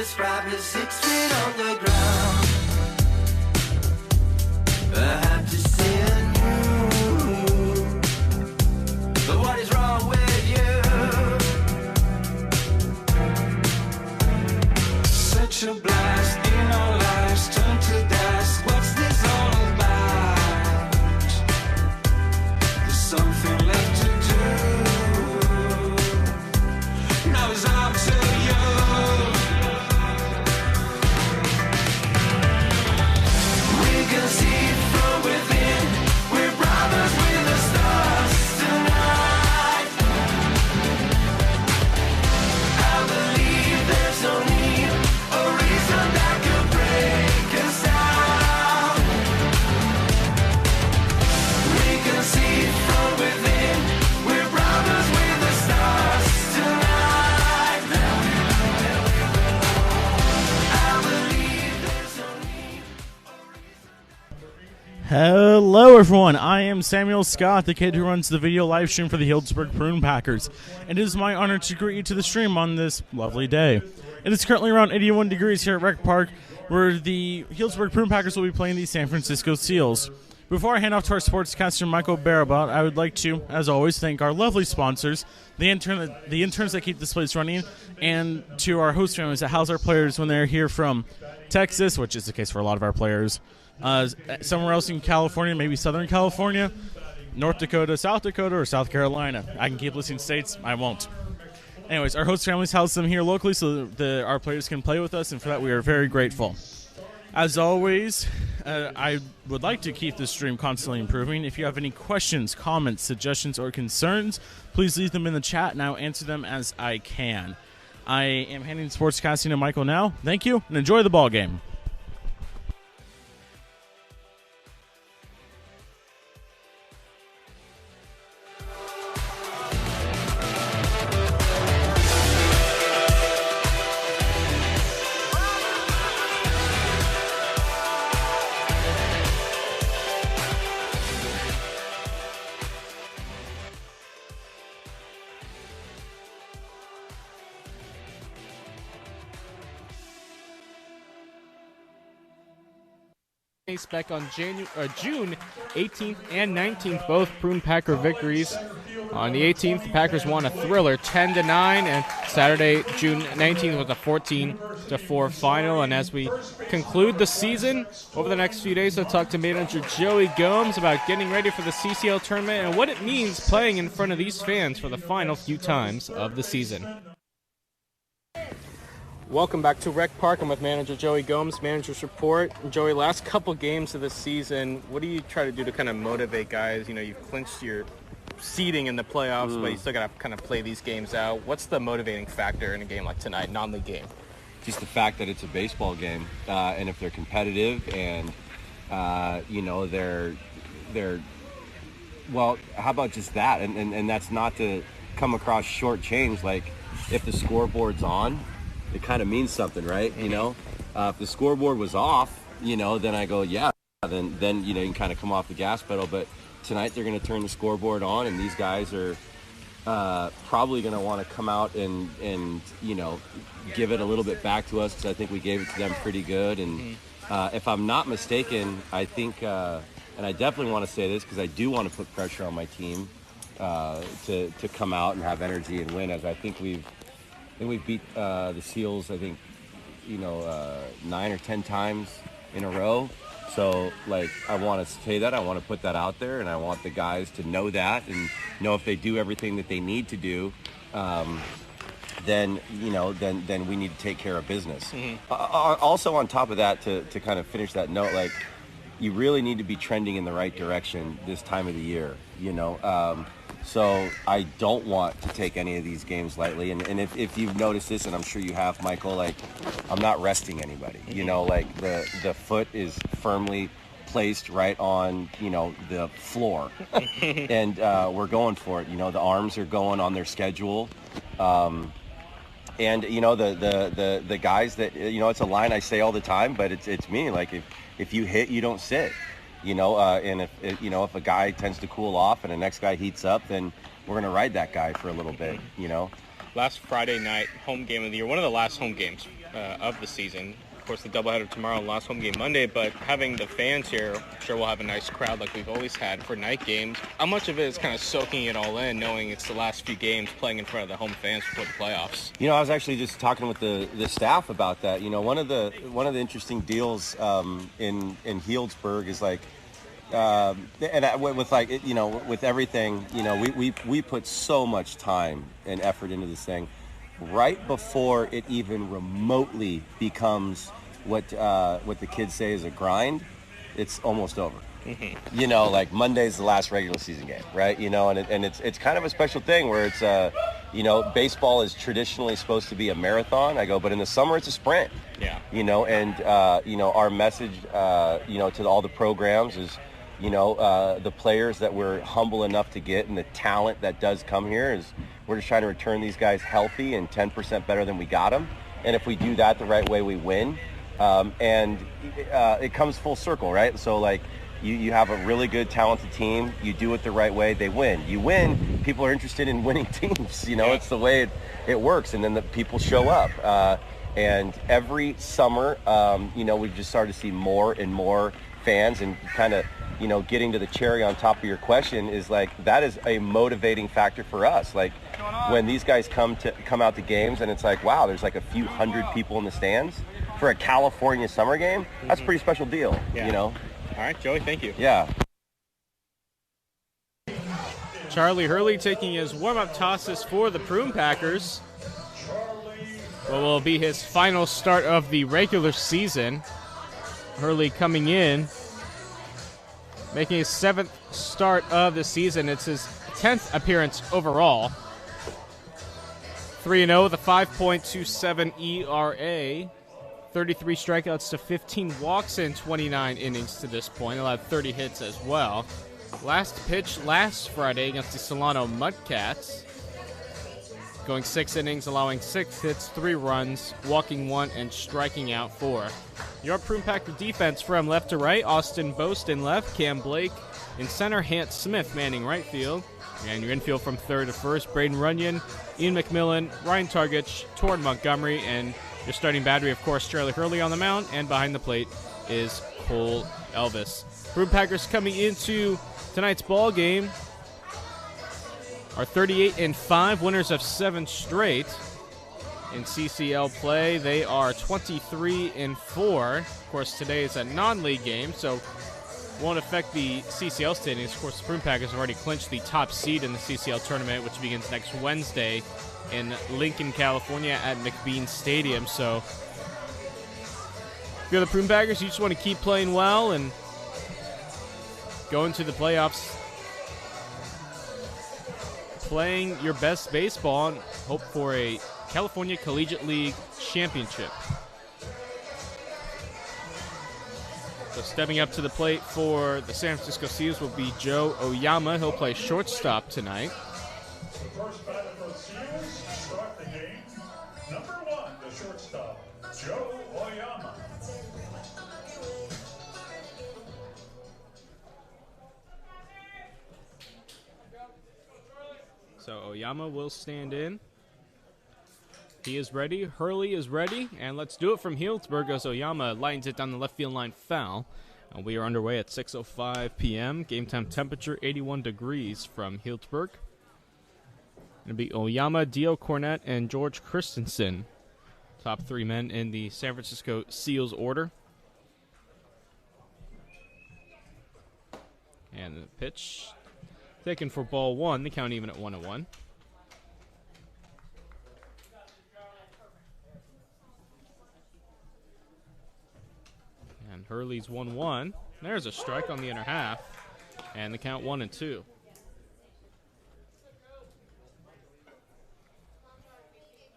describe is 6 feet on the ground. I have to say anew, but what is wrong with you? Such a blast in our lives, turn to dust. What's this all about? There's something left to do. Now it's up to you. We can see from within. We're brothers with the stars tonight. I believe there's no need, a reason that could break us out. We can see from within. We're brothers with the stars tonight. I believe there's no need, a reason. Hello, everyone. I am Samuel Scott, the kid who runs the video live stream for the Healdsburg Prune Packers. And it is my honor to greet you to the stream on this lovely day. It is currently around 81 degrees here at Rec Park, where the Healdsburg Prune Packers will be playing the San Francisco Seals. Before I hand off to our sportscaster, Michael Barabot, I would like to, as always, thank our lovely sponsors, the interns that keep this place running, and to our host families that house our players when they're here from Texas, which is the case for a lot of our players, somewhere else in California, maybe Southern California, North Dakota, South Dakota, or South Carolina. I can keep listing states. I won't. Anyways, our host families house them here locally so that our players can play with us, and for that we are very grateful. As always, I would like to keep this stream constantly improving. If you have any questions, comments, suggestions, or concerns, please leave them in the chat, and I'll answer them as I can. I am handing sportscasting to Michael now. Thank you, and enjoy the ball game. Back on June 18th and 19th, both Prune Packer victories. On the 18th, the Packers won a thriller 10-9, and Saturday, June 19th, was a 14-4 final. And as we conclude the season, over the next few days, I'll talk to manager Joey Gomes about getting ready for the CCL tournament and what it means playing in front of these fans for the final few times of the season. Welcome back to Rec Park. I'm with manager Joey Gomes, Manager's Report. Joey, last couple games of the season, what do you try to do to kind of motivate guys? You know, you've clinched your seeding in the playoffs, but you still got to kind of play these games out. What's the motivating factor in a game like tonight, non-league game? Just the fact that it's a baseball game, and if they're competitive and, you know, they're well, how about just that? And that's not to come across short change. Like, if the scoreboard's on, it kind of means something, right? You know, if the scoreboard was off, you know, then I go, yeah, then you know, you can kind of come off the gas pedal. But tonight they're going to turn the scoreboard on, and these guys are probably going to want to come out and you know, give it a little bit back to us, because I think we gave it to them pretty good. And if I'm not mistaken, I think, and I definitely want to say this because I do want to put pressure on my team to come out and have energy and win, as I think we've beat the Seals, I think, you know, 9 or 10 times in a row. So, like, I want to say that. I want to put that out there, and I want the guys to know that and know if they do everything that they need to do, then, you know, then we need to take care of business. Also, on top of that, to kind of finish that note, like, you really need to be trending in the right direction this time of the year, you know. So I don't want to take any of these games lightly. And if you've noticed this, and I'm sure you have, Michael, like, I'm not resting anybody. You know, like, the foot is firmly placed right on, you know, the floor. And we're going for it. You know, the arms are going on their schedule. And, you know, the guys that, you know, it's a line I say all the time, but it's me. Like, if you hit, you don't sit. You know, and if you know, if a guy tends to cool off and the next guy heats up, then we're going to ride that guy for a little bit, you know. Last Friday night, home game of the year, one of the last home games of the season. Of course, the doubleheader tomorrow, last home game Monday, but having the fans here, I'm sure we'll have a nice crowd like we've always had for night games. How much of it is kind of soaking it all in, knowing it's the last few games playing in front of the home fans before the playoffs? You know, I was actually just talking with the staff about that. You know, one of the interesting deals in Healdsburg is like, with like, you know, with everything, you know, we put so much time and effort into this thing. Right before it even remotely becomes what the kids say is a grind, it's almost over. Mm-hmm. You know, like Monday's the last regular season game, right? You know, and it's kind of a special thing where it's you know, baseball is traditionally supposed to be a marathon. I go, but in the summer it's a sprint. Yeah. You know, and you know, our message, you know, to all the programs is, you know, the players that we're humble enough to get and the talent that does come here is, we're just trying to return these guys healthy and 10% better than we got them. And if we do that the right way, we win. And it comes full circle, right? So like you have a really good, talented team. You do it the right way, they win. You win, people are interested in winning teams. You know, it's the way it works. And then the people show up. And every summer, you know, we've just started to see more and more fans, and kind of, you know, getting to the cherry on top of your question is like, that is a motivating factor for us. Like when these guys come out to games and it's like, wow, there's like a few hundred people in the stands for a California summer game. That's a pretty special deal, you know? All right, Joey, thank you. Yeah. Charlie Hurley taking his warm-up tosses for the Prune Packers. What will be his final start of the regular season. Hurley coming in, making his 7th start of the season. It's his 10th appearance overall. 3-0 with a 5.27 ERA. 33 strikeouts to 15 walks in 29 innings to this point. Allowed 30 hits as well. Last pitch last Friday against the Solano Mudcats. Going 6 innings, allowing 6 hits, 3 runs, walking 1, and striking out 4. Your Prune Packer defense from left to right: Austin Boast in left, Cam Blake in center, Hant Smith manning right field. And your infield from third to first: Braden Runyon, Ian McMillan, Ryan Targich, Torrin Montgomery, and your starting battery, of course, Charlie Hurley on the mound, and behind the plate is Cole Elvis. Prune Packers coming into tonight's ball game are 38-5, winners of 7 straight. In CCL play, they are 23-4. Of course, today is a non-league game, so won't affect the CCL standings. Of course, the Prune Packers have already clinched the top seed in the CCL tournament, which begins next Wednesday in Lincoln, California at McBean Stadium. So if you're the Prune Packers, you just want to keep playing well and go into the playoffs playing your best baseball and hope for a California Collegiate League championship. So stepping up to the plate for the San Francisco Seals will be Joe Oyama. He'll play shortstop tonight. The first batter for the Seals start the game. Number 1, the shortstop, Joe Oyama. So Oyama will stand in. He is ready. Hurley is ready. And let's do it from Healdsburg as Oyama lines it down the left field line foul. And we are underway at 6:05 p.m. Game time temperature 81 degrees from Healdsburg. It'll be Oyama, Dio Cornett, and George Christensen. Top 3 men in the San Francisco Seals order. And the pitch taken for ball 1. The count even at 1-1. And Hurley's 1-1. There's a strike on the inner half. And the count 1-2.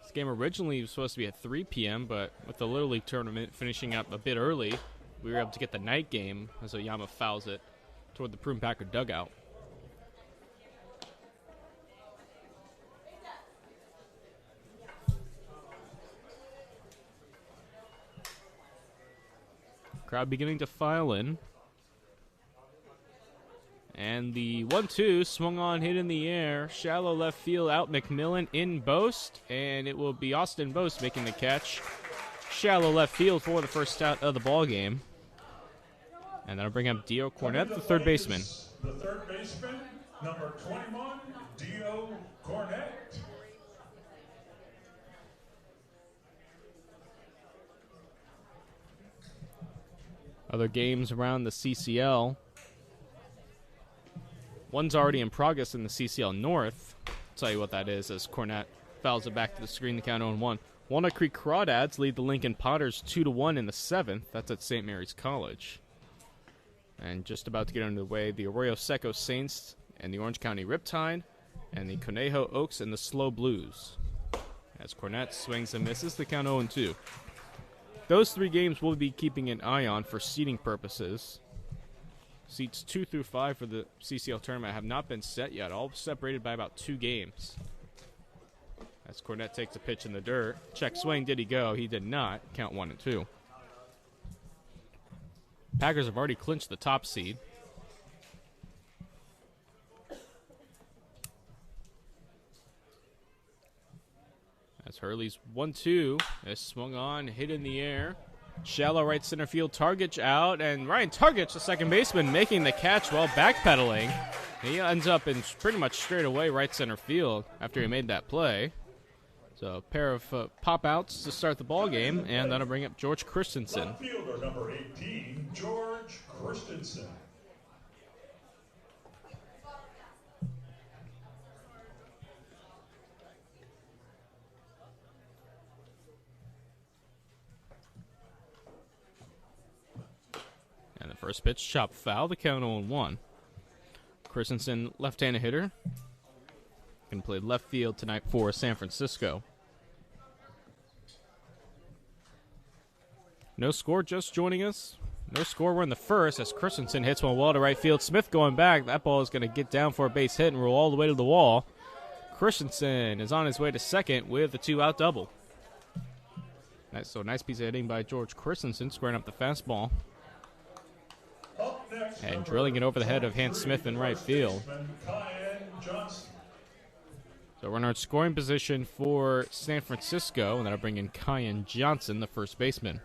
This game originally was supposed to be at 3 p.m., but with the Little League tournament finishing up a bit early, we were able to get the night game as Oyama fouls it toward the Prune Packer dugout. Crowd beginning to file in. And the 1-2 swung on, hit in the air. Shallow left field out McMillan in Boast. And it will be Austin Boast making the catch. shallow left field for the first out of the ball game. And that'll bring up Dio Cornett, the third baseman. The third baseman, number 21, Dio Cornett. Other games around the CCL. One's already in progress in the CCL North. I'll tell you what that is as Cornett fouls it back to the screen, the count 0-1. Walnut Creek Crawdads lead the Lincoln Potters 2-1 in the 7th. That's at St. Mary's College. And just about to get underway, the Arroyo Seco Saints and the Orange County Riptide and the Conejo Oaks and the Slow Blues. As Cornett swings and misses, the count 0-2. Those 3 games we'll be keeping an eye on for seeding purposes. Seats 2 through 5 for the CCL tournament have not been set yet, all separated by about 2 games. As Cornett takes a pitch in the dirt. Check swing, did he go? He did not. Count 1-2. Packers have already clinched the top seed. As Hurley's 1-2 is swung on, hit in the air. Shallow right center field, Targich out, and Ryan Targich, the second baseman, making the catch while backpedaling. He ends up in pretty much straight away right center field after he made that play. So a pair of pop-outs to start the ball game, and that'll bring up George Christensen. Left fielder, number 18, George Christensen. And the first pitch, chop foul, the count 0-1. Christensen, left-handed hitter. Can play left field tonight for San Francisco. No score, just joining us. No score, we're in the first as Christensen hits one well to right field. Smith going back. That ball is going to get down for a base hit and roll all the way to the wall. Christensen is on his way to second with a 2-out double. So nice piece of hitting by George Christensen, squaring up the fastball. Up next, And drilling it over the head of Hans Smith in right field. So we're in our scoring position for San Francisco, and that'll bring in Kyan Johnson, the first baseman.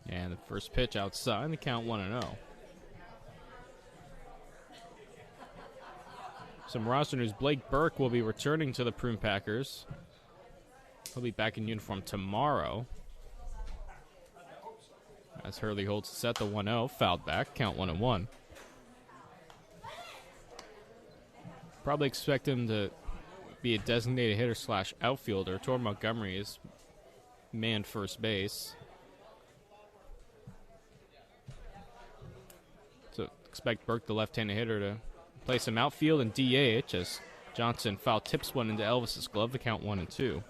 And the first pitch outside, the count 1-0. Some roster news. Blake Burke will be returning to the Prune Packers. He'll be back in uniform tomorrow. As Hurley holds set, the 1-0, fouled back, count 1-1. Probably expect him to be a designated hitter slash outfielder. Tor Montgomery is manned first base. So expect Burke, the left-handed hitter, to play some outfield and DH as Johnson foul tips one into Elvis's glove, the count 1-2.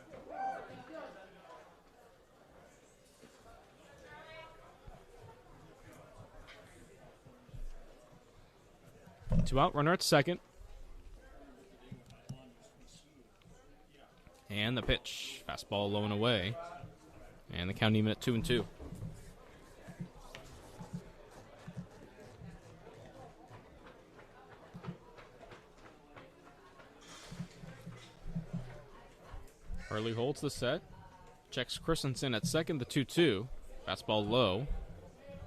Two out, runner at second. And the pitch. Fastball low and away. And the count even at 2-2. Hurley holds the set. Checks Christensen at second, the 2-2. Fastball low.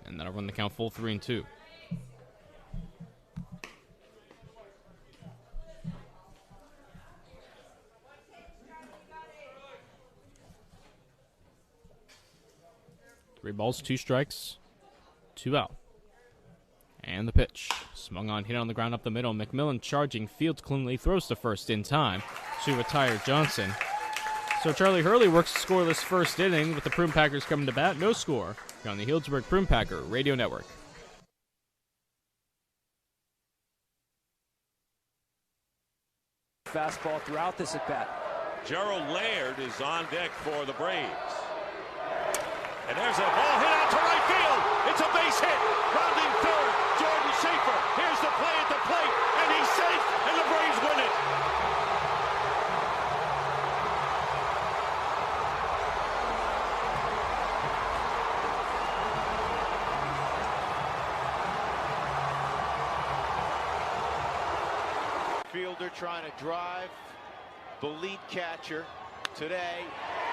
And that'll run the count full 3-2. Three balls, 2 strikes, 2 out. And the pitch. Swung on, hit on the ground up the middle. McMillan charging, fields cleanly, throws to first in time to retire Johnson. So Charlie Hurley works a scoreless first inning with the Prune Packers coming to bat. No score on the Healdsburg Prune Packer Radio Network. Fastball throughout this at-bat. Gerald Laird is on deck for the Braves. And there's a ball hit out to right field. It's a base hit. Rounding third, Jordan Schaefer. Here's the play at the plate, and he's safe, and the Braves win it. fielder trying to drive the lead catcher today.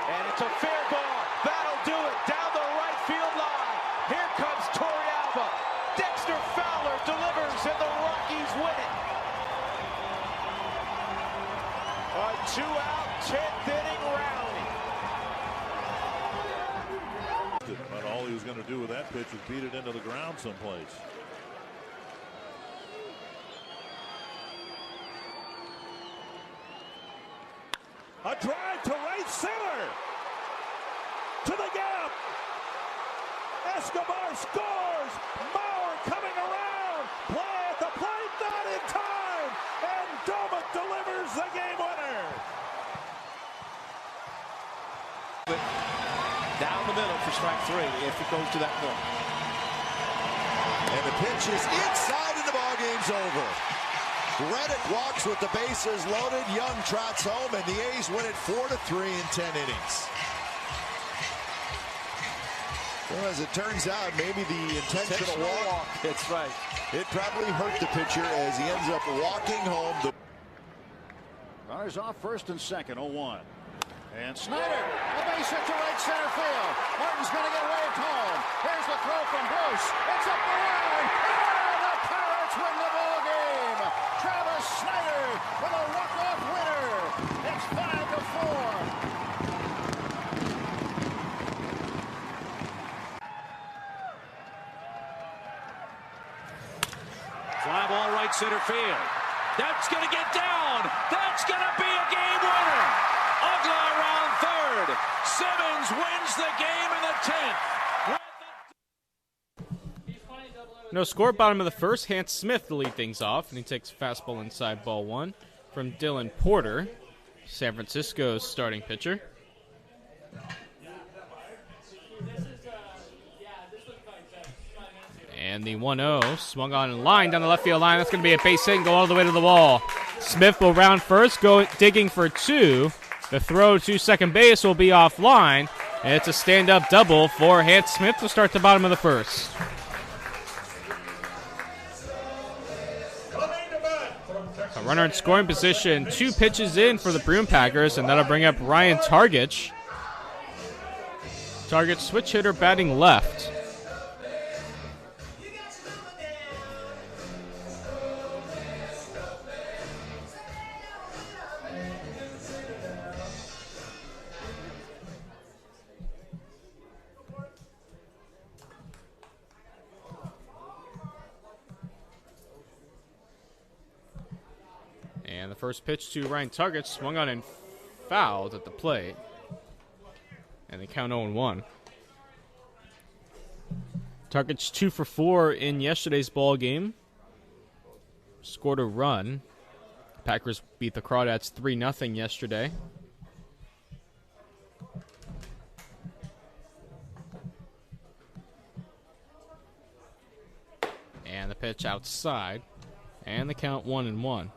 And it's a fair ball. That'll do it down the right field line. Here comes Torrealba. Dexter Fowler delivers and the Rockies win it. A 2-out, 10th inning rally. But all he was going to do with that pitch was beat it into the ground someplace. A drive to right center. To the gap. Escobar scores. Mauer coming around. Play at the plate, not in time. And Domic delivers the game winner. Down the middle for strike 3 if it goes to that point. And the pitch is inside and the ball game's over. Reddick walks with the bases loaded. Young trots home, and the A's win it 4-3 in 10 innings. Well, as it turns out, maybe the intentional walk. That's right. It probably hurt the pitcher as he ends up walking home. Runners off first and second, 0-1. And Snyder, a base hit to right center field. Martin's going to get waved home. Here's the throw from Bruce. It's up the line. And the Pirates win the ball game. Travis Snyder with a walk-off winner. It's 5-4. Fly ball right center field. That's going to get down. That's going to be a game winner. Ugla around third. Simmons wins the game in the 10th. No score, bottom of the first. Hans Smith to lead things off, and he takes fastball inside ball 1 from Dylan Porter, San Francisco's starting pitcher. And the 1-0 swung on in line down the left field line. That's going to be a base hit and go all the way to the wall. Smith will round first, go digging for 2. The throw to second base will be offline, and it's a stand-up double for Hans Smith to start the bottom of the first. A runner in scoring position, 2 pitches in for the Prune Packers, and that'll bring up Ryan Targich. Targich switch hitter batting left. And the first pitch to Ryan Targich swung on and fouled at the plate. And they count 0-1. Targich 2 for 4 in yesterday's ball game. Scored a run. Packers beat the Crawdads 3-0 yesterday. And the pitch outside. And the count 1-1.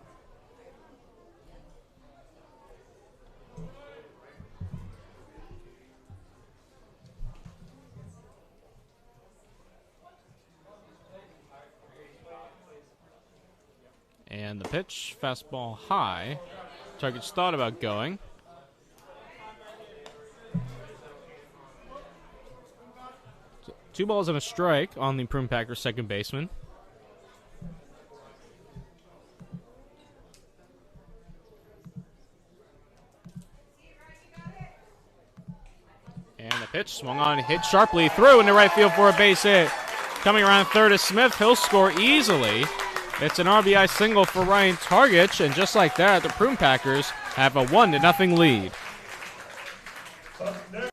And the pitch, fastball high. Targich thought about going. So 2 balls and a strike on the Prune Packers second baseman. And the pitch swung on and hit sharply through into right field for a base hit. Coming around third is Smith. He'll score easily. It's an RBI single for Ryan Targich, and just like that, the Prune Packers have a 1-0 lead. Up next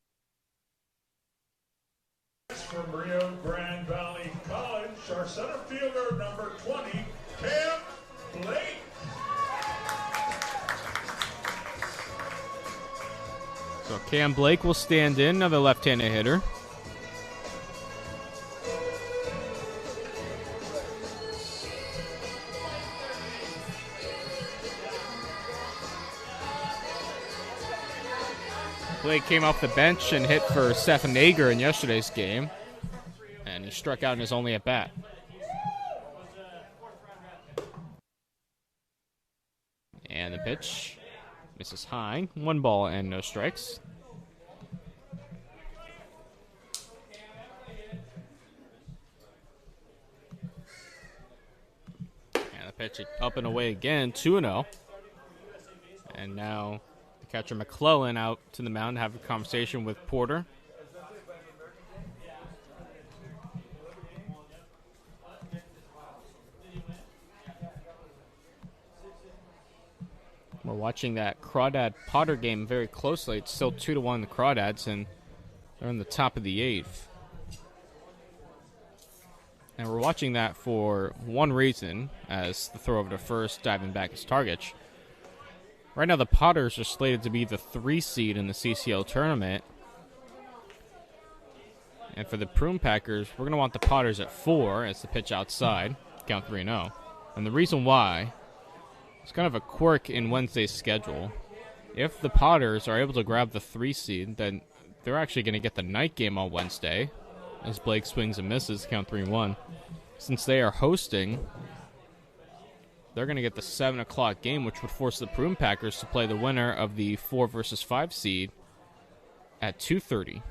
from Rio Grande Valley College, our center fielder, number 20, Cam Blake. So Cam Blake will stand in, another left-handed hitter. Blake came off the bench and hit for Stephen Nager in yesterday's game, and he struck out in his only at-bat. pitch misses high. 1 ball and no strikes. And the pitch up and away again, 2-0. And now the catcher McClellan out to the mound to have a conversation with Porter. We're watching that Crawdad-Potter game very closely. It's still 2-1 the Crawdads, and they're in the top of the 8th. And we're watching that for one reason, as the throw over to first, diving back is Targich. Right now, the Potters are slated to be the 3 seed in the CCL tournament. And for the Prune Packers, we're going to want the Potters at 4 as the pitch outside, count 3-0. And the reason why, it's kind of a quirk in Wednesday's schedule. If the Potters are able to grab the 3 seed, then they're actually going to get the night game on Wednesday, as Blake swings and misses, count 3-1. Since they are hosting, they're going to get the 7 o'clock game, which would force the Prune Packers to play the winner of the 4 versus 5 seed at 2:30.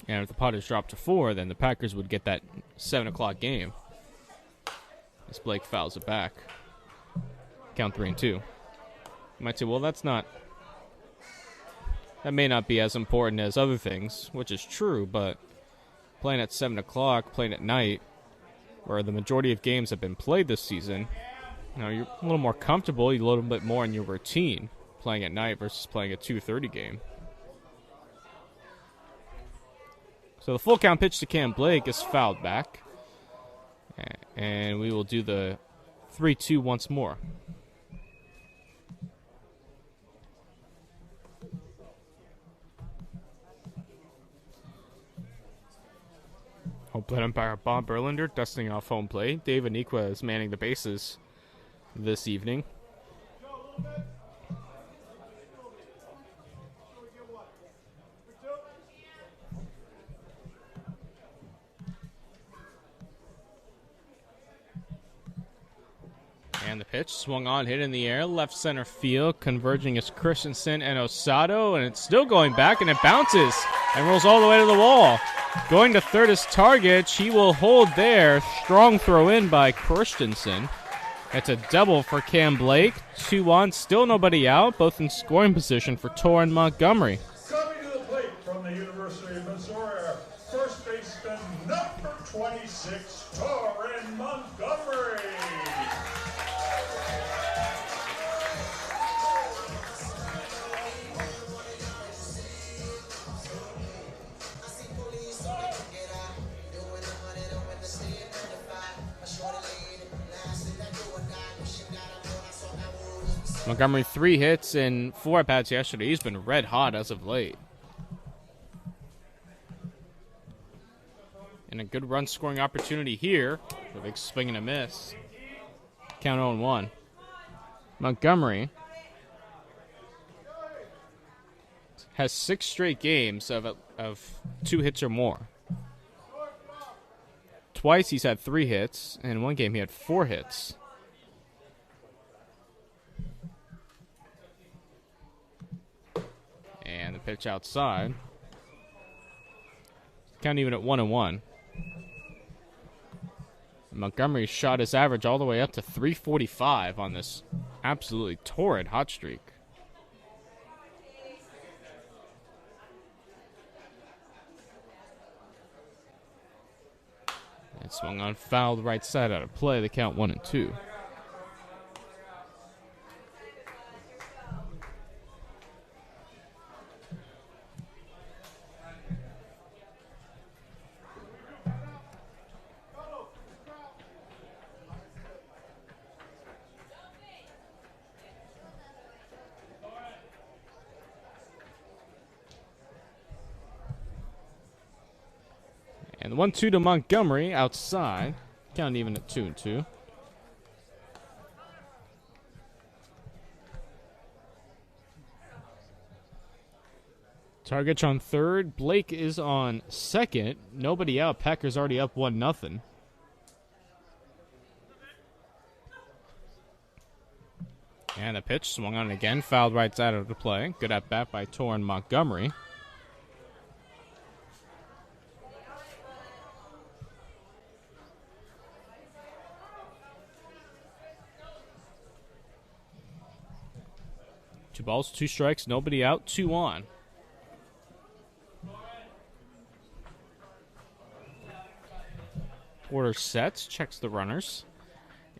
And if the Potters drop to 4, then the Packers would get that 7 o'clock game, as Blake fouls it back. Count 3-2. You might say, well, that may not be as important as other things, which is true, but playing at 7 o'clock, playing at night, where the majority of games have been played this season, you're a little more comfortable, you're a little bit more in your routine, playing at night versus playing a 2:30 game. So the full count pitch to Cam Blake is fouled back, and we will do the 3-2 once more. Home plate umpire Bob Berlinder dusting off home plate. Dave Aniqua is manning the bases this evening. And the pitch swung on, hit in the air, left center field, converging is Christensen and Osado, and it's still going back, and it bounces and rolls all the way to the wall. Going to third is Targich. He will hold there. Strong throw in by Christensen. It's a double for Cam Blake. 2-1, still nobody out, both in scoring position for Torrin Montgomery. Coming to the plate from the University of Missouri, first baseman number 26, Torrin Montgomery. Montgomery 3 hits and 4 at-bats yesterday. He's been red hot as of late. And a good run scoring opportunity here. A big swing and a miss. Count 0-1. Montgomery has 6 straight games of 2 hits or more. Twice he's had 3 hits, and in one game he had 4 hits. And the pitch outside. Count even at 1-1. Montgomery shot his average all the way up to 345 on this absolutely torrid hot streak. And swung on, fouled right side out of play. The count 1-2. And the 1-2 to Montgomery outside. Count even at 2-2. Targich on third. Blake is on second. Nobody out. Packers already up 1-0. And the pitch swung on again, fouled right side of the play. Good at bat by Torrin Montgomery. Two balls, two strikes, nobody out, 2 on. Porter sets, checks the runners.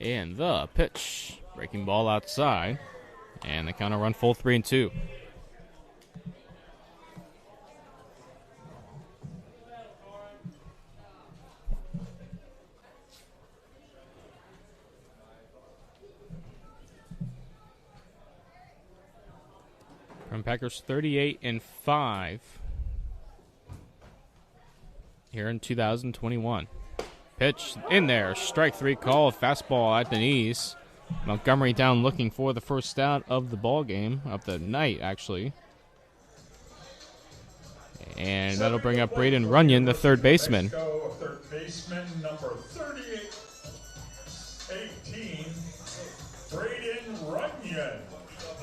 And the pitch. Breaking ball outside. And the counter run full 3-2. From Packers 38-5 here in 2021. Pitch in there, strike 3 call, fastball at the knees. Montgomery down looking for the first out of the ball game, of the night actually. And that'll bring up Braden Runyon, the third baseman. Third baseman number 38, 18, Braden Runyon.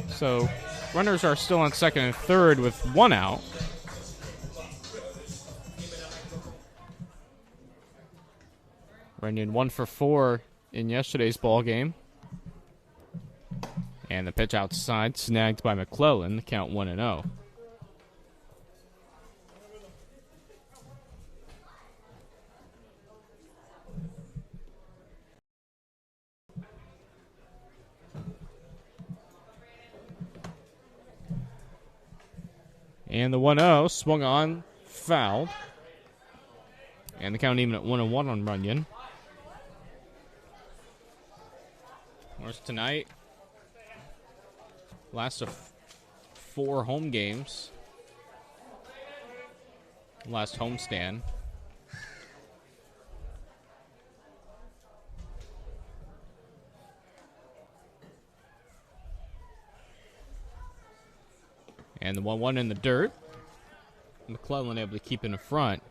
So runners are still on second and third with 1 out. Runyon 1 for 4 in yesterday's ball game. And the pitch outside, snagged by McClellan, the count 1-0. And the 1-0 swung on, fouled. And the count even at 1-1 on Runyon. Whereas tonight, last of 4 home games. Last homestand. And the 1-1 in the dirt. McClellan able to keep in the front.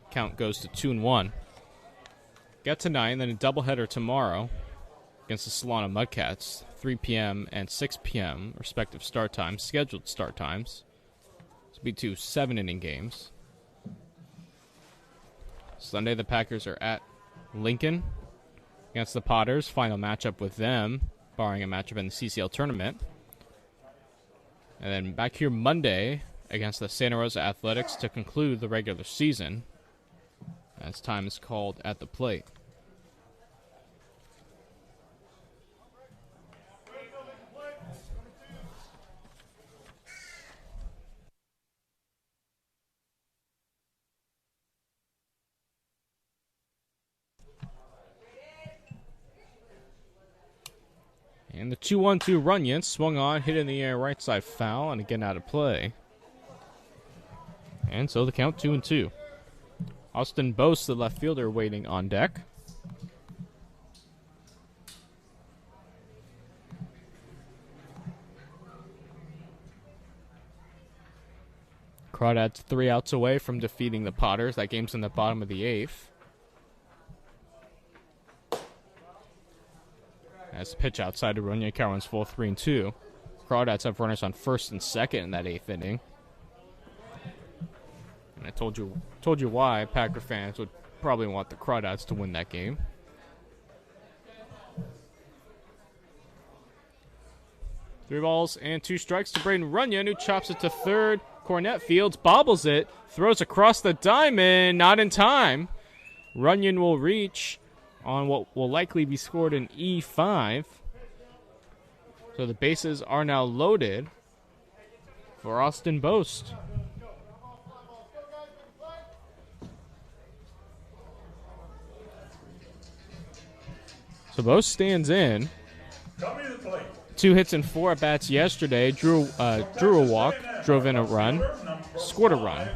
Count goes to 2-1. Got tonight, and then a doubleheader tomorrow against the Solana Mudcats. 3 p.m. and 6 p.m. respective start times, scheduled start times. This will be 2 7-inning games. Sunday, the Packers are at Lincoln against the Potters. Final matchup with them, barring a matchup in the CCL tournament. And then back here Monday against the Santa Rosa Athletics to conclude the regular season, as time is called at the plate. And the 2-1-2 Runyon swung on, hit in the air, right side foul, and again out of play. And so the count 2-2. Austin Bose, the left fielder, waiting on deck. Crawdad's 3 outs away from defeating the Potters. That game's in the bottom of the 8th. As the pitch outside to Runyon, count runs full 3-2. Crawdads have runners on first and second in that 8th inning. And I told you why Packer fans would probably want the Crawdads to win that game. Three balls and 2 strikes to Braden Runyon, who chops it to third. Cornett Fields bobbles it, throws across the diamond, not in time. Runyon will reach on what will likely be scored in E5. So the bases are now loaded for Austin Bose. So Bose stands in. 2 hits and 4 at-bats yesterday. Drew a walk, drove in a run, scored a run.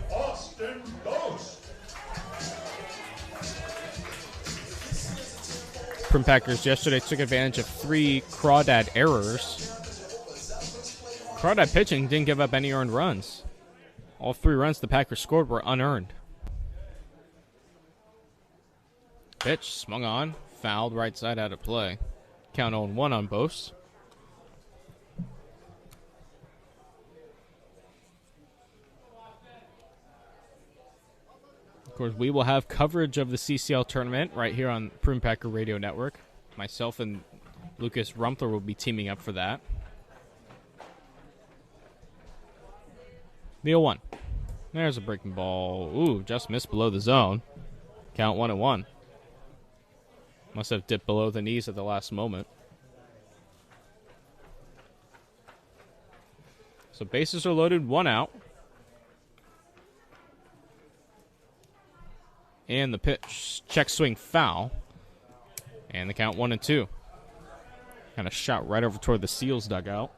Prune Packers yesterday took advantage of 3 Crawdad errors. Crawdad pitching didn't give up any earned runs. All 3 runs the Packers scored were unearned. Pitch swung on, fouled right side out of play. Count 0-1 on Bose. Of course, we will have coverage of the CCL tournament right here on Prune Packer Radio Network. Myself and Lucas Rumpler will be teaming up for that. The 0-1. There's a breaking ball. Ooh, just missed below the zone. Count 1-1. Must have dipped below the knees at the last moment. So bases are loaded, 1 out. And the pitch, check swing foul. And the count 1-2. Kind of shot right over toward the Seals dugout.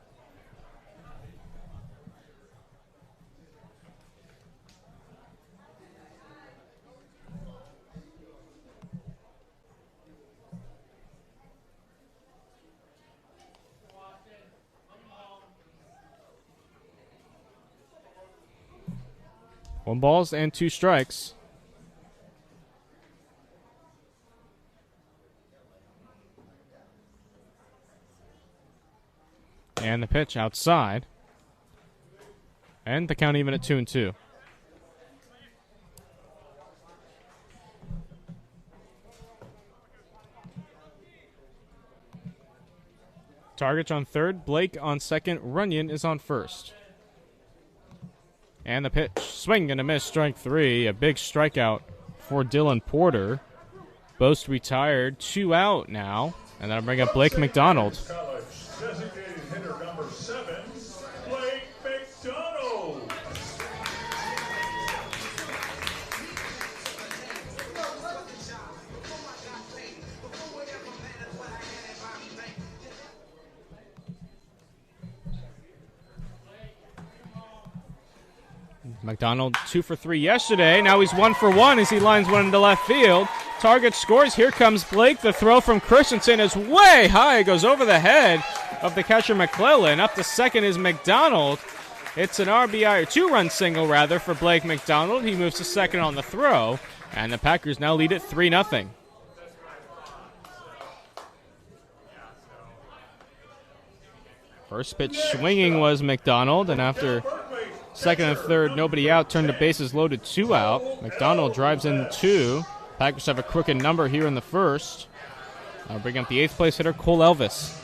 One balls and 2 strikes. And the pitch outside. And the count even at 2-2. Target on third, Blake on second, Runyon is on first. And the pitch, swing and a miss, strike 3. A big strikeout for Dylan Porter. Boast retired, 2 out now. And that'll bring up Blake McDonald. Designated hitter number 7, Blake McDonald. McDonald 2 for 3 yesterday. Now he's 1 for 1 as he lines one into left field. Target scores. Here comes Blake. The throw from Christensen is way high. It goes over the head of the catcher McClellan. Up to second is McDonald. It's an RBI, or 2-run single rather, for Blake McDonald. He moves to second on the throw. And the Packers now lead it 3-0. First pitch swinging was McDonald, and after second and third, nobody out, turned the bases loaded, 2 out. McDonald drives in 2. Packers have a crooked number here in the first. I'll bring up the 8th place hitter, Cole Elvis.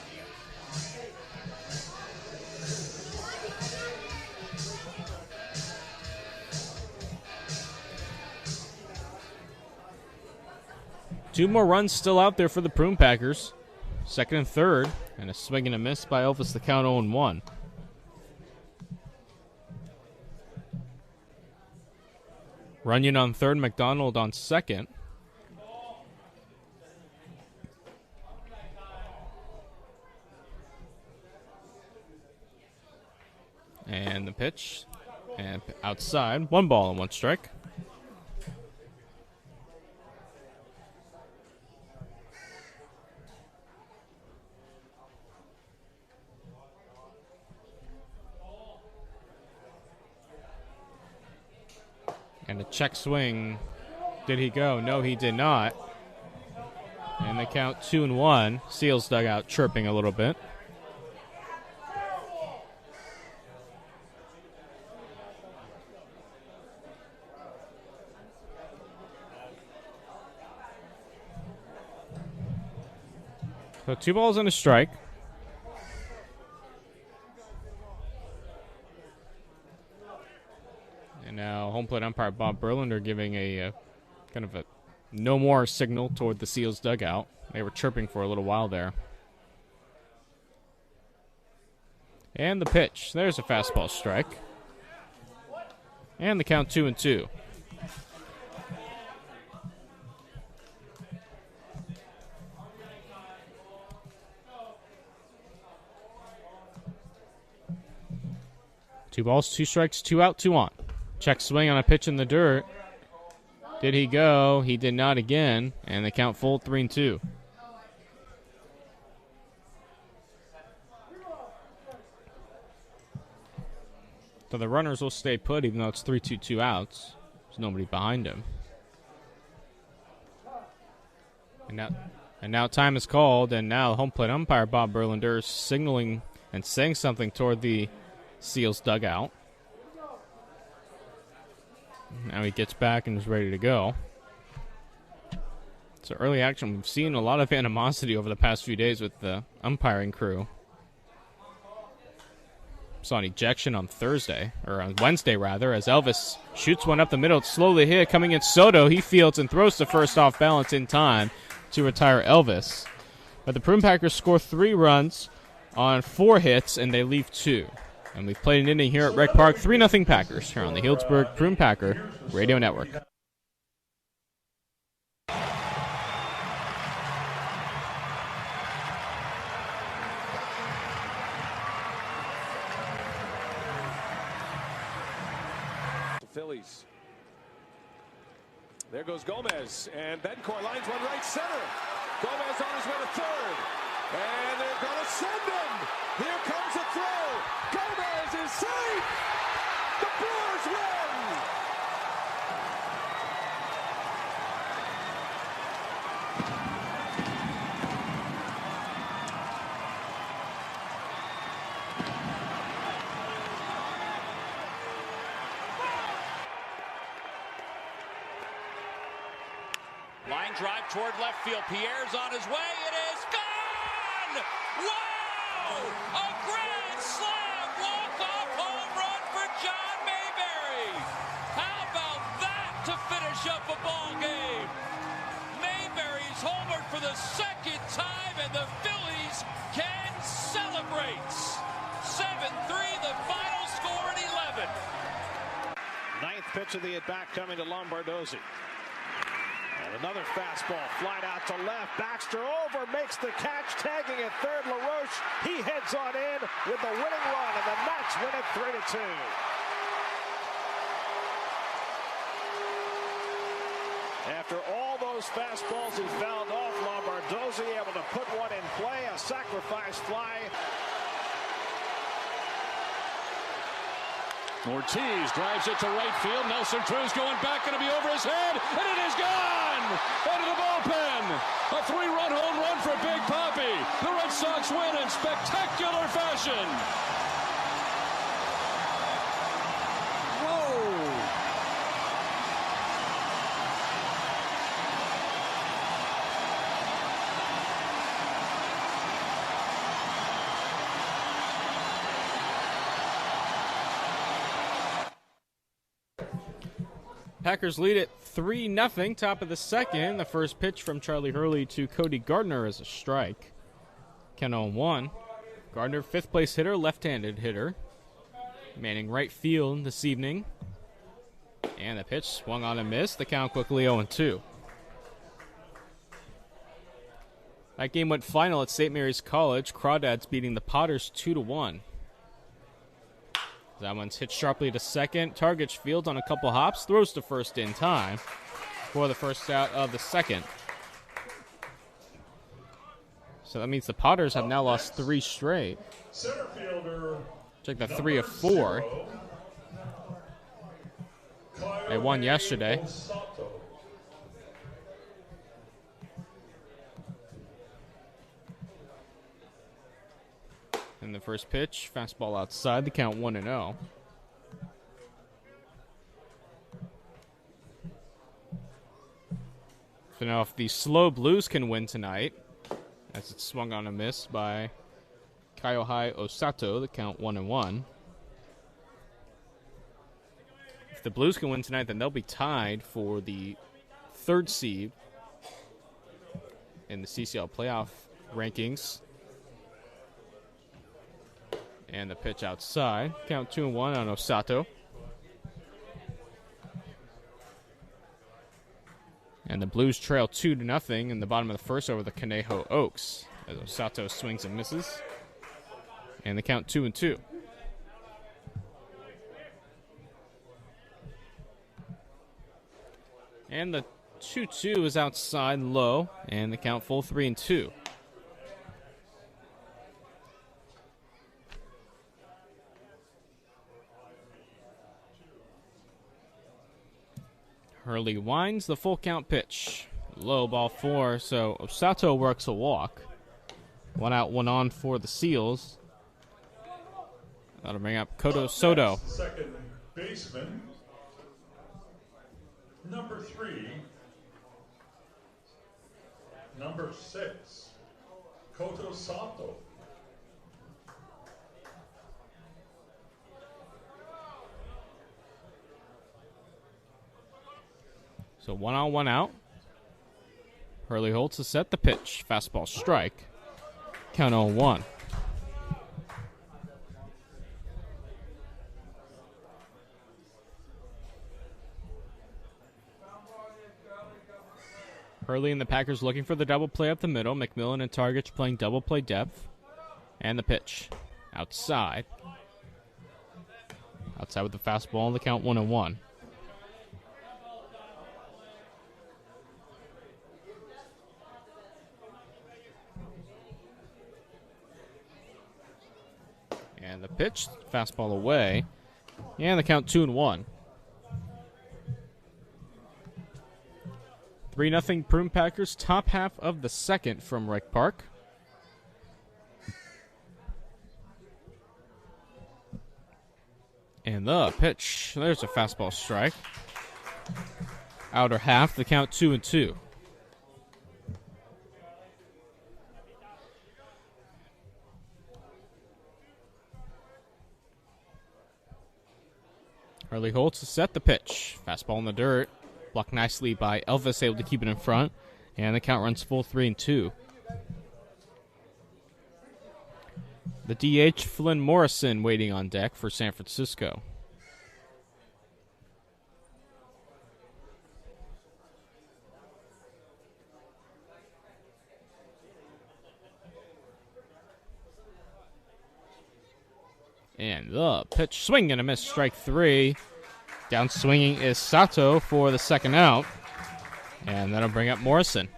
Two more runs still out there for the Prune Packers. Second and third, and a swing and a miss by Elvis, the count 0-1. Runyon on third, McDonald on second. And the pitch, and outside, 1 ball and 1 strike. And a check swing. Did he go? No, he did not. And the count 2-1. Seals dugout chirping a little bit. So 2 balls and a strike. And now home plate umpire Bob Berlander giving a kind of a no more signal toward the Seals dugout. They were chirping for a little while there. And the pitch. There's a fastball strike. And the count 2-2. Two balls, 2 strikes, 2 out, 2 on. Check swing on a pitch in the dirt. Did he go? He did not again. And the count full, 3-2. So the runners will stay put even though it's 3-2, 2 outs. There's nobody behind him. And now time is called, and now home plate umpire Bob Berlander is signaling and saying something toward the Seals dugout. Now he gets back and is ready to go. So early action. We've seen a lot of animosity over the past few days with the umpiring crew. Saw an ejection on Thursday, or on Wednesday rather, as Elvis shoots one up the middle. It's slowly hit, coming in Soto. He fields and throws the first off balance in time to retire Elvis. But the Prune Packers score 3 runs on 4 hits, and they leave 2. And we've played an inning here at Rec Park. 3-0 Packers here on the Healdsburg Prune Packer Radio Network. Phillies. There goes Gomez, and Bencourt lines one right center. Gomez on his way to third, and they're going to send him. Here comes a throw. Gomez is safe. The Brewers win. Line drive toward left field. Pierre's on his way. It is gone! Wow! A grand slam walk-off home run for John Mayberry. How about that to finish up a ball game? Mayberry's homered for the second time, and the Phillies can celebrate. 7-3, the final score at 11. Ninth pitch of the at-bat coming to Lombardozzi. And another fastball flied out to left. Baxter over, makes the catch, tagging at third. LaRoche, he heads on in with the winning run, and the Mets win it 3-2. After all those fastballs he fouled off, Lombardozzi able to put one in play, a sacrifice fly. Ortiz drives it to right field. Nelson Cruz going back, going to be over his head, and it is gone! Into the bullpen! A 3-run home run for Big Papi. The Red Sox win in spectacular fashion. Whoa! Packers lead it 3-0, top of the second. The first pitch from Charlie Hurley to Cody Gardner is a strike. Count on 1. Gardner, 5th place hitter, left-handed hitter. Manning right field this evening. And the pitch swung on and missed. The count quickly 0-2. That game went final at St. Mary's College. Crawdads beating the Potters 2-1. That one's hit sharply to second. Target's fields on a couple hops. Throws to first in time for the first out of the second. So that means the Potters have now lost 3 straight. Check the 3 of 4. They won yesterday. In the first pitch, fastball outside, the count 1-0. So now if the slow Blues can win tonight, as it's swung on a miss by Kaiohei Osato, the count 1-1. If the Blues can win tonight, then they'll be tied for the 3rd seed in the CCL playoff rankings. And the pitch outside. Count 2-1 on Osato. And the Blues trail 2-0 in the bottom of the first over the Conejo Oaks, as Osato swings and misses. And the count 2-2. And the 2-2 is outside low, and the count full 3-2. Hurley winds the full count pitch. Low, ball 4, so Osato works a walk. 1 out, 1 on for the Seals. That'll bring up Koto Soto. Second baseman. Number 3, number 6, Koto Sato. So 1 on, 1 out. Hurley Holtz to set the pitch. Fastball strike. Count 0-1. Hurley and the Packers looking for the double play up the middle. McMillan and Targich playing double play depth. And the pitch. Outside. Outside with the fastball on the count 1-1. And the pitch, fastball away. And the count 2-1. 3-0 Prune Packers, top half of the second from Rec Park. And the pitch, there's a fastball strike. Outer half, the count 2-2. Hurley Holtz to set the pitch. Fastball in the dirt. Blocked nicely by Elvis, able to keep it in front. And the count runs full 3-2. The DH, Flynn Morrison, waiting on deck for San Francisco. And the pitch, swing and a miss, strike 3. Down swinging is Sato for the second out. And that'll bring up Morrison.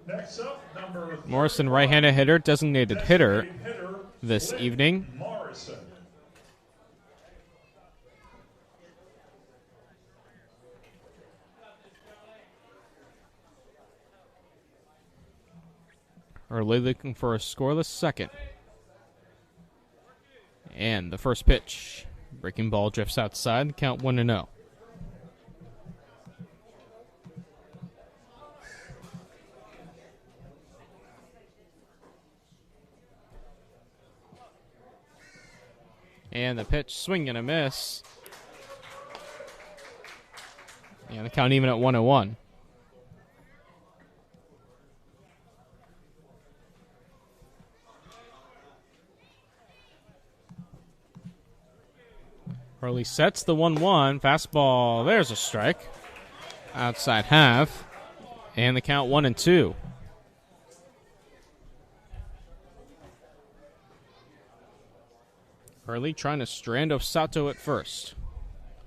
Next up, number Morrison, right-handed hitter, designated hitter this evening. Morrison. Early looking for a scoreless second. And the first pitch. Breaking ball drifts outside, count 1-0. And the pitch, swing and a miss. And the count even at 1-1. Hurley sets the 1-1. Fastball, there's a strike. Outside half. And the count 1-2. Hurley trying to strand Sato at first.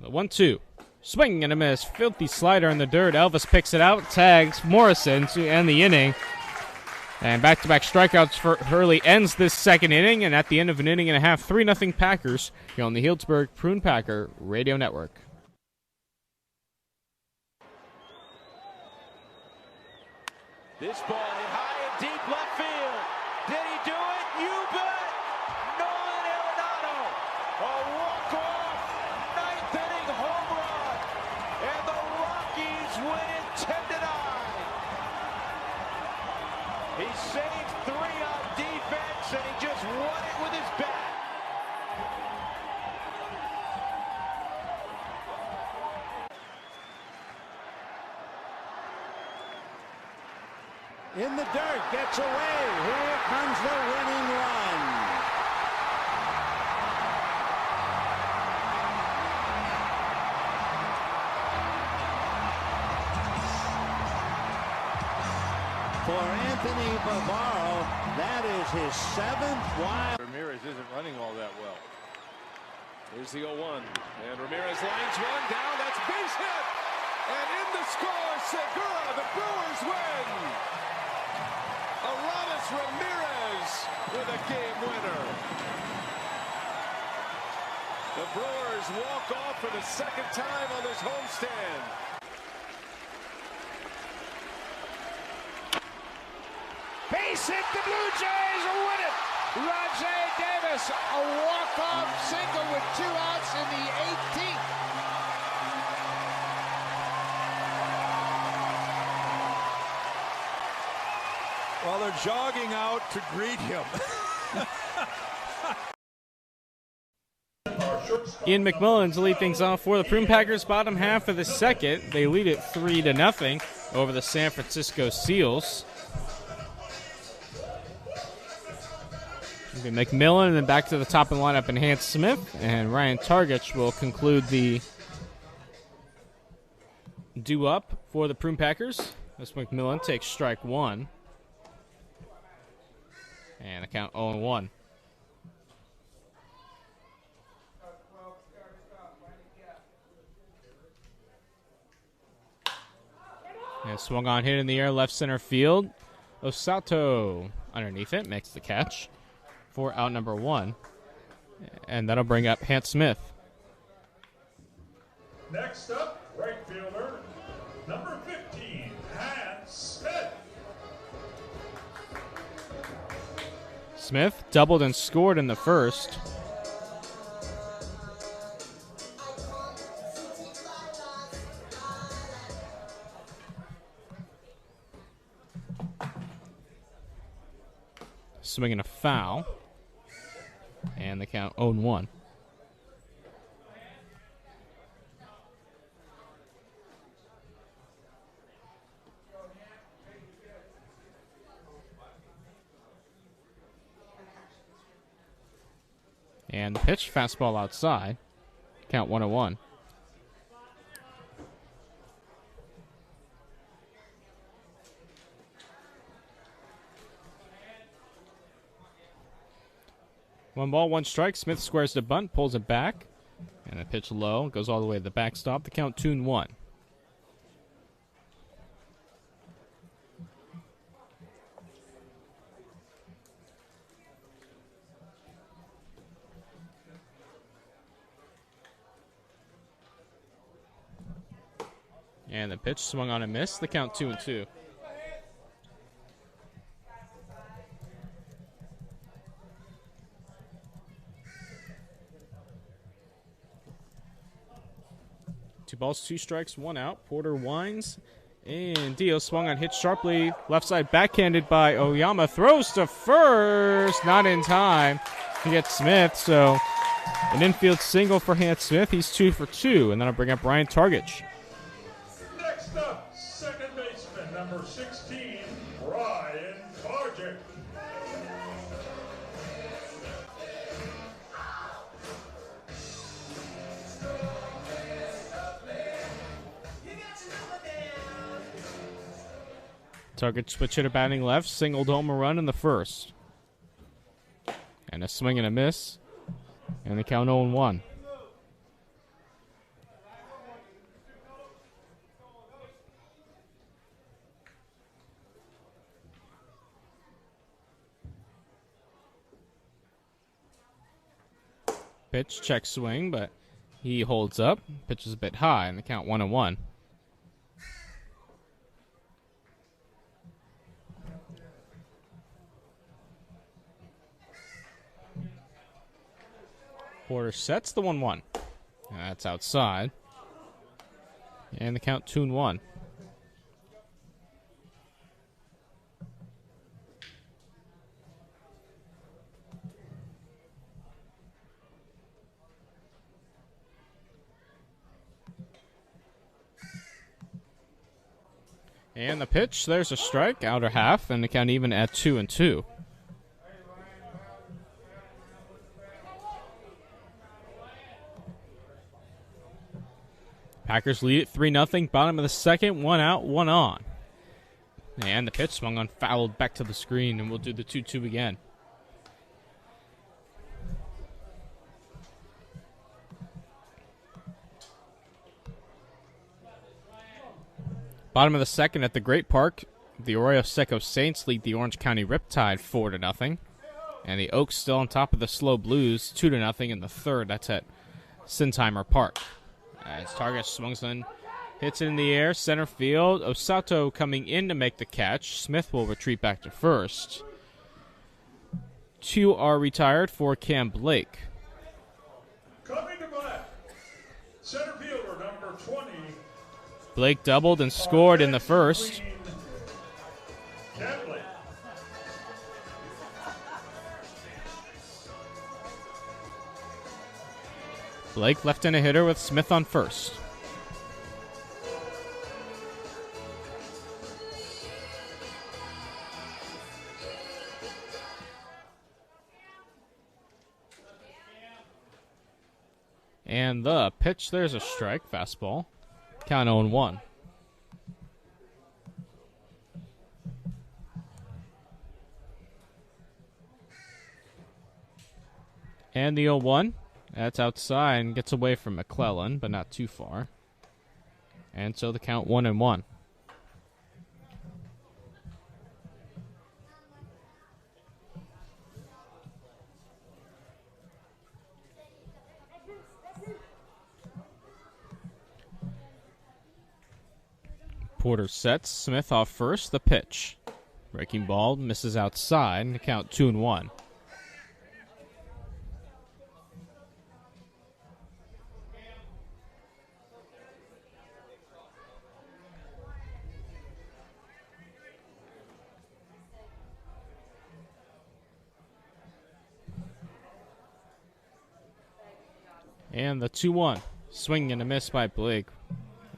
The 1-2. Swing and a miss. Filthy slider in the dirt. Elvis picks it out. Tags Morrison to end the inning. And back-to-back strikeouts for Hurley ends this second inning. And at the end of an inning and a half, 3-0 Packers here on the Healdsburg Prune Packer Radio Network. This ball hit high and deep left field. Did he do it? You bet! Nolan Arenado, a walk-off ninth inning home run, and the Rockies win it 10-9. He saved 3 on defense, and he just won it with his bat. In the dirt, gets away. Here comes the winning run. For Anthony Bavaro, that is his 7th wild. Ramirez isn't running all that well. Here's the 0-1, and Ramirez lines one down. That's base hit, and in the score, Segura. The Brewers win. Aramis Ramirez with a game winner. The Brewers walk off for the second time on this homestand. Base hit, the Blue Jays win it. Rajay Davis, a walk-off single with 2 outs in the 18th. Well, they're jogging out to greet him. Ian McMillan to lead things off for the Prune Packers. Bottom half of the second, they lead it 3-0 over the San Francisco Seals. McMillan, and then back to the top of the lineup, Enhanced Smith, and Ryan Targich will conclude the do-up for the Prune Packers as McMillan takes strike one. And the count 0-1. And swung on, hit in the air, left center field. Osato underneath it, makes the catch for out number 1. And that'll bring up Hans Smith. Next up, right fielder, number 15, Hans Smith. Smith doubled and scored in the first. Swinging a foul. And the count 0-1. And the pitch, fastball outside. Count 1-1. One ball, one strike. Smith squares the bunt, pulls it back. And the pitch low, goes all the way to the backstop. The count 2-1. And the pitch swung on and missed. The count 2-2. Two balls, two strikes, one out. Porter winds. And Dio swung on, hit sharply. Left side backhanded by Oyama. Throws to first. Not in time to get Smith. So an infield single for Hans Smith. He's 2 for 2. And then I'll bring up Ryan Targich. Next up, second baseman, number 16, Ryan Targich. Target switch hitter batting left, singled home a run in the first. And a swing and a miss. And the count 0-1. Pitch, check swing, but he holds up. Pitch is a bit high, and the count 1-1. Porter sets the 1-1. That's outside. And the count 2-1. And the pitch, there's a strike, outer half, and the count even at 2-2. Packers lead it 3-0, bottom of the second, one out, one on. And the pitch swung on, fouled back to the screen, and we'll do the 2-2 again. Bottom of the second at the Great Park, the Arroyo Seco Saints lead the Orange County Riptide 4-0. And the Oaks still on top of the Slow Blues 2-0 in the third. That's at Sintheimer Park. As Target swings in, hits it in the air, center field. Osato coming in to make the catch. Smith will retreat back to first. 2 are retired for Cam Blake. Coming to bat, center fielder number 20. Blake doubled and scored in the first. Catley. Blake left-handed hitter with Smith on first. And the pitch, there's a strike, fastball. Count 0-1. And the 0-1. That's outside and gets away from McClellan, but not too far. And so the count 1-1. Porter sets, Smith off first, the pitch. Breaking ball misses outside, and the count 2-1. And the 2-1. Swing and a miss by Blake.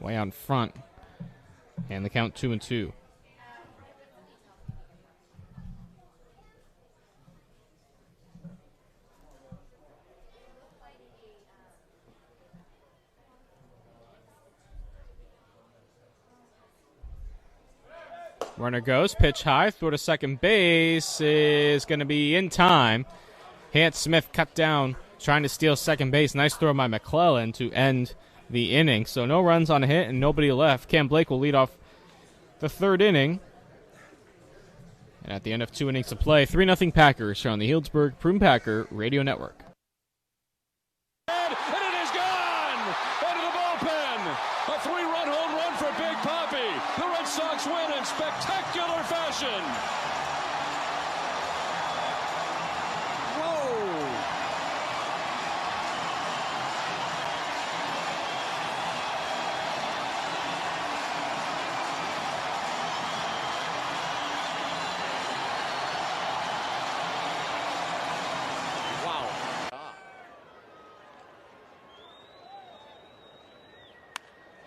Way out in front. And the count 2-2. Runner goes, pitch high, throw to second base is going to be in time. Hans Smith cut down, trying to steal second base. Nice throw by McClellan to end the inning. So no runs on a hit and nobody left. Cam Blake will lead off the third inning. And at the end of 2 innings to play, 3-0 Packers here on the Healdsburg Prune Packer Radio Network. And it is gone! Into the bullpen! A 3-run home run for Big Papi. The Red Sox win in spectacular fashion.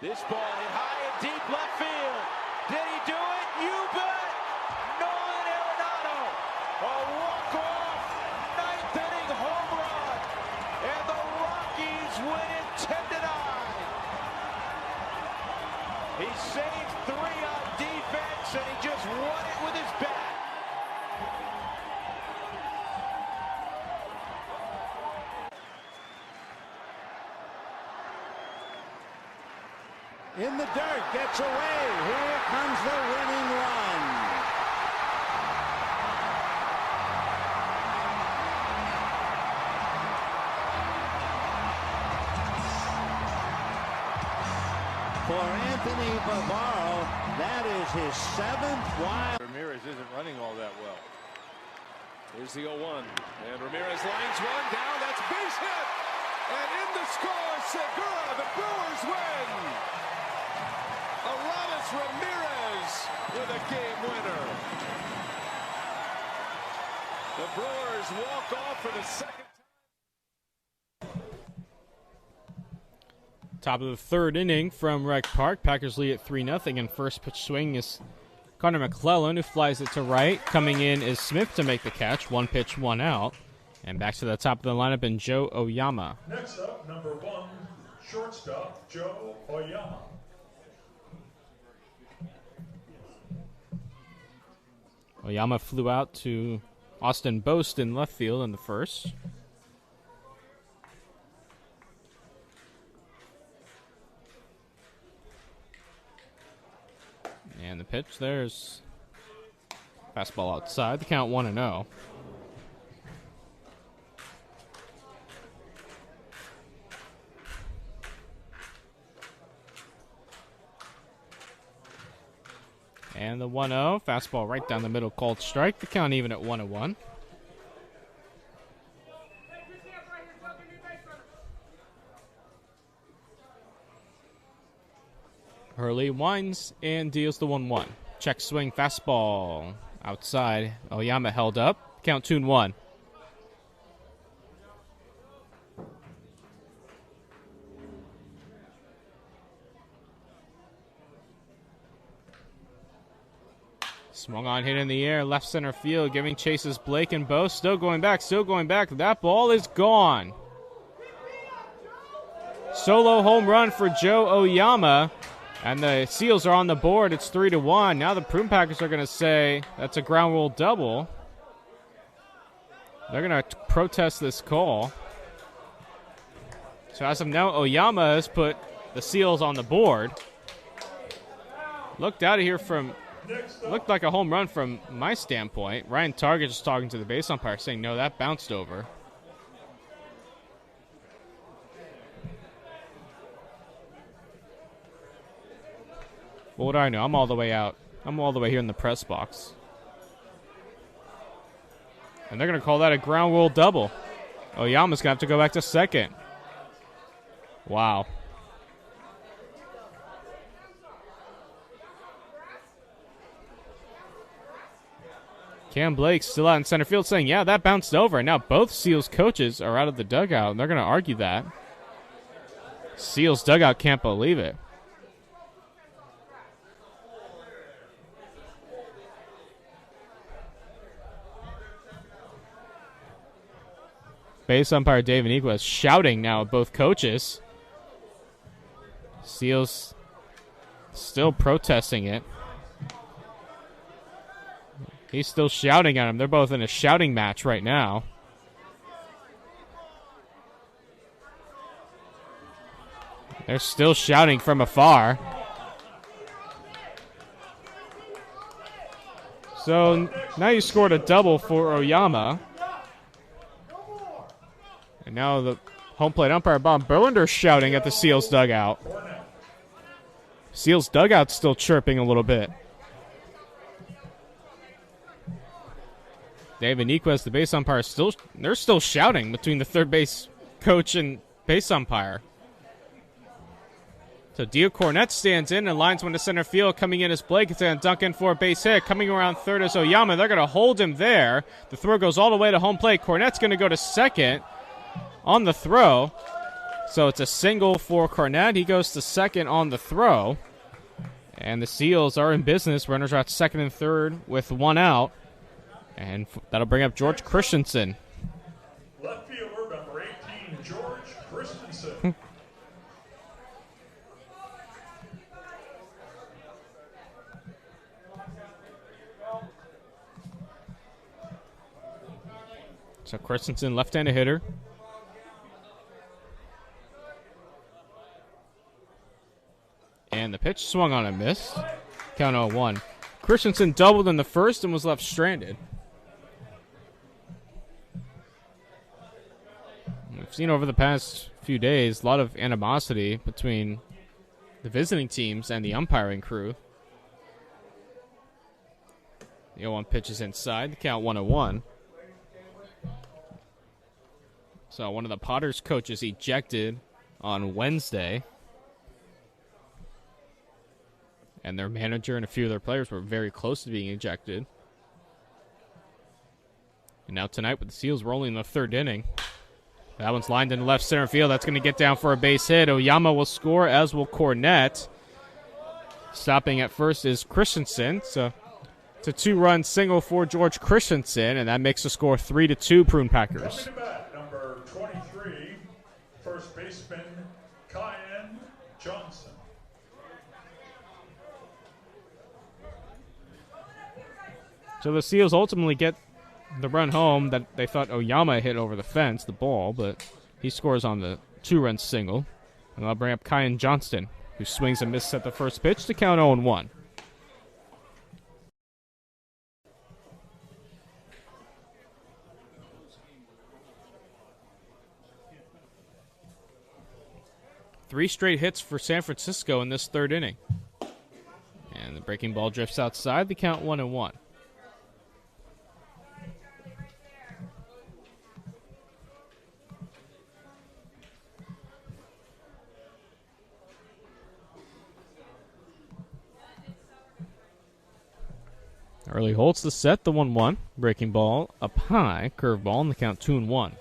This ball hit high and deep left field. Did he do it? You bet! Nolan Arenado, a walk-off 9th inning home run, and the Rockies win it 10-9. He saved 3 on defense, and he just won it with his bat. In the dirt, gets away. Here comes the winning run. For Anthony Bavaro, that is his 7th wild. Ramirez isn't running all that well. Here's the 0-1, and Ramirez lines one down. That's base hit, and in the score, Segura. The Brewers win. Aramis Ramirez with a game winner. The Brewers walk off for the second time. Top of the third inning from Rec Park. Packers lead at 3-0, and first pitch swing is Connor McClellan, who flies it to right. Coming in is Smith to make the catch. 1 pitch, 1 out. And back to the top of the lineup in Joe Oyama. Next up, number 1, shortstop Joe Oyama. Oyama flew out to Austin Boast in left field in the first. And the pitch, there's fastball outside. The count 1-0. And the 1-0, fastball right down the middle, called strike. The count even at 1-1. early, winds and deals the 1-1. Check swing fastball outside. Oyama held up. Count 2-1. Swung on, hit in the air, left center field, giving chases Blake and Bo. Still going back, still going back. That ball is gone. Solo home run for Joe Oyama, and the Seals are on the board. It's 3-1. Now the Prune Packers are going to say that's a ground rule double. They're going to protest this call. So as of now, Oyama has put the Seals on the board. Looked out of here from... Looked like a home run from my standpoint. Ryan Target just talking to the base umpire saying, no, that bounced over. Well, what do I know? I'm all the way out. I'm all the way here in the press box. And they're going to call that a ground rule double. Oyama's going to have to go back to second. Wow. Cam Blake still out in center field saying, yeah, that bounced over. And now both Seals coaches are out of the dugout, and they're going to argue that. Seals dugout can't believe it. Base umpire David Equus shouting now at both coaches. Seals still protesting it. He's still shouting at him. They're both in a shouting match right now. They're still shouting from afar. So now you scored a double for Oyama. And now the home plate umpire Bob Berlinder shouting at the Seals dugout. Seals dugout's still chirping a little bit. David Nequist, the base umpire, they're still shouting between the third base coach and base umpire. So Dio Cornette stands in and lines one to center field. Coming in is Blake. It's going to dunk in for a base hit. Coming around third is Oyama. They're going to hold him there. The throw goes all the way to home plate. Cornette's going to go to second on the throw. So it's a single for Cornette. He goes to second on the throw. And the Seals are in business. Runners are at second and third with one out. And that'll bring up George Christensen. Left fielder, number 18, George Christensen. So Christensen, left-handed hitter. And the pitch swung on and missed. Count 0-1. Christensen doubled in the first and was left stranded. We've seen over the past few days a lot of animosity between the visiting teams and the umpiring crew. The 0-1 pitch is inside. The count 1-1. So one of the Potters coaches ejected on Wednesday. And their manager and a few of their players were very close to being ejected. And now tonight with the Seals rolling in the third inning. That one's lined in left center field. That's going to get down for a base hit. Oyama will score, as will Cornette. Stopping at first is Christensen. So it's a two-run single for George Christensen, and that makes the score 3-2 Prune Packers. Coming to bat, number 23, first baseman Kyan Johnson. So the Seals ultimately get the run home that they thought Oyama hit over the fence, the ball, but he scores on the two-run single. And I'll bring up Kyan Johnston, who swings and misses at the first pitch to count 0-1. Three straight hits for San Francisco in this third inning. And the breaking ball drifts outside, the count 1-1. Early holds to set the 1-1. Breaking ball up high. Curveball in the count 2-1.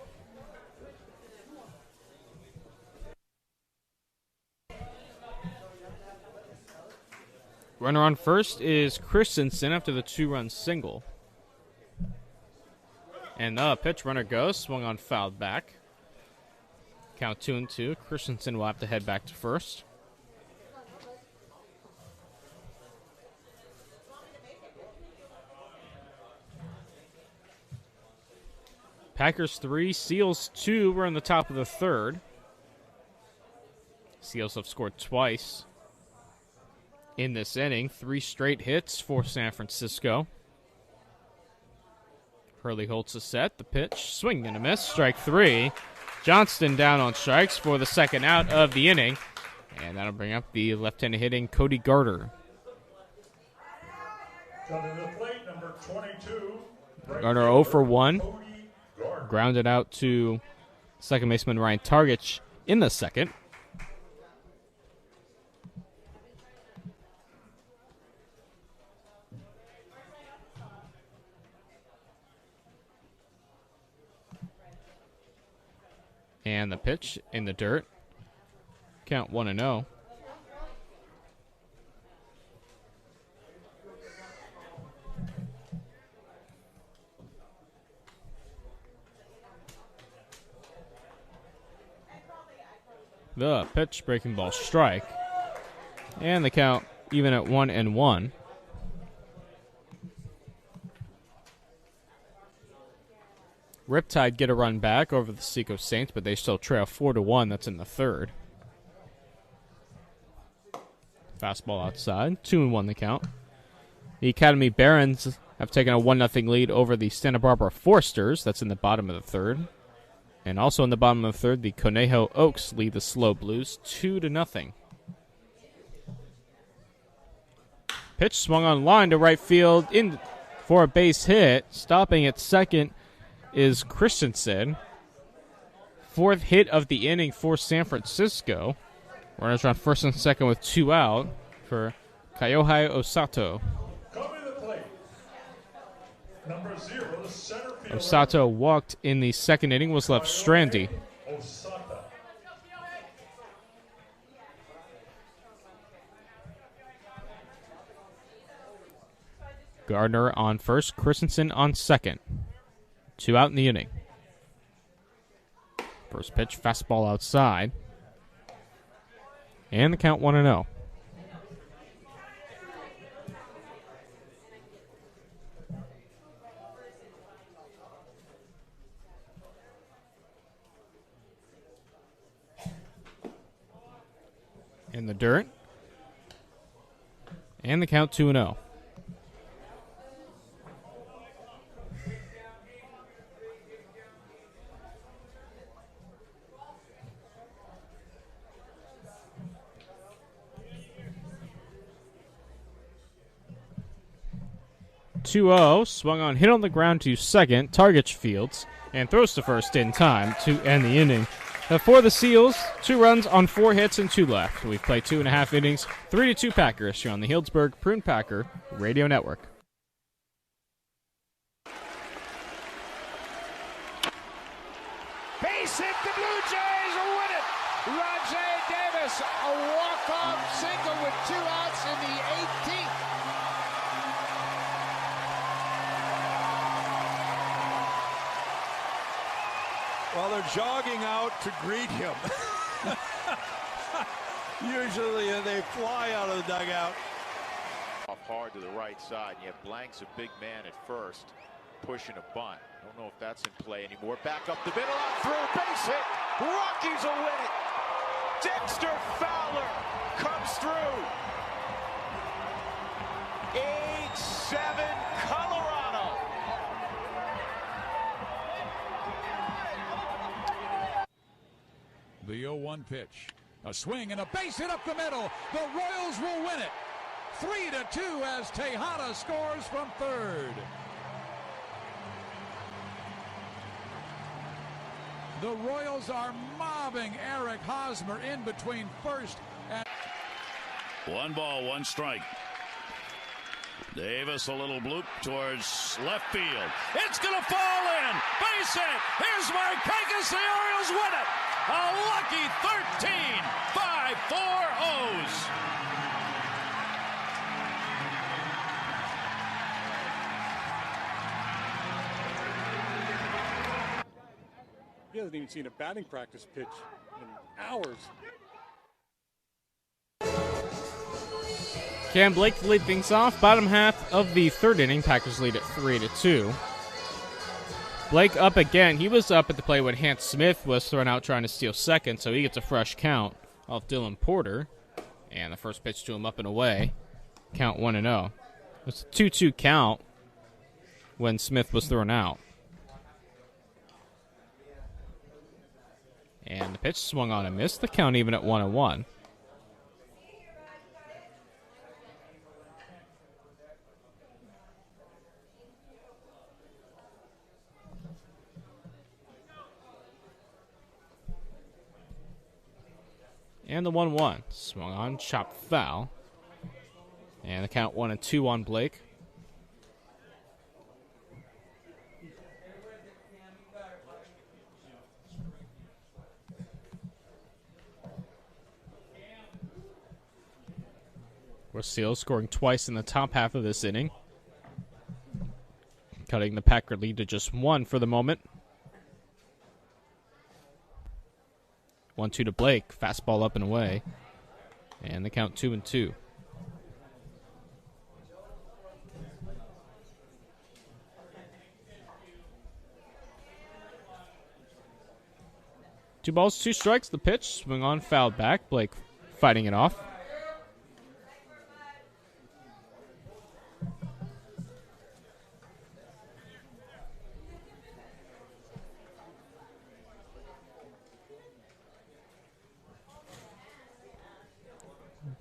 Runner on first is Christensen after the 2-run single. And the pitch, runner goes, swung on, fouled back. Count 2-2. Christensen will have to head back to first. Packers 3, Seals 2. We're in the top of the third. Seals have scored twice in this inning. 3 straight hits for San Francisco. Hurley holds the set. The pitch, swing and a miss. Strike 3. Johnston down on strikes for the second out of the inning. And that'll bring up the left-handed hitting Cody Garter. Coming to the plate, number 22. Garter 0 for 1. Grounded out to second baseman Ryan Targich in the second. And the pitch in the dirt. Count 1-0. The pitch, breaking ball, strike. And the count even at 1-1. Riptide get a run back over the Seacoast Saints, but they still trail 4-1. That's in the third. Fastball outside. 2-1 the count. The Academy Barons have taken a 1-0 lead over the Santa Barbara Foresters. That's in the bottom of the third. And also in the bottom of the third, the Conejo Oaks lead the Slow Blues 2-0. Pitch swung on line to right field in for a base hit. Stopping at second is Christensen. 4th hit of the inning for San Francisco. Runners on first and second with 2 out for Kayohei Osato. Coming to the plate, number 0, the center fielder. Osato walked in the second inning, was left stranded. Osata. Gardner on first, Christensen on second. 2 out in the inning. First pitch, fastball outside. And the count 1-0. In the dirt. And the count 2-0. Swung on, hit on the ground to second. Targich fields and throws to first in time to end the inning. For the Seals, 2 runs on 4 hits and 2 left. We've played 2.5 innings, 3-2 Packers here on the Healdsburg Prune Packer Radio Network. Base hit, the Blue Jays win it. Rajay Davis, a walk-off single with 2 outs in the 18th. Well, they're jogging out to greet him. Usually they fly out of the dugout. Off hard to the right side. You have Blanks, a big man at first, pushing a bunt. Don't know if that's in play anymore. Back up the middle, on through, base hit. Rockies will win it. Dexter Fowler comes through. 8-7 Colorado. The 0-1 pitch. A swing and a base hit up the middle. The Royals will win it. 3-2 as Tejada scores from third. The Royals are mobbing Eric Hosmer in between first and... 1 ball, 1 strike. Davis, a little bloop towards left field. It's going to fall in. Base hit. Here's Markakis. The Orioles win it. A lucky 13-5-4 O's. He hasn't even seen a batting practice pitch in hours. Cam Blake to lead things off. Bottom half of the third inning, Packers lead at 3-2. Blake up again. He was up at the plate when Hans Smith was thrown out trying to steal second, so he gets a fresh count off Dylan Porter. And the first pitch to him up and away. Count 1-0. It's a 2-2 count when Smith was thrown out. And the pitch swung on and missed. The count even at 1-1. And the 1-1. Swung on, chopped foul. And the count 1-2 on Blake. Seals scoring twice in the top half of this inning, cutting the Packer lead to just 1 for the moment. 1-2 to Blake. Fastball up and away. And the count 2-2. Two balls, 2 strikes. The pitch. Swing on, fouled back. Blake fighting it off.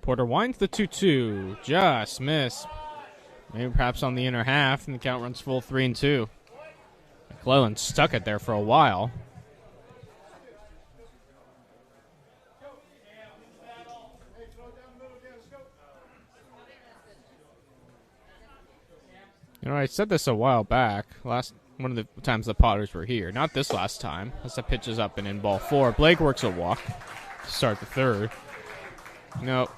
Porter winds the 2-2. Just missed. Maybe perhaps on the inner half, and the count runs full 3-2. McClellan stuck it there for a while. You know, I said this a while back. One of the times the Potters were here. Not this last time, as the pitch is up and in ball 4. Blake works a walk to start the third. You know,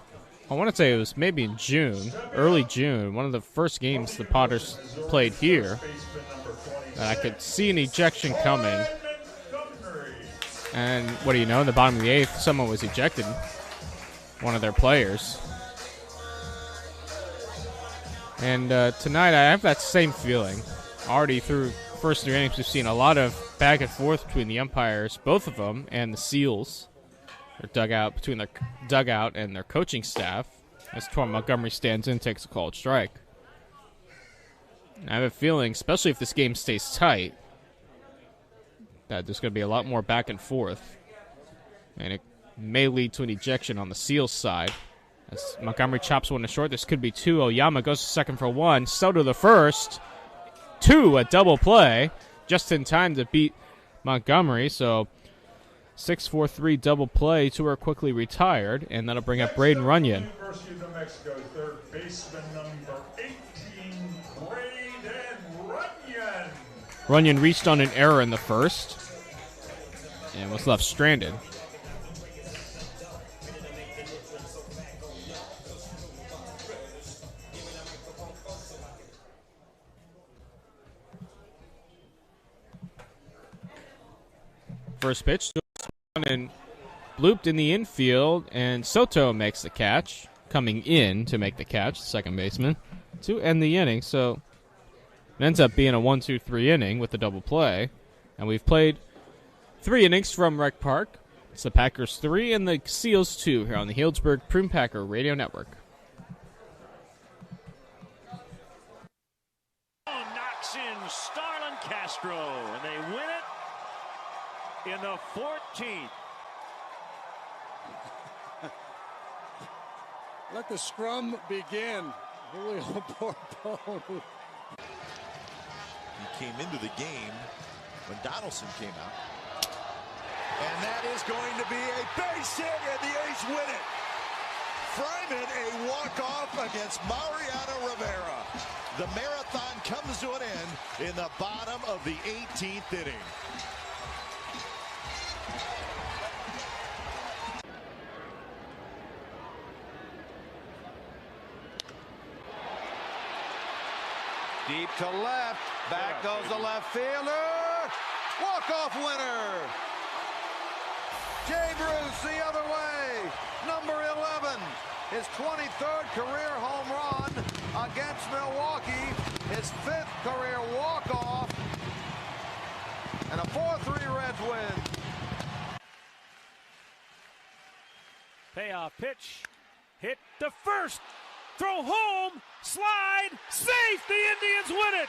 I want to say it was maybe in June, early June, one of the first games the Potters played here, that I could see an ejection coming. And what do you know, in the bottom of the 8th, someone was ejected, one of their players. And tonight I have that same feeling. Already through first 3 innings, we've seen a lot of back and forth between the umpires, both of them, and the Seals. Their dugout, between their dugout and their coaching staff, as Torm Montgomery stands in, takes a called strike. And I have a feeling, especially if this game stays tight, that there's going to be a lot more back and forth. And it may lead to an ejection on the Seals side. As Montgomery chops one to short, this could be 2. Oyama goes to second for 1. Soto the first. 2, a double play. Just in time to beat Montgomery, so 6-4-3 double play. 2 are quickly retired, and that'll bring up Braden Runyon. University of New Mexico, third baseman number 18, Braden Runyon. Runyon reached on an error in the first and was left stranded. First pitch, and blooped in the infield, and Soto makes the catch, coming in to make the catch, second baseman, to end the inning. So it ends up being a 1-2-3 inning with the double play, and we've played 3 innings from Rec Park. It's the Packers 3 and the Seals 2 here on the Healdsburg Prune Packer Radio Network. Knocks in Starlin Castro, and they win it in the 14th. Let the scrum begin. Julio Bourbon. He came into the game when Donaldson came out. And that is going to be a base hit, and the A's win it. Fryman a walk-off against Mariano Rivera. The marathon comes to an end in the bottom of the 18th inning. Deep to left. Back goes the left fielder. Walk-off winner. Jay Bruce the other way. Number 11. His 23rd career home run against Milwaukee. His 5th career walk-off. And a 4-3 Reds win. Payoff pitch. Hit the first. Throw home. Slide. Safe. The Indians win it.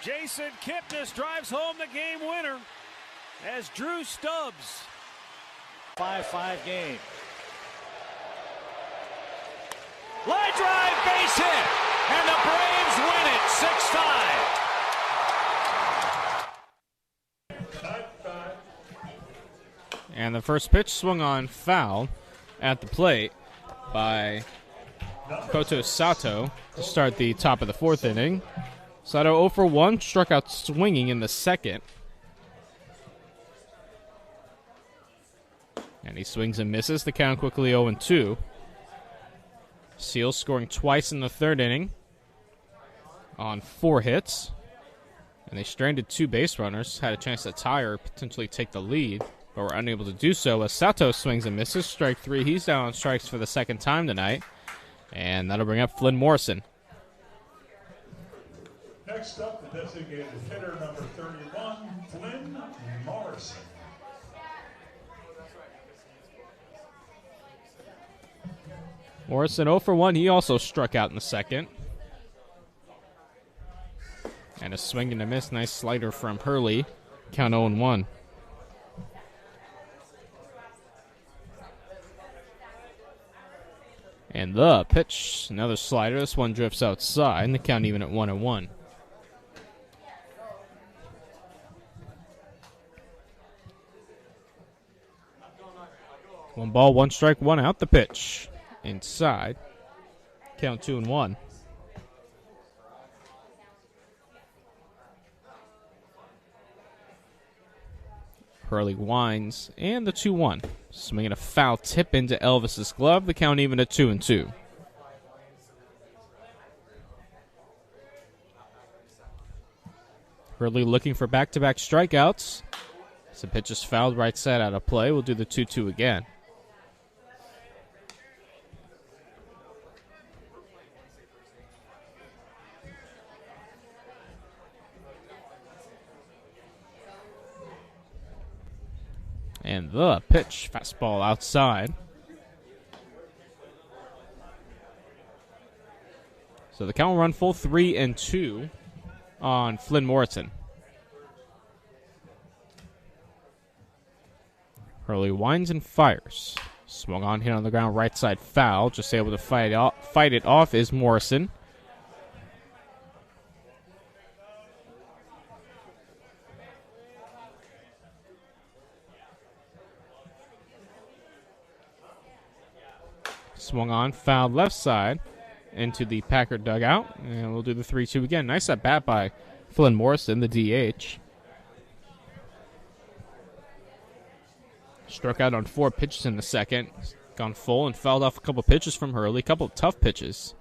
Jason Kipnis drives home the game winner as Drew Stubbs. 5-5 game. Line drive, base hit, and the Braves win it 6-5. And the first pitch swung on foul at the plate by Koto Sato to start the top of the 4th inning. Sato 0 for 1, struck out swinging in the 2nd. And he swings and misses. The count quickly 0-2. Seals scoring twice in the 3rd inning on 4 hits. And they stranded 2 base runners, had a chance to tie or potentially take the lead, but were unable to do so as Sato swings and misses. Strike 3. He's down on strikes for the 2nd time tonight. And that'll bring up Flynn Morrison. Next up, the designated hitter, number 31, Flynn Morrison. Morrison 0 for 1. He also struck out in the 2nd. And a swing and a miss. Nice slider from Hurley. Count 0-1. And the pitch. Another slider. This one drifts outside. And the count even at 1-1. One ball, 1 strike, 1 out. The pitch. Inside. Count 2-1. Hurley winds, and the 2-1. Swinging a foul tip into Elvis's glove. The count even at 2-2. Hurley looking for back-to-back strikeouts. Some pitches fouled right side out of play. We'll do the 2-2 again. And the pitch, fastball outside. So the count will run full 3-2 on Flynn Morrison. Hurley winds and fires. Swung on, hit on the ground, right side foul. Just able to fight it off is Morrison. Swung on, fouled left side into the Packer dugout. And we'll do the 3-2 again. Nice at bat by Flynn Morrison, the DH. Struck out on 4 pitches in the 2nd. Gone full and fouled off a couple pitches from Hurley. A couple of tough pitches.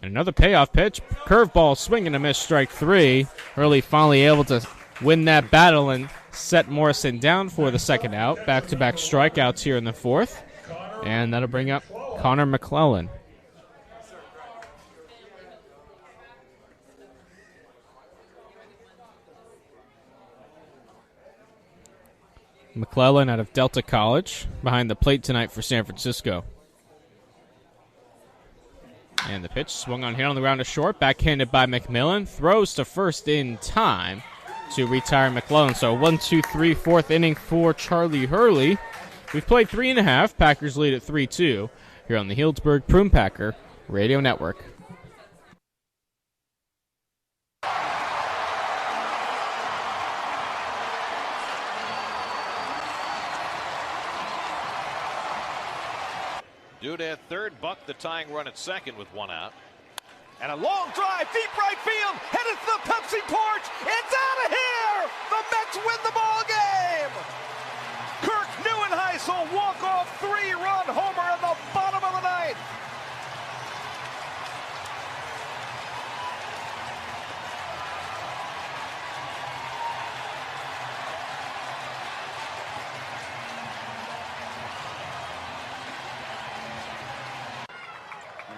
And another payoff pitch. Curveball, swing and a miss, strike 3. Hurley finally able to win that battle and set Morrison down for the 2nd out. Back-to-back strikeouts here in the 4th. And that'll bring up Connor McClellan. McClellan out of Delta College, behind the plate tonight for San Francisco. And the pitch swung on, hit on the ground to short, backhanded by McMillan, throws to first in time to retire McClellan. So 1-2-3, 4th inning for Charlie Hurley. We've played 3.5. Packers lead at 3-2 here on the Healdsburg Prune Packer Radio Network. Duda at third, Buck the tying run at second with 1 out. And a long drive, deep right field, headed to the Pepsi porch. It's out of here! The Mets win the ball game! Kirk Neuenheisel walk-off 3-run homer in the bottom of the ninth.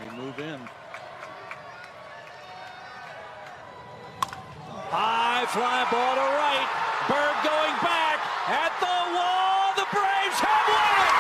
We move in. High fly ball to right. Berg going back at the wall. The Braves have won it.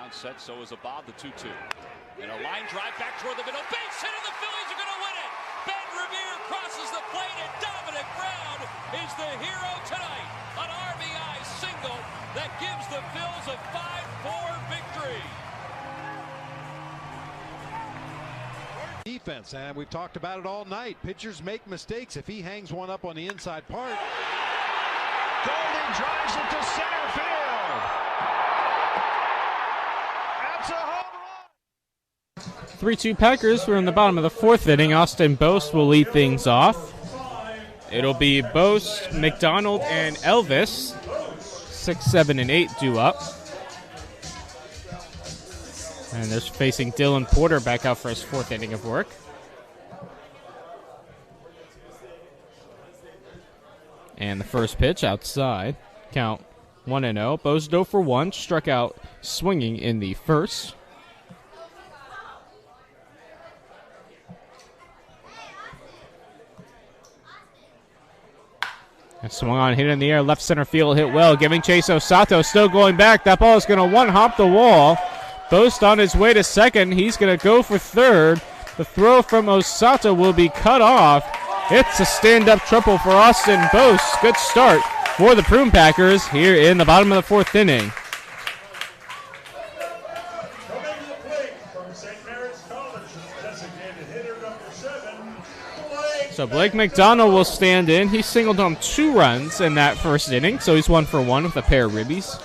Set, so is a Bob, the 2-2. And a line drive back toward the middle. Base hit, and the Phillies are going to win it. Ben Revere crosses the plate, and Dominic Brown is the hero tonight. An RBI single that gives the Phils a 5-4 victory. Defense, and we've talked about it all night. Pitchers make mistakes. If he hangs one up on the inside part. Goldie drives it to center field. 3-2 Packers. We're in the bottom of the fourth inning. Austin Bose will lead things off. It'll be Bose, McDonald, and Elvis. 6, 7, and 8 due up. And they're facing Dylan Porter back out for his fourth inning of work. And the first pitch outside. Count 1-0. Bose 0 for 1. Struck out swinging in the first. And swung on, hit in the air, left center field, hit well, giving chase. Osato still going back. That ball is going to one-hop the wall. Bose on his way to second. He's going to go for third. The throw from Osato will be cut off. It's a stand-up triple for Austin Bose. Good start for the Prune Packers here in the bottom of the fourth inning. So Blake McDonald will stand in. He singled home 2 runs in that first inning, so he's 1 for 1 with a pair of ribbies.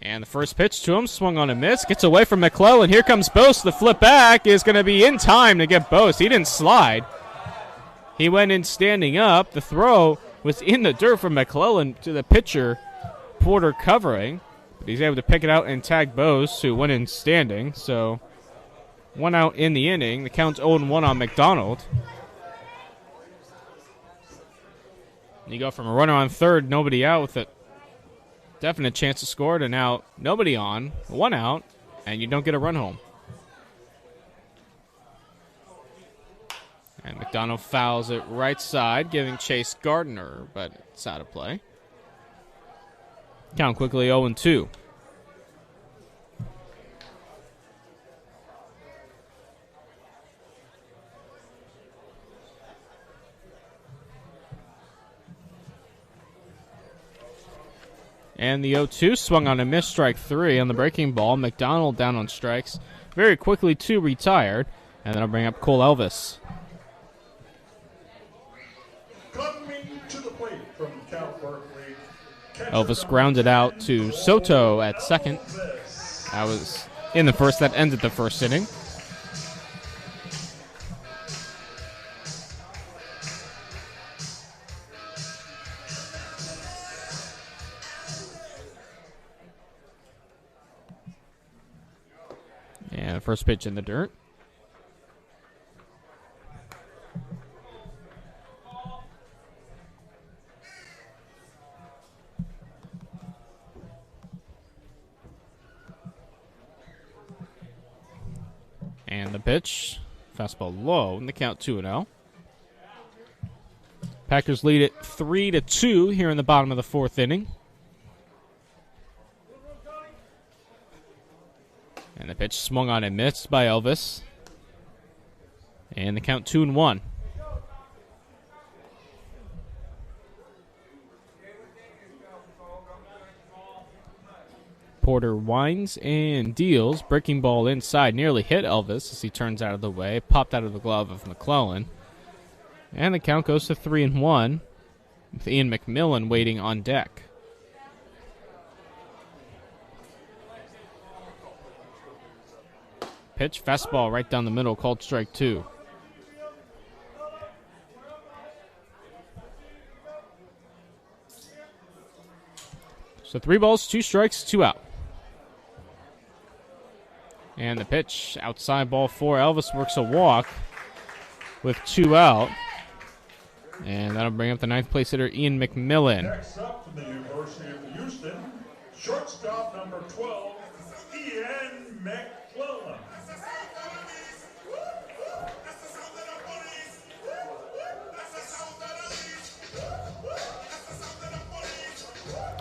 And the first pitch to him, swung on a miss, gets away from McClellan. Here comes Bose. The flip back is going to be in time to get Bose. He didn't slide. He went in standing up. The throw was in the dirt from McClellan to the pitcher. Porter covering, but he's able to pick it out and tag Bose, who went in standing. So 1 out in the inning. The count's 0-1 on McDonald. You go from a runner on third, nobody out, with a definite chance to score, to now nobody on, 1 out, and you don't get a run home. And McDonald fouls it right side, giving Chase Gardner, but it's out of play. Count quickly 0-2. And the 0-2 swung on a miss, strike 3 on the breaking ball. McDonald down on strikes. Very quickly 2 retired. And then I'll bring up Cole Elvis. Coming to the plate from Cal Berkeley. Elvis grounded out to Soto at second. That was in the first. That ended the first inning. And the first pitch in the dirt. And the pitch, fastball low, and the count 2-0. Packers lead it 3-2 here in the bottom of the fourth inning. pitch swung on and missed by Elvis. And the count 2-1. Porter winds and deals. Breaking ball inside. Nearly hit Elvis as he turns out of the way. Popped out of the glove of McClellan. And the count goes to 3-1 with Ian McMillan waiting on deck. Pitch, fastball right down the middle, called strike 2. So 3 balls, 2 strikes, 2 out. And the pitch, outside ball 4. Elvis works a walk with 2 out. And that'll bring up the 9th place hitter, Ian McMillan. Next up from the University of Houston, shortstop number 12, Ian McClellan.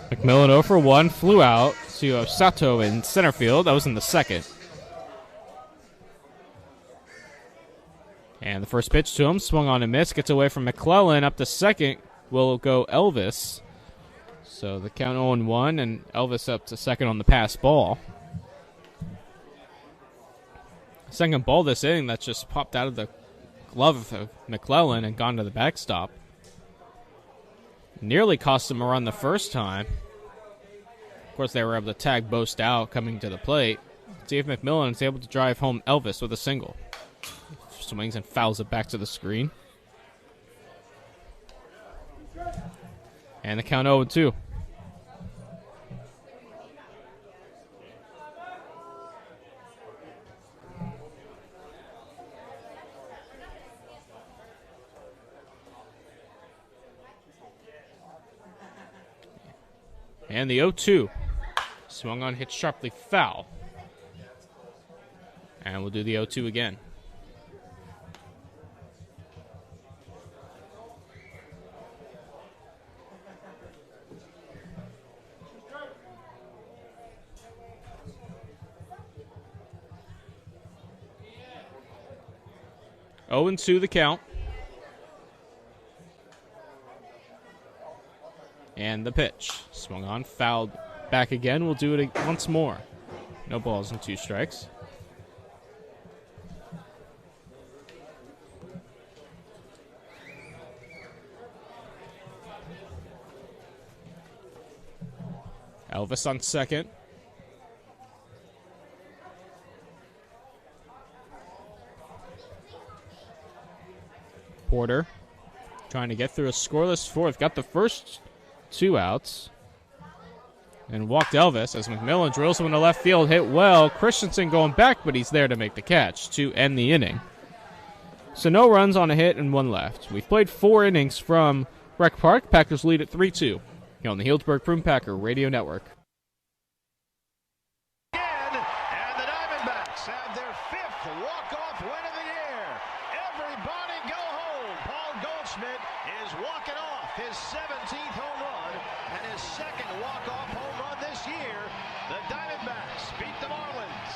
McMillan 0 for 1, flew out to Osato in center field. That was in the second. And the first pitch to him, swung on and missed, gets away from McClellan. Up to second will go Elvis. So the count 0-1, and Elvis up to second on the pass ball. Second ball this inning that just popped out of the glove of McClellan and gone to the backstop. Nearly cost him a run the first time. Of course, they were able to tag Boast out coming to the plate. See if McMillan is able to drive home Elvis with a single. Swings and fouls it back to the screen. And the count 0-2. And the 0-2. Swung on, hit sharply foul. And we'll do the 0-2 again. Oh and 2 the count. And the pitch. Swung on, fouled back again. We'll do it once more. No balls and 2 strikes. Elvis on second. Porter trying to get through a scoreless fourth. Got the first 2 outs. And walked Elvis as McMillan drills him into left field. Hit well. Christensen going back, but he's there to make the catch to end the inning. So no runs on a hit and 1 left. We've played 4 innings from Rec Park. Packers lead at 3-2 here on the Healdsburg Prune Packer Radio Network. And the Diamondbacks have their 5th walk-off win of the year. Everybody go home. Paul Goldschmidt is walking off his 17th home run and his 2nd walk-off home run this year. The Diamondbacks beat the Marlins.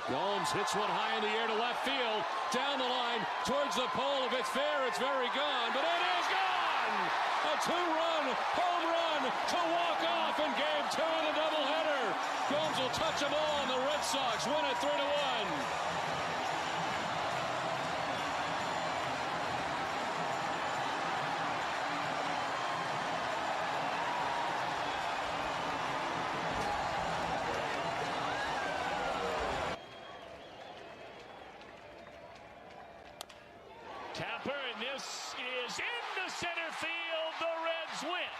Gomes hits one high in the air to left field. Down the line towards the pole. If it's fair, it's very gone. But it is gone! A 2-run home run to walk off in Game 2 of the doubleheader. Gomes will touch them all, and the Red Sox win it 3-1. Tapper, and this is into center field. The Reds win.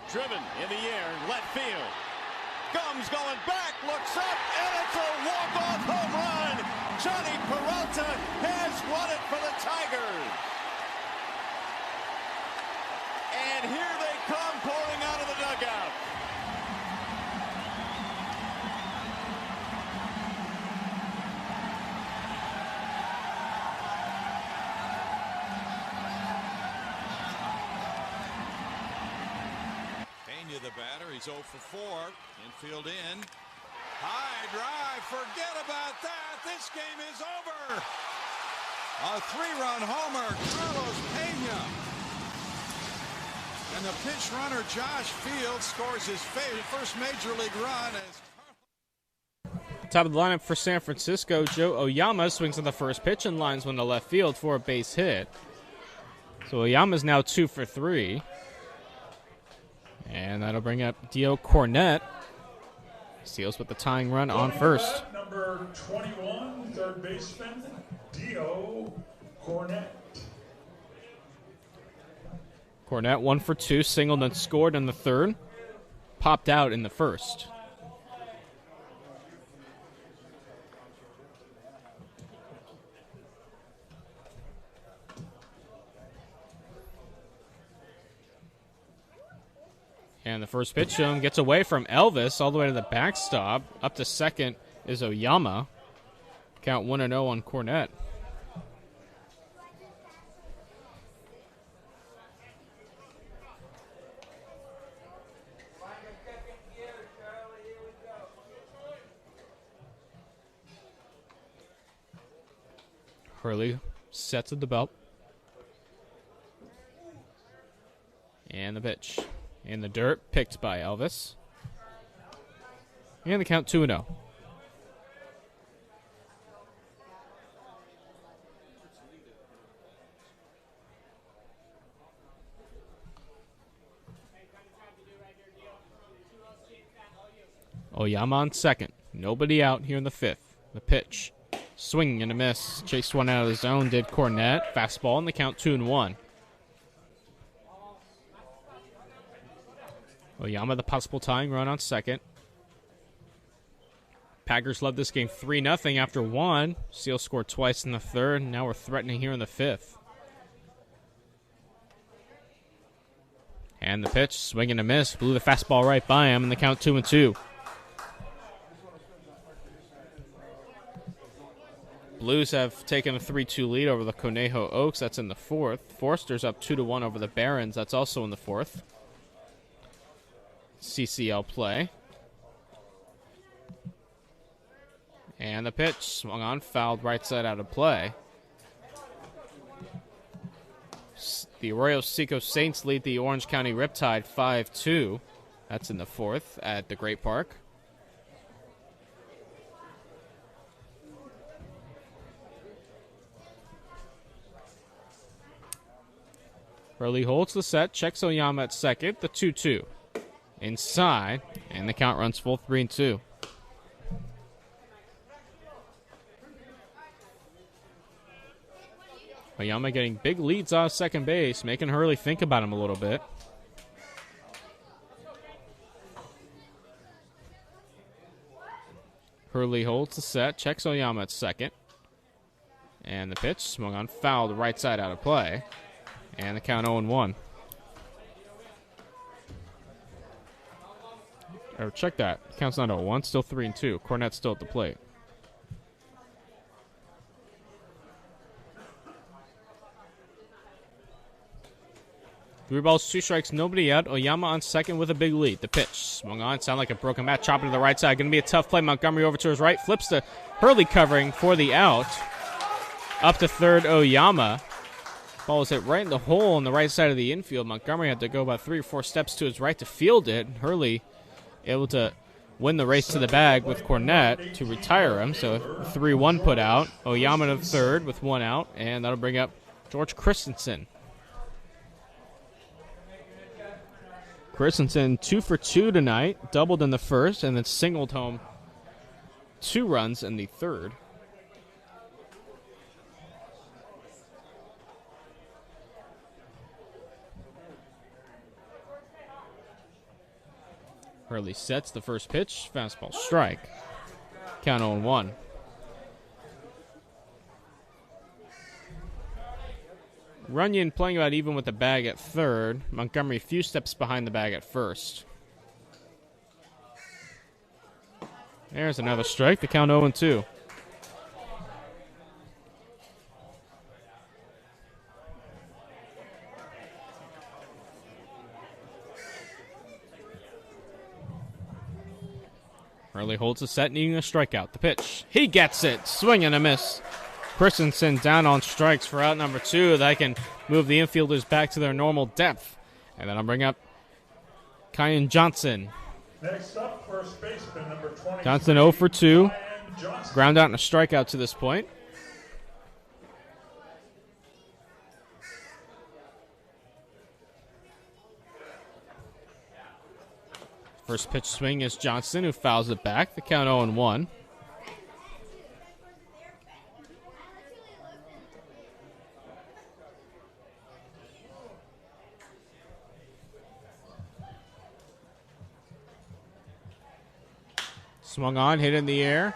Driven in the air, left field. Gums going back, looks up, and it's a walk-off home run. Johnny Peralta has won it for the Tigers. And here they come pouring out of the dugout. Pena, the batter, he's 0 for 4. Infield in. High drive, forget about that. This game is over. A 3-run homer, Carlos Pena. And the pinch runner, Josh Fields, scores his first major league run. Top of the lineup for San Francisco, Joe Oyama swings on the first pitch and lines one to left field for a base hit. So Oyama's now 2 for 3. And that'll bring up Dio Cornette. Seals with the tying run on first. Number 21, third baseman, Dio Cornette. Cornette 1 for 2, singled and scored in the third. Popped out in the first. And the first pitch shown gets away from Elvis all the way to the backstop. Up to second is Oyama. Count 1-0 on Cornette. Hurley sets at the belt. And the pitch. In the dirt, picked by Elvis. And the count 2-0. Oyama on second. Nobody out here in the fifth. The pitch. Swing and a miss. Chased one out of the zone, did Cornette. Fastball in the count 2-1. Oyama, the possible tying run on second. Packers led this game 3-0 after one. Seal scored twice in the third. Now we're threatening here in the fifth. And the pitch, swing and a miss. Blew the fastball right by him, and the count 2-2. Blues have taken a 3-2 lead over the Conejo Oaks. That's in the fourth. Forster's up 2-1 over the Barons. That's also in the fourth. CCL play. And the pitch swung on, fouled right side out of play. The Arroyo Seco Saints lead the Orange County Riptide 5-2. That's in the fourth at the Great Park. Hurley holds the set, checks Oyama at second, the 2-2. Inside, and the count runs full 3-2. Oyama getting big leads off second base, making Hurley think about him a little bit. Hurley holds the set, checks Oyama at second. And the pitch swung on, fouled right side out of play. And the count 0-1. Or check that. Count's not 0-1, still 3-2. Cornette's still at the plate. Three balls, two strikes, nobody out. Oyama on second with a big lead. The pitch swung on, sound like a broken bat. Chopping to the right side. Going to be a tough play. Montgomery over to his right. Flips to Hurley covering for the out. Up to third, Oyama. Ball was hit right in the hole on the right side of the infield. Montgomery had to go about 3 or 4 steps to his right to field it. Hurley able to win the race to the bag with Cornette to retire him. So 3-1 put out. Oyama to third with 1 out, and that'll bring up George Christensen. Christensen 2 for 2 tonight, doubled in the first, and then singled home 2 runs in the third. Hurley sets the first pitch. Fastball strike. Count 0-1. Runyon playing about even with the bag at third. Montgomery a few steps behind the bag at first. There's another strike. The count 0-2. Hurley holds the set, needing a strikeout. The pitch. He gets it. Swing and a miss. Christensen down on strikes for out number 2. That can move the infielders back to their normal depth. And then I'll bring up Kyan Johnson. Next up, first baseman, number 20. Johnson 0 for 2. Ground out and a strikeout to this point. First pitch swing is Johnson, who fouls it back. The count 0-1. Swung on, hit in the air.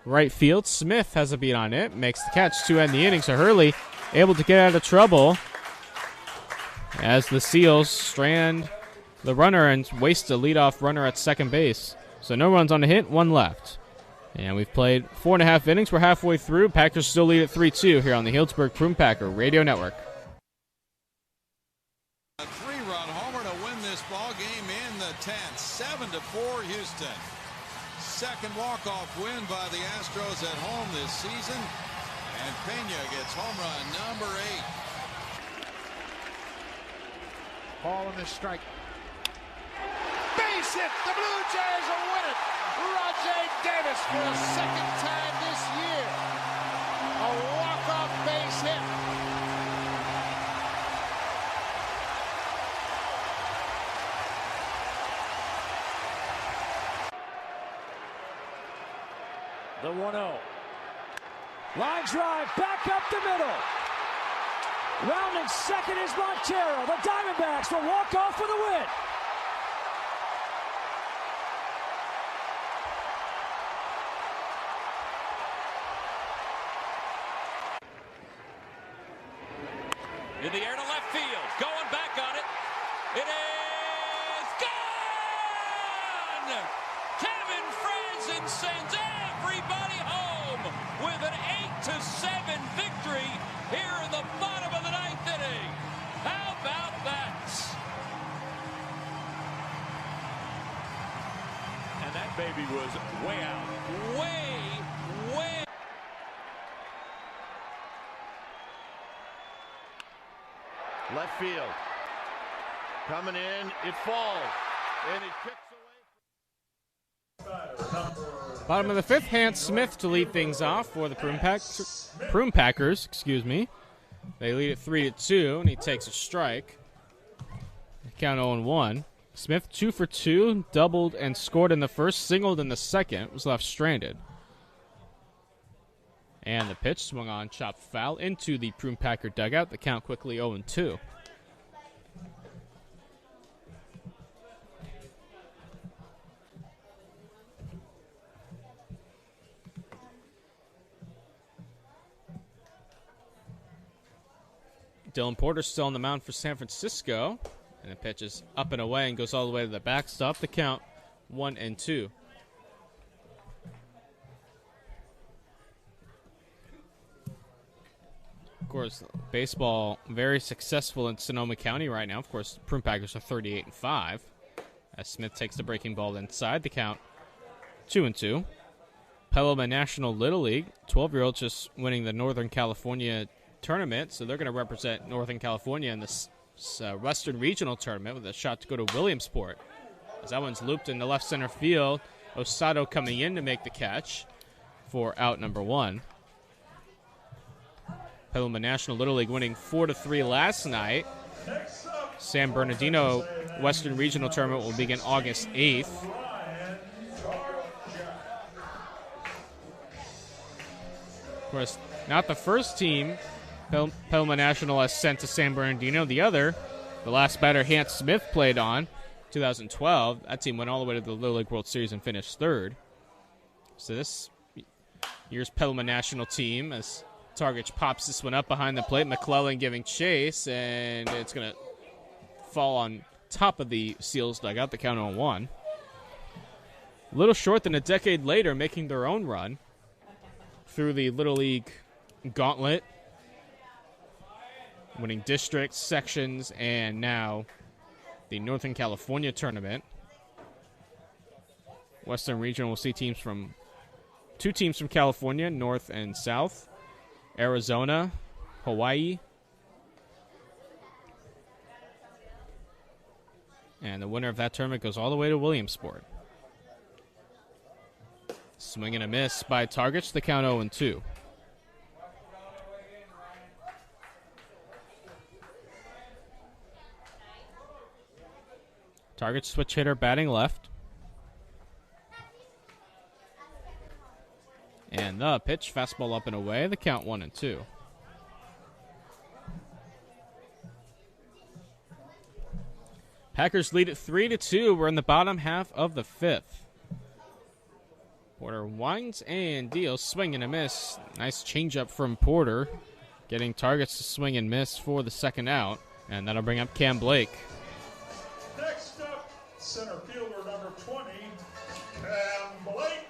Right field, Smith has a beat on it. Makes the catch to end the inning. So Hurley able to get out of trouble as the Seals strand the runner and waste a leadoff runner at second base. So no runs on the hit, 1 left. And we've played 4.5 innings. We're halfway through. Packers still lead at 3-2 here on the Healdsburg Prune Packer Radio Network. A 3-run homer to win this ball game in the 10th. 7-4 Houston. Second walk-off win by the Astros at home this season. And Pena gets home run number 8. Ball in the strike. Base hit. The Blue Jays will win it. Rajay Davis for the second time this year. A walk-off base hit. The 1-0. Line drive back up the middle. Rounding second is Montero. The Diamondbacks will walk off for the win. In the air to left field. Going back on it. It is gone! Kevin Franzen sends everybody home with an 8-7 victory here in the bottom of the 9th inning. How about that? And that baby was way out. Way. Left field. Coming in, it falls. And it kicks away. Bottom of the 5th, Hans Smith to lead things off for the Prune Packers. Excuse me. They lead it 3-2, and he takes a strike. Count 0-1. Smith 2 for 2, doubled and scored in the first, singled in the second, was left stranded. And the pitch swung on, chopped foul into the Prune Packer dugout. The count quickly 0-2. Dylan Porter still on the mound for San Francisco. And the pitch is up and away and goes all the way to the backstop. The count 1-2. Of course, baseball very successful in Sonoma County right now. Of course, Prune Packers are 38-5. As Smith takes the breaking ball inside, the count 2-2. Petaluma National Little League, 12-year-olds just winning the Northern California tournament, so they're going to represent Northern California in this Western Regional tournament with a shot to go to Williamsport. As that one's looped into left center field, Osado coming in to make the catch for out number 1. Petaluma National Little League winning 4-3 last night. San Bernardino Western Regional Tournament will begin August 8th. Of course, not the first team Petaluma National has sent to San Bernardino. The other, the last batter Hans Smith played on, 2012. That team went all the way to the Little League World Series and finished third. So this year's Petaluma national team, as Targich pops this one up behind the plate, McClellan giving chase, and it's going to fall on top of the Seals dugout, the count on 1. A little short than a decade later, making their own run through the Little League gauntlet, winning districts, sections, and now the Northern California tournament. Western Region will see two teams from California, North and South, Arizona, Hawaii, and the winner of that tournament goes all the way to Williamsport. Swing and a miss by Targich, the count 0-2. Targich switch hitter batting left. And the pitch, fastball up and away, the count 1-2. Packers lead at 3-2. We're in the bottom half of the 5th. Porter winds and deals, swing and a miss. Nice changeup from Porter, getting Targich to swing and miss for the second out, and that'll bring up Cam Blake. Next up, center fielder number 20, Cam Blake.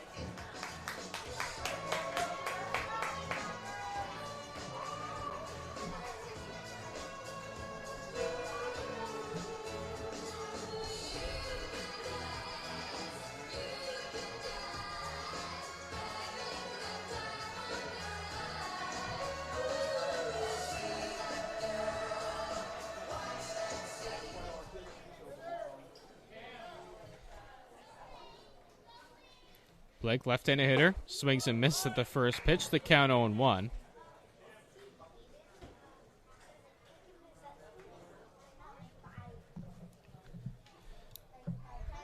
Blake, left-handed hitter, swings and misses at the first pitch, the count 0-1.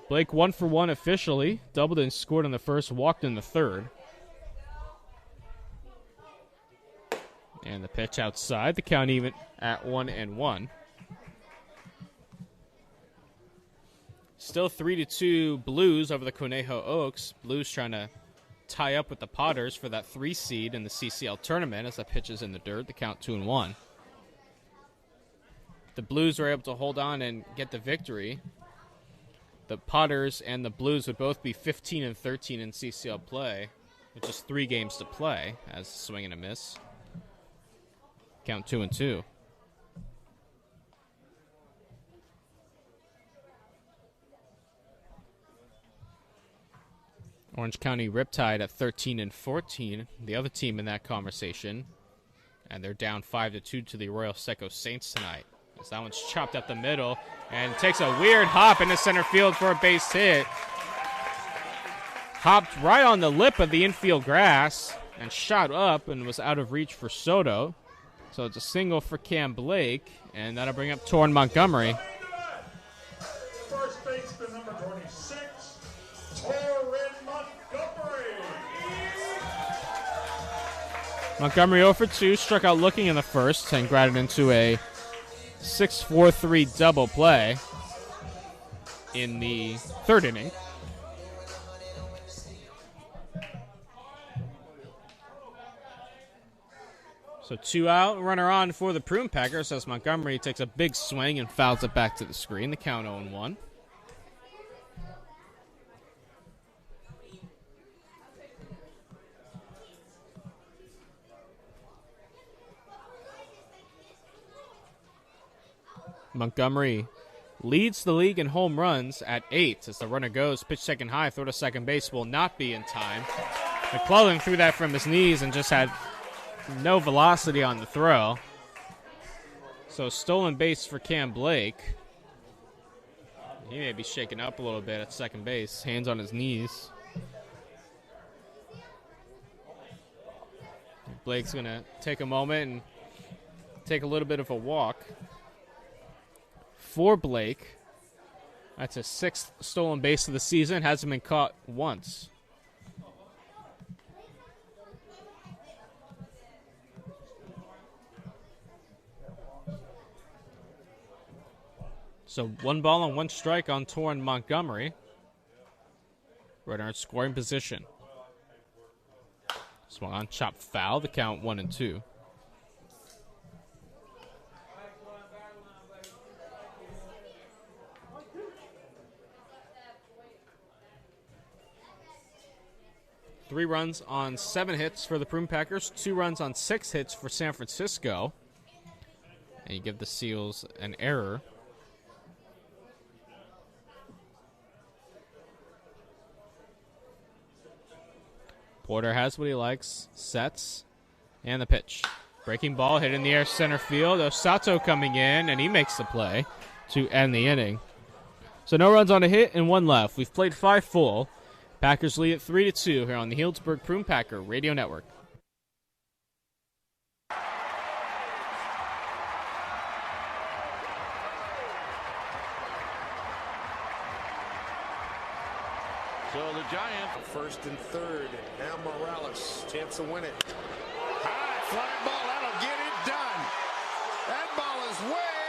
Blake 1 for 1 officially, doubled and scored in the first, walked in the third. And the pitch outside, the count even at 1-1. Still 3-2 Blues over the Conejo Oaks. Blues trying to tie up with the Potters for that 3 seed in the CCL tournament as the pitch is in the dirt. The count 2-1. The Blues were able to hold on and get the victory. The Potters and the Blues would both be 15-13 in CCL play, with just 3 games to play as a swing and a miss. Count 2-2. Orange County Riptide at 13-14, the other team in that conversation. And they're down 5-2 to the Royal Seco Saints tonight. As that one's chopped up the middle and takes a weird hop into center field for a base hit. Hopped right on the lip of the infield grass and shot up and was out of reach for Soto. So it's a single for Cam Blake, and that'll bring up Torrin Montgomery. First baseman number 26, Torrin Montgomery. Montgomery 0 for 2, struck out looking in the first and grounded into a 6-4-3 double play in the third inning. So 2 out, runner on for the Prune Packers as Montgomery takes a big swing and fouls it back to the screen. The count 0-1. Montgomery leads the league in home runs at 8 as the runner goes. Pitch second high, throw to second base will not be in time. McClellan threw that from his knees and just had no velocity on the throw. So stolen base for Cam Blake. He may be shaken up a little bit at second base, hands on his knees. Blake's going to take a moment and take a little bit of a walk. For Blake, that's his 6th stolen base of the season. Hasn't been caught once. So 1 ball and 1 strike on Torrin Montgomery. Runner in scoring position. Swung on, chopped foul. The count 1-2. Three runs on 7 hits for the Prune Packers. 2 runs on 6 hits for San Francisco. And you give the Seals an error. Porter has what he likes. Sets. And the pitch. Breaking ball hit in the air center field. Osato coming in, and he makes the play to end the inning. So no runs on a hit and 1 left. We've played 5 full. Packers lead at 3-2 here on the Healdsburg Prune Packer Radio Network. So the Giants. First and third. Now Morales. Chance to win it. High fly ball. That'll get it done. That ball is way.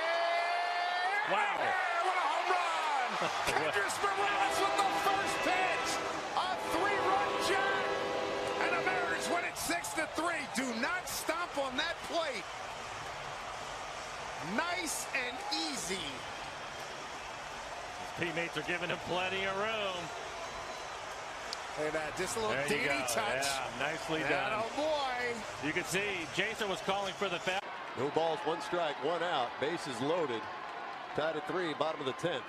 Wow. What a home run. Kendrys Morales with the first pitch. A 3-run shot. And the Mariners win it 6-3. Do not stomp on that plate. Nice and easy. His teammates are giving him plenty of room. Look at that, just a little There you diggity go. touch. Yeah, nicely And done. oh boy. You can see Jason was calling for the foul. No balls, 1 strike, 1 out. Bases loaded. Tied at 3, bottom of the 10th.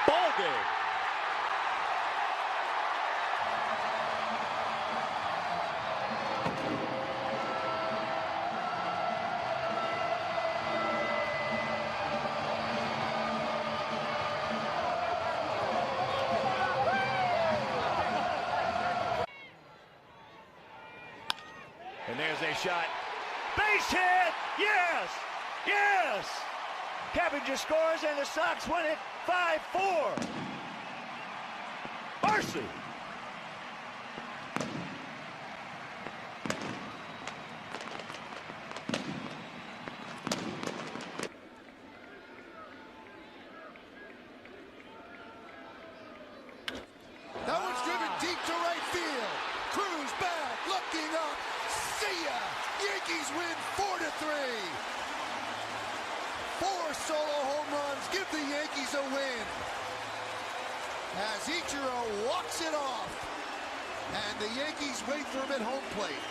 Ball game. And there's a shot. Base hit! Yes! Yes! Cabbage scores and the Sox win it 5-4. Marcy! That one's driven deep to right field. Cruz back, looking up. See ya! Yankees win 4-3. 4 solo home runs give the Yankees a win. As Ichiro walks it off. And the Yankees wait for him at home plate.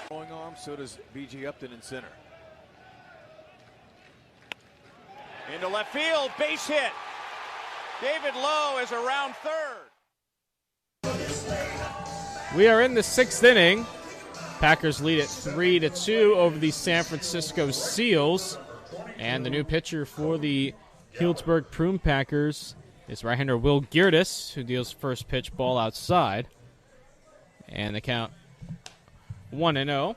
Throwing arm, so does B.J. Upton in center. Into left field, base hit. David Lowe is around third. We are in the 6th inning. Packers lead at 3-2 over the San Francisco Seals. And the new pitcher for the Healdsburg Prune Packers is right-hander Will Geertis, who deals first pitch ball outside. And the count 1-0.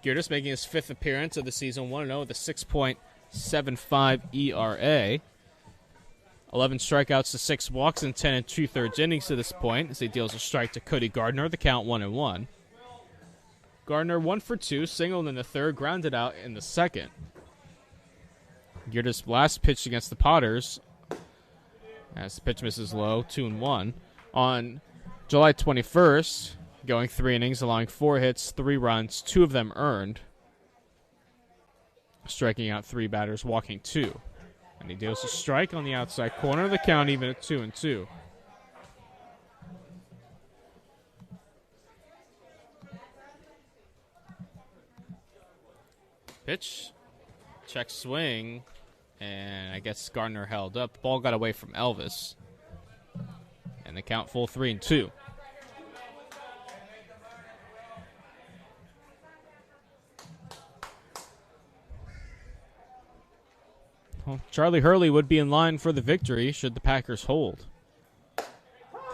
Geertis making his 5th appearance of the season, 1-0 with a 6.75 ERA. 11 strikeouts to 6 walks in 10 2/3 innings to this point as he deals a strike to Cody Gardner, the count 1-1. Gardner 1 for 2, singled in the 3rd, grounded out in the 2nd. Geertis last pitched against the Potters as the pitch misses low, 2-1. On July 21st, going 3 innings, allowing 4 hits, 3 runs, 2 of them earned. Striking out 3 batters, walking 2. And he deals a strike on the outside corner, the count even at 2-2. Pitch, check swing, and I guess Gardner held up. Ball got away from Elvis. And the count full 3-2. Well, Charlie Hurley would be in line for the victory should the Packers hold.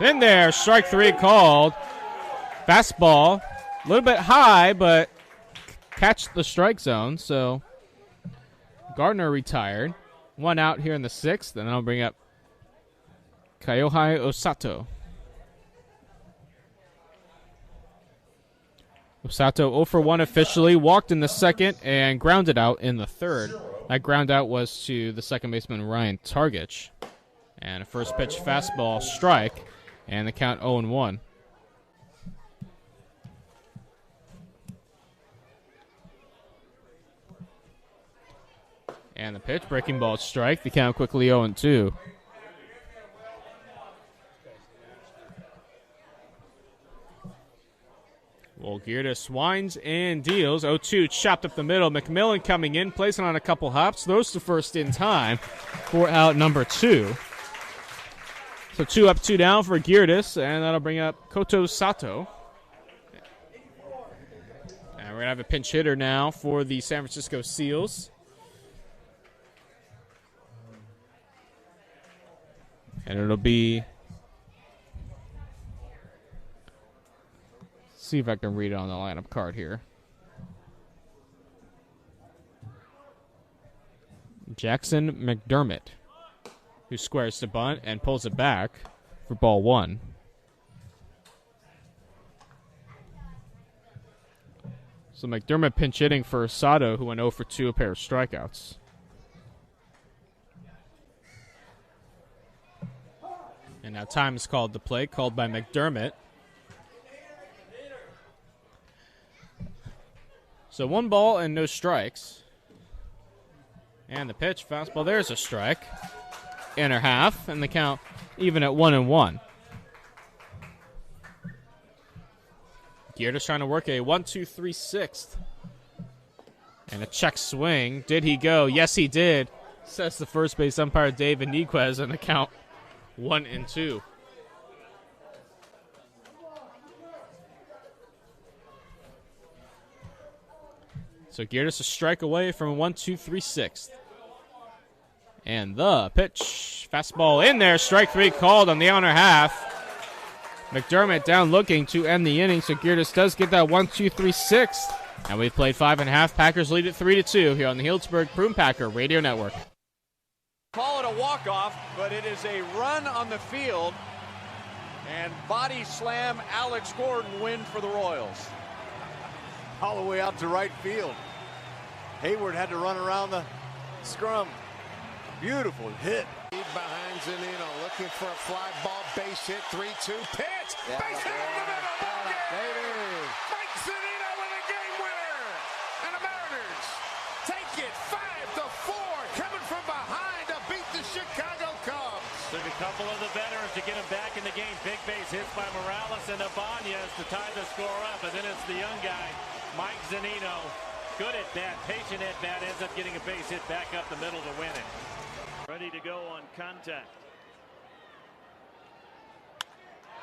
In there, strike 3 called. Fastball, a little bit high, but catch the strike zone. So Gardner retired. 1 out here in the 6th, and I'll bring up Kyohei Osato. Sato 0 for 1 officially, walked in the second and grounded out in the third. That ground out was to the second baseman Ryan Targich. And a first pitch fastball strike, and the count 0-1. And the pitch, breaking ball strike, the count quickly 0-2. Well, Geertis winds and deals. 0-2, chopped up the middle. McMillan coming in, placing on a couple hops, throws to first in time for out number 2. So 2 up, 2 down for Geertis, and that'll bring up Koto Sato. And we're going to have a pinch hitter now for the San Francisco Seals. And it'll be... see if I can read it on the lineup card here. Jackson McDermott, who squares the bunt and pulls it back for ball 1. So McDermott pinch hitting for Sato, who went 0 for 2, a pair of strikeouts. And now time is called to play, called by McDermott. So 1 ball and no strikes. And the pitch, fastball, there's a strike. Inner half, and the count even at 1-1. Geertis trying to work a 1-2-3-6. And a check swing. Did he go? Yes, he did. Says the first base umpire David Niquez, and the count 1-2. So Geertis a strike away from a 1-2-3-6. And the pitch, fastball in there, strike 3 called on the outer half. McDermott down looking to end the inning, so Geertis does get that 1-2-3-6. And we've played 5.5. Packers lead it 3-2 here on the Healdsburg Prune Packer Radio Network. Call it a walk-off, but it is a run on the field. And body slam Alex Gordon win for the Royals. All the way out to right field. Hayward had to run around the scrum. Beautiful hit. Behind Zunino, looking for a fly ball, base hit, 3-2, pitch, base hit in the middle, ball game. Mike Zunino with a game winner, and the Mariners take it 5-4, coming from behind to beat the Chicago Cubs. Took a couple of the veterans to get him back in the game. Big base hits by Morales and Ibanez to tie the score up, and then it's the young guy, Mike Zunino. Good at bat, patient at bat, ends up getting a base hit back up the middle to win it. Ready to go on contact.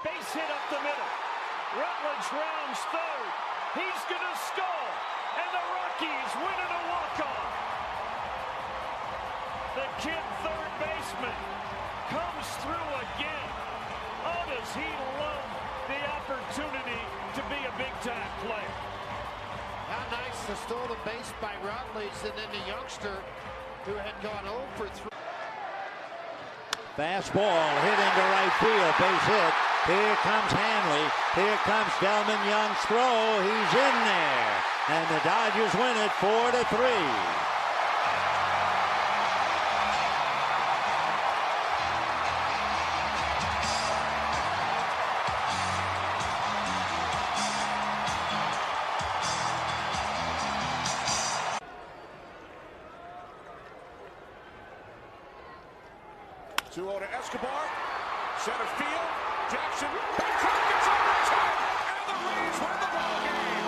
Base hit up the middle. Rutledge rounds third. He's going to score, and the Rockies win it a walk-off. The kid third baseman comes through again. Oh, does he love the opportunity to be a big-time player. How nice to steal the base by Rutledge, and then the youngster who had gone 0 for 3. Fastball hitting to right field, base hit. Here comes Hanley. Here comes Delman Young's throw. He's in there. And the Dodgers win it 4-3. To Escobar, center field, Jackson, back track, gets over his head, and the Rays win the ball game.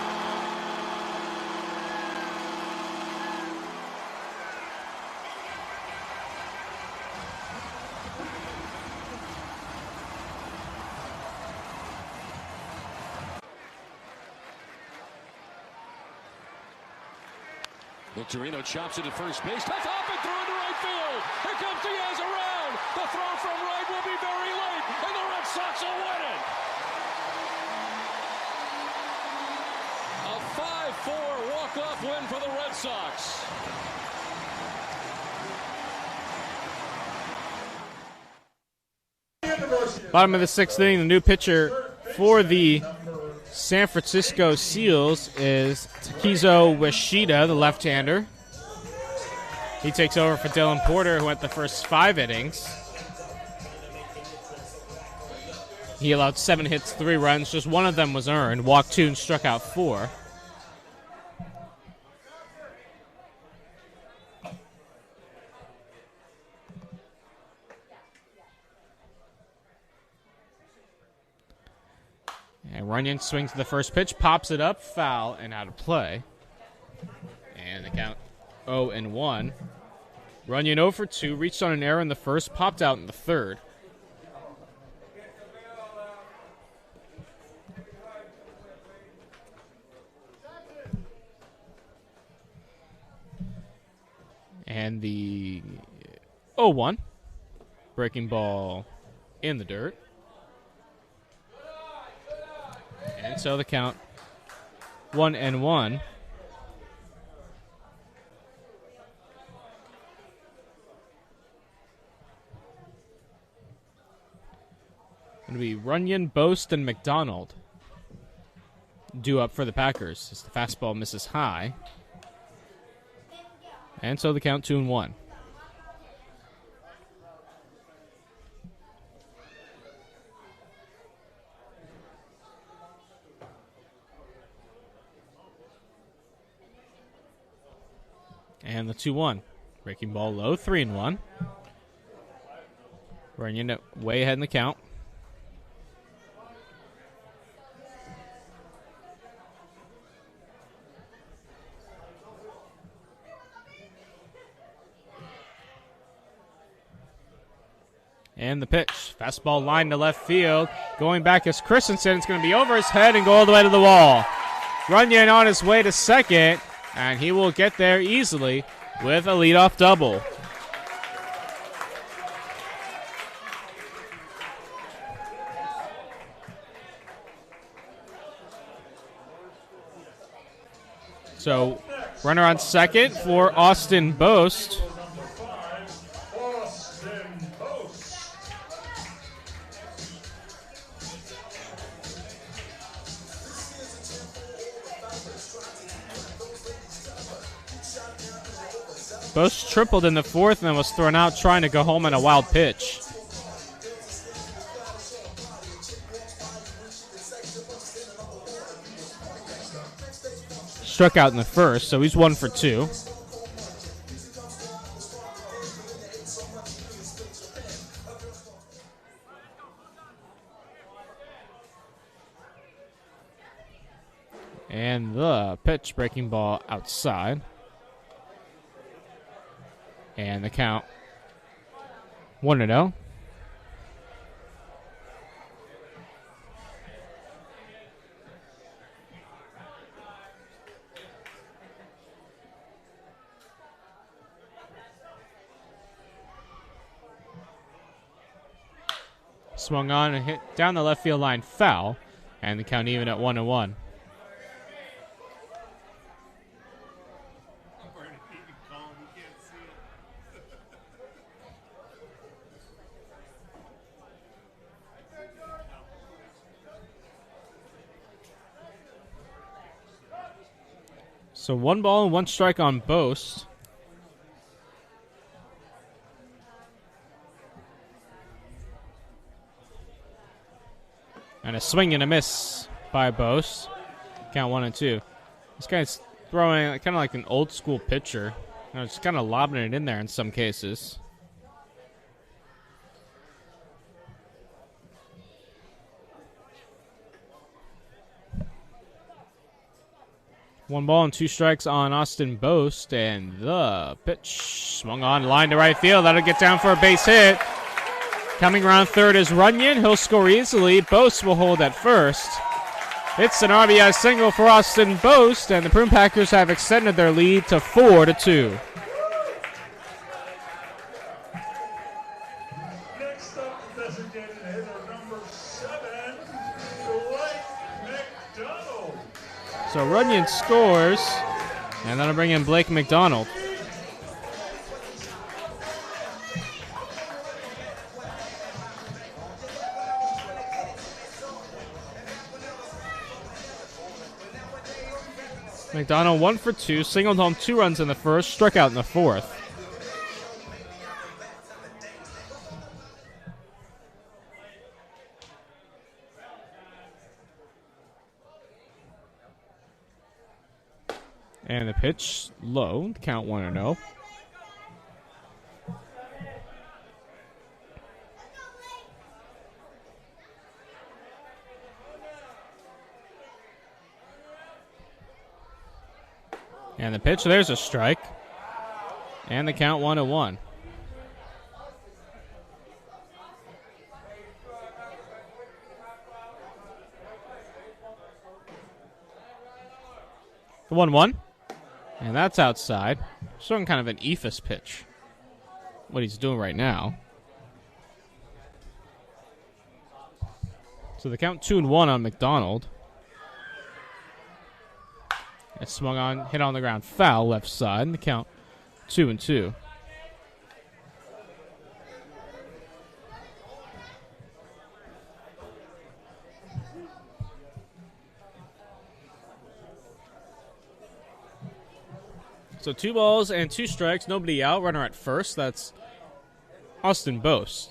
Victorino chops it to first base. That's up and through into right field. Here comes Diaz around. The throw from right will be very late, and the Red Sox will win it. A 5-4 walk-off win for the Red Sox. Bottom of the 6th inning, the new pitcher for the San Francisco Seals is Takizo Wishida, the left-hander. He takes over for Dylan Porter, who went the first 5 innings. He allowed 7 hits, 3 runs. Just one of them was earned. Walked 2 and struck out 4. And Runyon swings to the first pitch, pops it up, foul, and out of play. And the count 0-1. Runyon 0 for 2, reached on an error in the first, popped out in the third. And the 0-1. Breaking ball in the dirt. And so the count 1-1. Going to be Runyon, Boast, and McDonald due up for the Packers as the fastball misses high. And so the count 2-1. And the 2-1. Breaking ball low, 3-1. Runyon way ahead in the count. And the pitch. Fastball line to left field. Going back is Christensen. It's going to be over his head and go all the way to the wall. Runyon on his way to second, and he will get there easily with a leadoff double. So, runner on second for Austin Boast. Boast tripled in the fourth and then was thrown out trying to go home on a wild pitch. Struck out in the first, so he's 1 for 2. And the pitch, breaking ball outside. And the count 1-0. Swung on and hit down the left field line, foul, and the count even at 1-1. So 1 ball and 1 strike on Boast. And a swing and a miss by Boast. Count 1-2. This guy's throwing kind of like an old school pitcher. Just kind of lobbing it in there in some cases. One ball and 2 strikes on Austin Boast, and the pitch swung on line to right field. That'll get down for a base hit. Coming around third is Runyon. He'll score easily. Boast will hold at first. It's an RBI single for Austin Boast, and the Prune Packers have extended their lead to 4-2. Next up, designated hitter number 7, Blake McDonald. So Runyon scores, and that'll bring in Blake McDonald. McDonald 1 for 2, singled home 2 runs in the first, struck out in the fourth. And the pitch low, count 1-0. And the pitch, there's a strike. And the count 1-1. The 1-1. And that's outside. Showing kind of an eephus pitch. What he's doing right now. So the count 2-1 on McDonald. It swung on, hit on the ground, foul left side, and the count 2-2. So 2 balls and 2 strikes, nobody out. Runner at first. That's Austin Bose.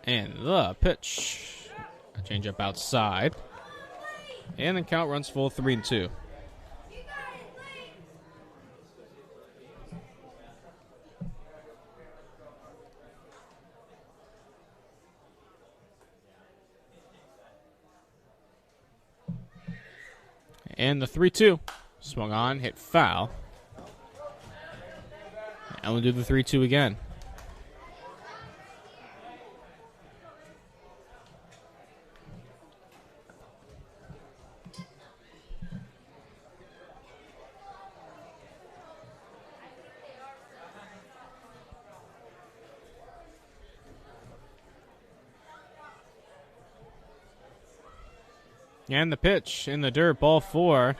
And the pitch. A change up outside. And the count runs full 3-2. And the 3-2. Swung on, hit foul. And we'll do the 3-2 again. And the pitch in the dirt, ball 4.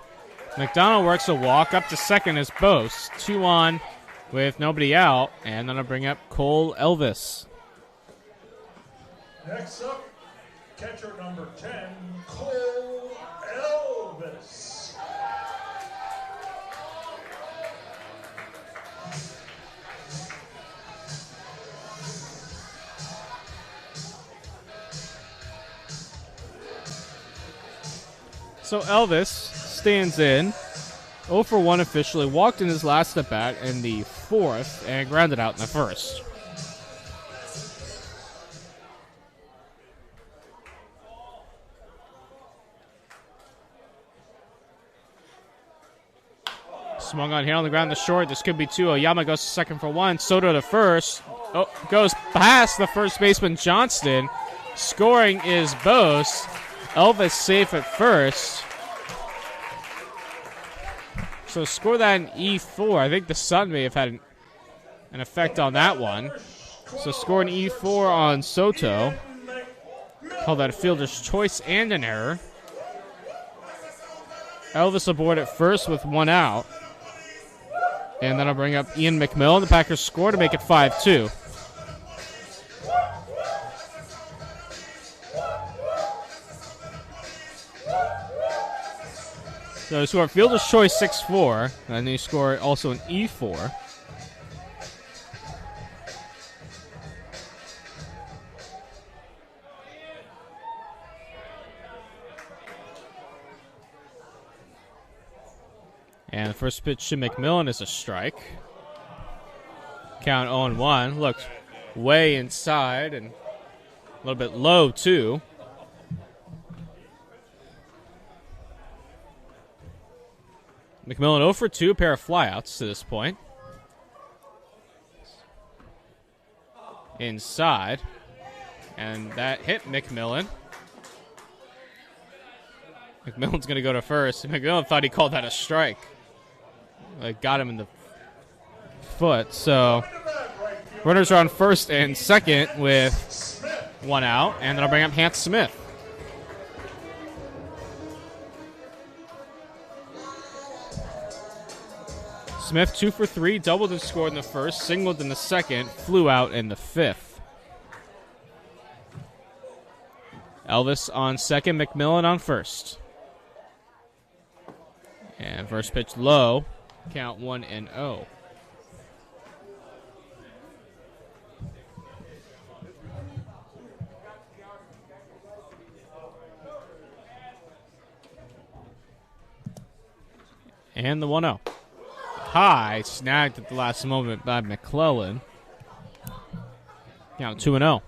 McDonald works a walk up to second as Bose. 2 on with nobody out. And then I'll bring up Cole Elvis. Next up, catcher number 10, Cole Elvis. So Elvis stands in. 0 for 1 officially. Walked in his last at bat in the fourth and grounded out in the first. Swung on here on the ground, the short. This could be 2. Oyama goes to second for 1. Soto to first. Oh, goes past the first baseman Johnston. Scoring is Bose. Elvis safe at first. So score that in E4. I think the sun may have had an effect on that one. So score an E4 on Soto. Call that a fielder's choice and an error. Elvis aboard at first with 1 out. And then I'll bring up Ian McMillan. The Packers score to make it 5-2. So you score fielder's choice 6-4, and then you score also an E4. And the first pitch to McMillan is a strike. Count 0-1. Looks way inside and a little bit low, too. McMillan 0 for 2, pair of flyouts to this point. Inside. And that hit McMillan. McMillan's going to go to first. McMillan thought he called that a strike. It got him in the foot. So runners are on first and second with 1 out. And then I'll bring up Hans Smith. Smith 2 for 3, doubled and scored in the first, singled in the second, flew out in the fifth. Elvis on second, McMillan on first. And first pitch low, count 1-0. And the 1-0. High, snagged at the last moment by McClellan. Count 2-0.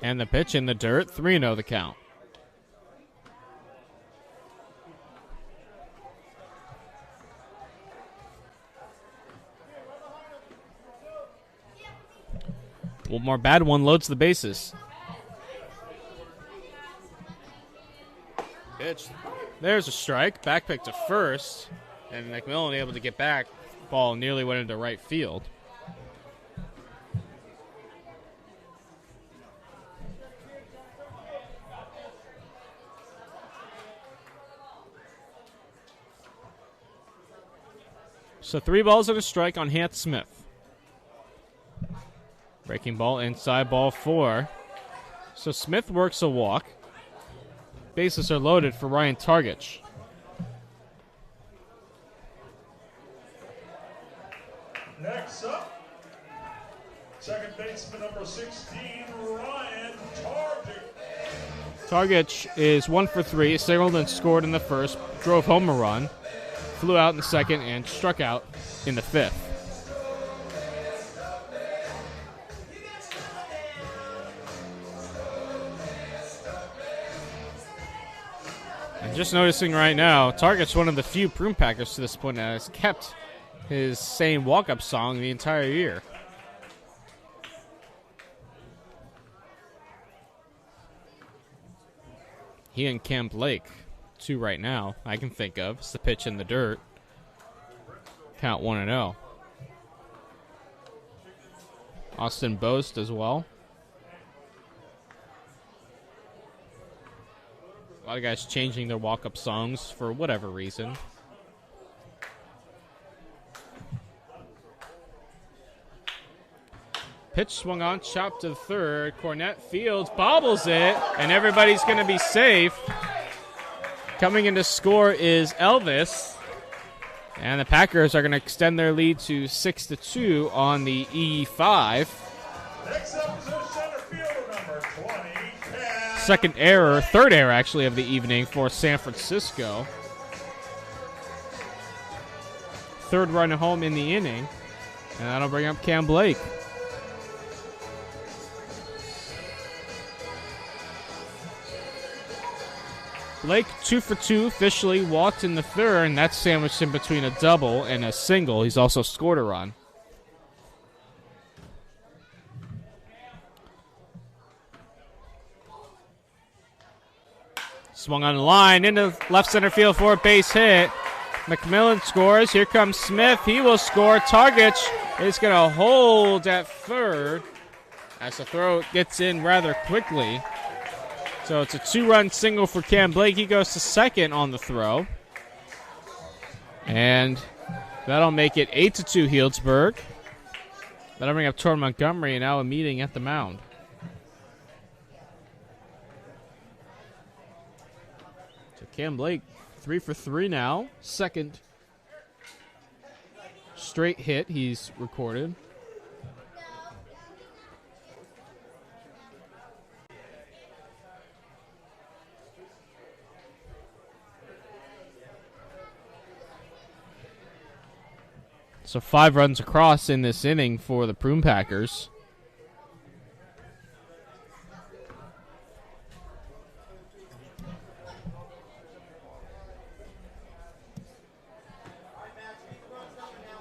And the pitch in the dirt, 3-0 the count. One more bad one loads the bases. Pitch. There's a strike. Back pick to first. And McMillan able to get back. Ball nearly went into right field. So 3 balls and a strike on Hant Smith. Breaking ball inside, ball 4. So Smith works a walk. Bases are loaded for Ryan Targich. Next up, second baseman number 16, Ryan Targich. Targich is 1 for 3, singled and scored in the first, drove home a run, flew out in the second, and struck out in the fifth. And just noticing right now, Target's one of the few Prune Packers to this point that has kept his same walk-up song the entire year. He and Cam Blake, 2 right now, I can think of. It's the pitch in the dirt. Count 1-0. Austin Boast as well. A lot of guys changing their walk-up songs for whatever reason. Pitch swung on, chopped to the third. Cornette Fields bobbles it, and everybody's going to be safe. Coming in to score is Elvis. And the Packers are going to extend their lead to 6-2 on the E5. Next up is the center fielder, number 20, Second error, third error actually of the evening for San Francisco. Third run home in the inning. And that'll bring up Cam Blake. Blake 2 for 2, officially walked in the third, and that's sandwiched in between a double and a single. He's also scored a run. Swung on the line into left center field for a base hit. McMillan scores. Here comes Smith. He will score. Targich is going to hold at third as the throw gets in rather quickly. So it's a 2-run single for Cam Blake. He goes to second on the throw. And that'll make it 8-2 Healdsburg. That'll bring up Torrin Montgomery, and now a meeting at the mound. So Cam Blake 3 for 3 now. Second straight hit he's recorded. So 5 runs across in this inning for the Prune Packers.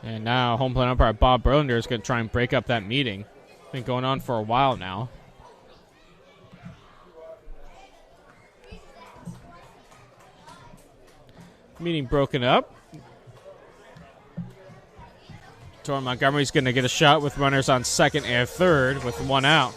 And now home plate umpire Bob Berlander is going to try and break up that meeting. Been going on for a while now. Meeting broken up. Torrin Montgomery's going to get a shot with runners on second and third with one out.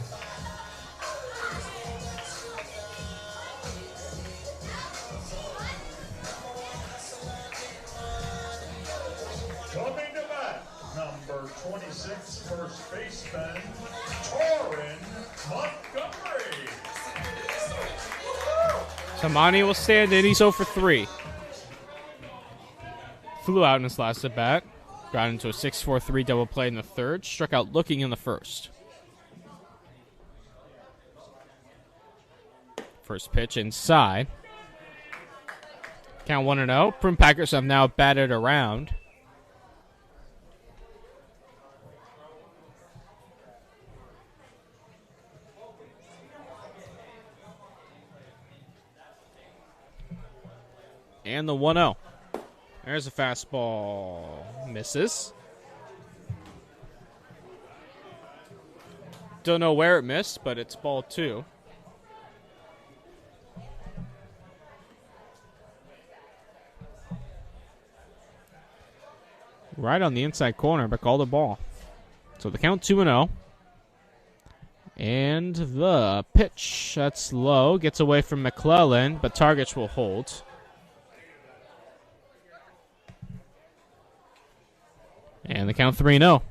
Coming to bat, number 26, first baseman, Torrin Montgomery. Tamani will stand in. He's 0 for 3. Flew out in his last at bat. Got into a 6-4-3 double play in the third. Struck out looking in the first. First pitch inside. Count 1-0. Prune Packers have now batted around. And the 1-0. There's a fastball. Misses. Don't know where it missed, but it's ball 2. Right on the inside corner, but called a ball. So the count 2-0. And the pitch, that's low. Gets away from McClellan, but Targich will hold. And the count 3-0.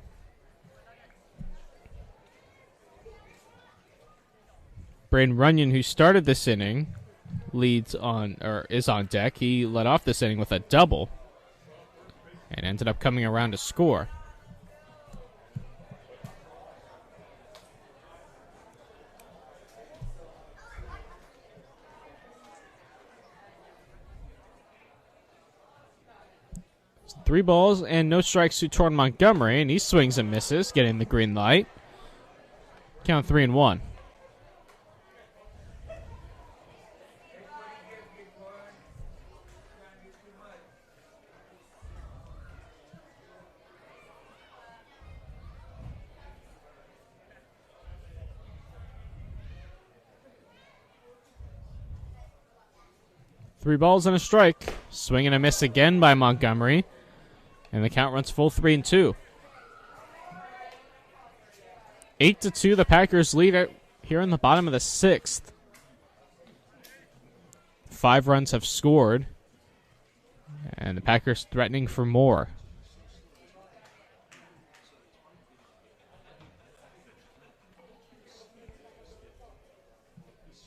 Braden Runyon, who started this inning, is on deck. He led off this inning with a double and ended up coming around to score. Three balls and no strikes to Torrin Montgomery, and he swings and misses, getting the green light. Count 3-1. Three balls and a strike. Swing and a miss again by Montgomery. And the count runs full 3-2. 8-2, the Packers lead it here in the bottom of the 6th. 5 runs have scored. And the Packers threatening for more.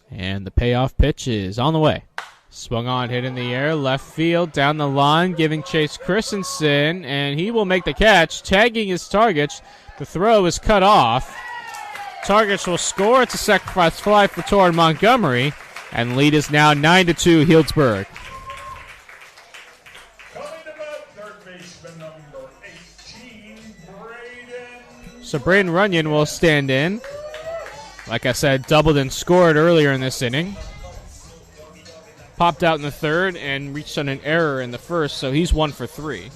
And the payoff pitch is on the way. Swung on, hit in the air, left field, down the line, giving chase Christensen, and he will make the catch, tagging his Targich. The throw is cut off. Targich will score. It's a sacrifice fly for Torrin Montgomery, and lead is now 9-2, Healdsburg. Coming to bat, third baseman number 18, Braden. So Braden Runyon will stand in. Like I said, doubled and scored earlier in this inning. Popped out in the third and reached on an error in the first, so he's 1 for 3.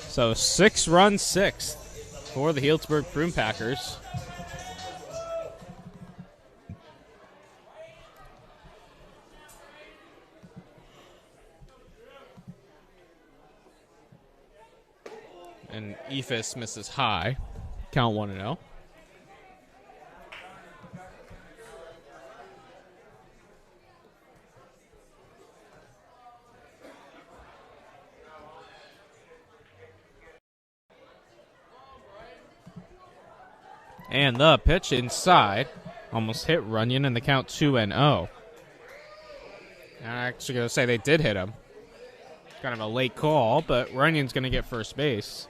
So 6-run sixth for the Healdsburg Prune Packers. And Ephus misses high. Count 1-0. And the pitch inside. Almost hit Runyon, and the count 2-0. I'm actually going to say they did hit him. Kind of a late call, but Runyon's going to get first base.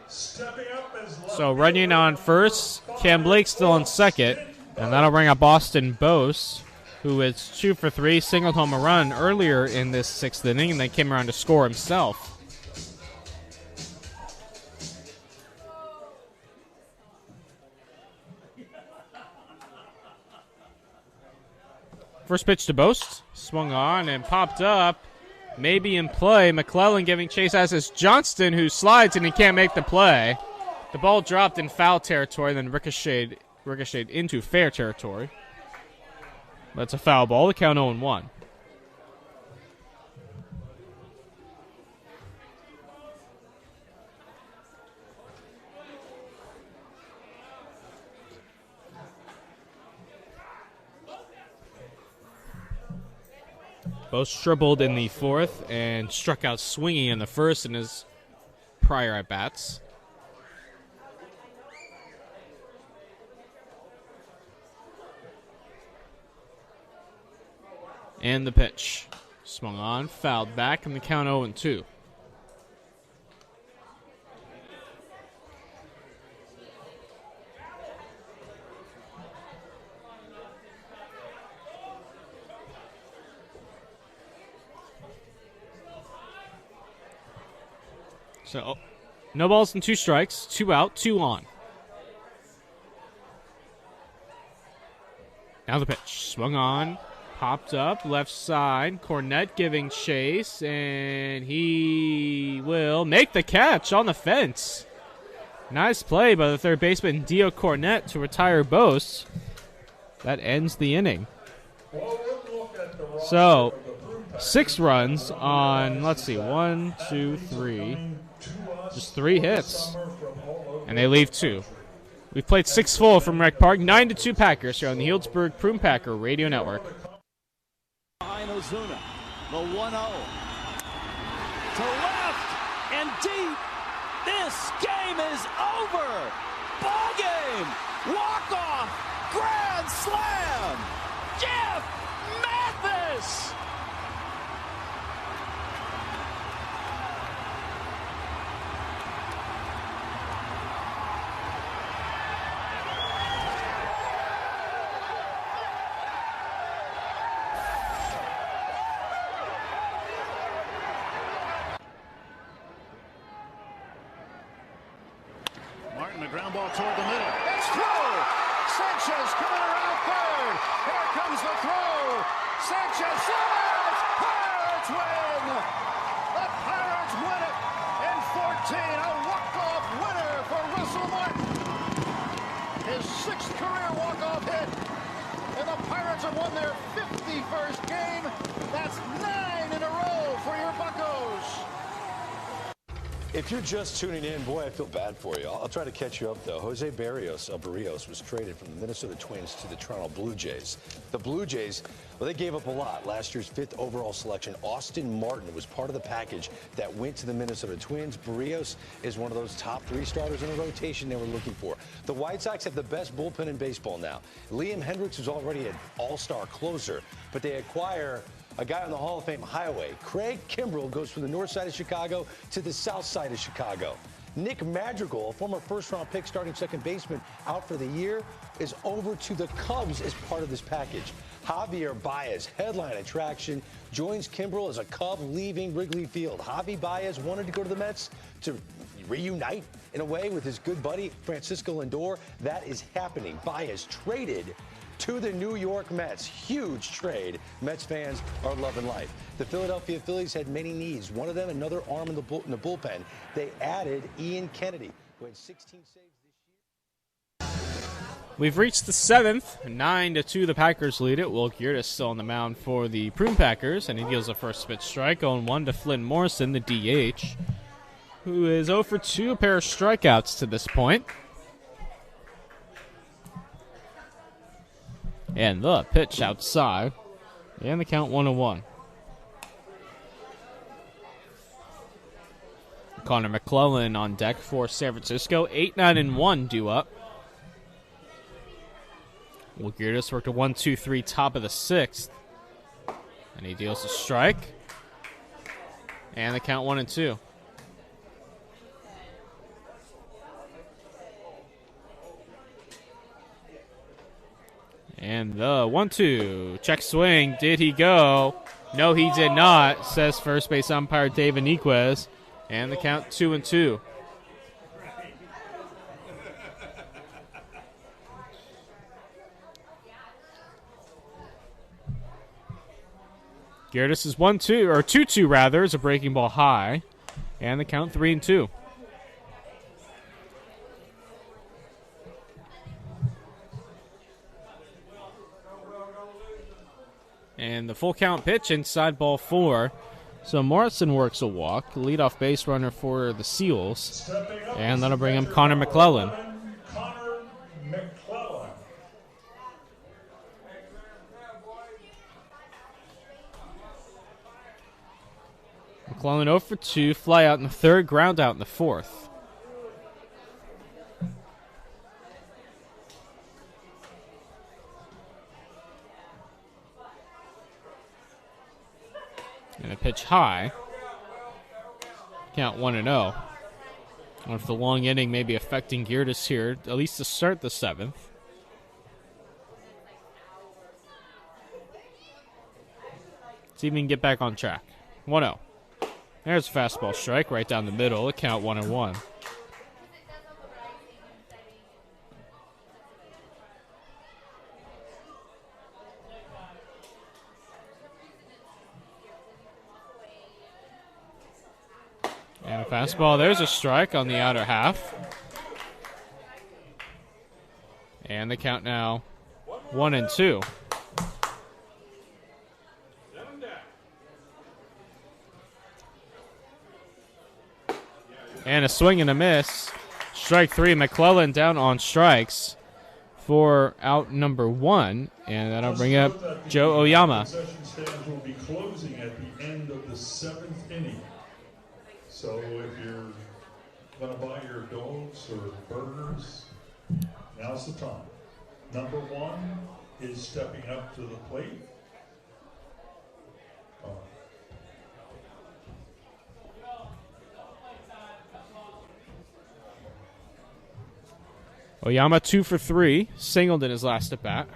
So Runyon on first, Cam Blake still on second, and that'll bring up Austin Bose, who is 2 for 3, singled home a run earlier in this 6th inning, and then came around to score himself. First pitch to Bose, swung on and popped up. Maybe in play. McClellan giving chase as is Johnston, who slides and he can't make the play. The ball dropped in foul territory, then ricocheted into fair territory. That's a foul ball. The count 0-1. Both dribbled in the fourth and struck out swinging in the first in his prior at-bats. And the pitch. Swung on, fouled back, and the count 0-2. So, no balls and 2 strikes, 2 out, 2 on. Now the pitch. Swung on, popped up, left side. Cornette giving chase, and he will make the catch on the fence. Nice play by the third baseman, Dio Cornette, to retire Bose. That ends the inning. So, 6 runs on, let's see, 1, 2, 3. Just 3 hits. And they leave 2. We've played 6 full from Rec Park. 9-2 Packers here on the Healdsburg Prune Packer Radio Network. Behind Ozuna. The 1-0. To left and deep. This game is over. Ball game. Walk-off. Grand slam. Jeff Mathis. Martin, the ground ball toward the middle. It's through. Sanchez coming around third. Here comes the throw. Sanchez scores. Pirates win. The Pirates win it in 14. A walk-off winner for Russell Martin. His 6th career walk-off hit. And the Pirates have won their 51st game. That's 9 in a row for your Buccos. If you're just tuning in, boy, I feel bad for you. I'll try to catch you up, though. Jose Barrios was traded from the Minnesota Twins to the Toronto Blue Jays. The Blue Jays, well, they gave up a lot. Last year's 5th overall selection, Austin Martin, was part of the package that went to the Minnesota Twins. Barrios is one of those top 3 starters in a rotation they were looking for. The White Sox have the best bullpen in baseball now. Liam Hendricks is already an all-star closer, but they acquire a guy on the Hall of Fame highway. Craig Kimbrell goes from the north side of Chicago to the south side of Chicago. Nick Madrigal, a former first-round pick starting second baseman out for the year, is over to the Cubs as part of this package. Javier Baez, headline attraction, joins Kimbrell as a Cub leaving Wrigley Field. Javi Baez wanted to go to the Mets to reunite, in a way, with his good buddy Francisco Lindor. That is happening. Baez traded to the New York Mets. Huge trade. Mets fans are loving life. The Philadelphia Phillies had many needs. One of them, another arm in the bullpen. They added Ian Kennedy, who had 16 saves this year. We've reached the 7th. 9-2 the Packers lead it. Will Geertis still on the mound for the Prune Packers, and he deals a first pitch strike. 0-1 to Flynn Morrison, the DH, who is 0 for 2, a pair of strikeouts to this point. And the pitch outside. And the count 1-1. Connor McClellan on deck for San Francisco. 8-9-1 due up. Will Geertis worked a 1-2-3 top of the 6th. And he deals a strike. And the count 1-2. And the 1-2. Check swing. Did he go? No, he did not, says first base umpire David Niquez. And the count 2-2. Geertis is 1-2, or 2-2 rather, is a breaking ball high. And the count 3-2. And the full count pitch inside ball 4. So Morrison works a walk, leadoff base runner for the Seals. And that'll bring him Connor McClellan. Connor McClellan. McClellan 0 for 2, fly out in the 3rd, ground out in the 4th. And a pitch high. Count 1-0. Or if the long inning may be affecting Geertis here, at least to start the 7th. See if we can get back on track. 1-0. There's a fastball strike right down the middle. A count 1-1. And a fastball. There's a strike on the outer half. And the count now 1-2. And a swing and a miss. Strike 3. McClellan down on strikes for out number 1. And that'll bring up Joe Oyama. Concession stands will be closing at the end of the 7th inning. So if you're going to buy your dogs or burgers, now's the time. Number 1 is stepping up to the plate. Oyama 2 for 3, singled in his last at bat.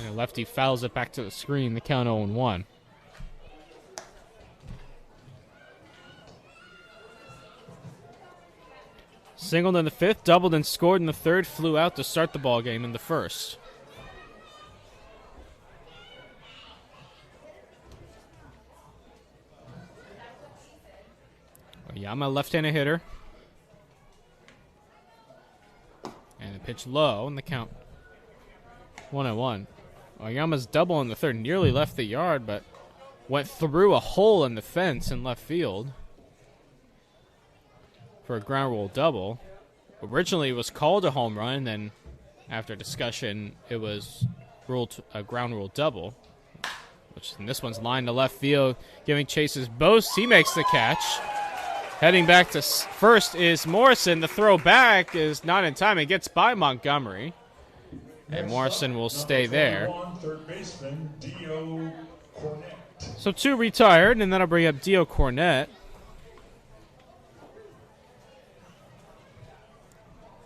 And lefty fouls it back to the screen. The count 0-1. Singled in the 5th, doubled and scored in the 3rd, flew out to start the ball game in the 1st. Oyama, left-handed hitter. And the pitch low, and the count 1-1. Oyama's double in the 3rd nearly left the yard, but went through a hole in the fence in left field for a ground rule double. Originally, it was called a home run, then after discussion, it was ruled a ground rule double. And this one's lined to left field, giving Chase's Bose. He makes the catch. Heading back to first is Morrison. The throw back is not in time. It gets by Montgomery. And Morrison will stay there. Third baseman, Dio Cornette. So 2 retired, and that'll bring up Dio Cornette.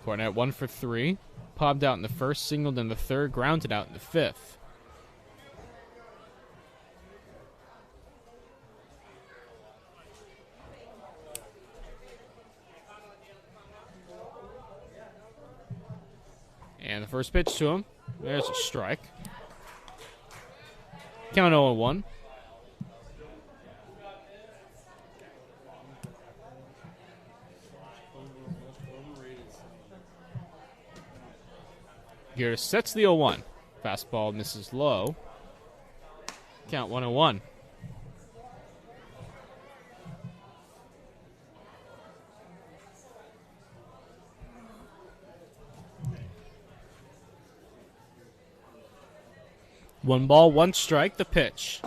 Cornette 1 for 3. Popped out in the 1st, singled in the 3rd, grounded out in the 5th. And the first pitch to him. There's a strike. Count 0-1. Geertis sets the 0-1. Fastball misses low. Count 1-1. One ball, one strike, the pitch.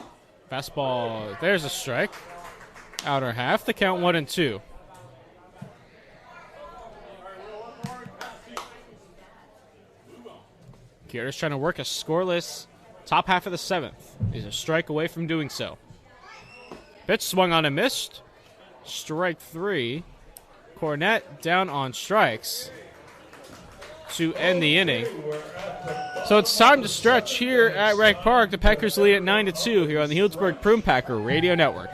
Fastball, there's a strike. Outer half, the count 1-2. Geertis trying to work a scoreless top half of the 7th. He's a strike away from doing so. Pitch swung on and missed. Strike 3. Cornette down on strikes to end the inning. So it's time to stretch here at Rec Park. The Packers lead at 9-2 here on the Healdsburg Prune Packer Radio Network.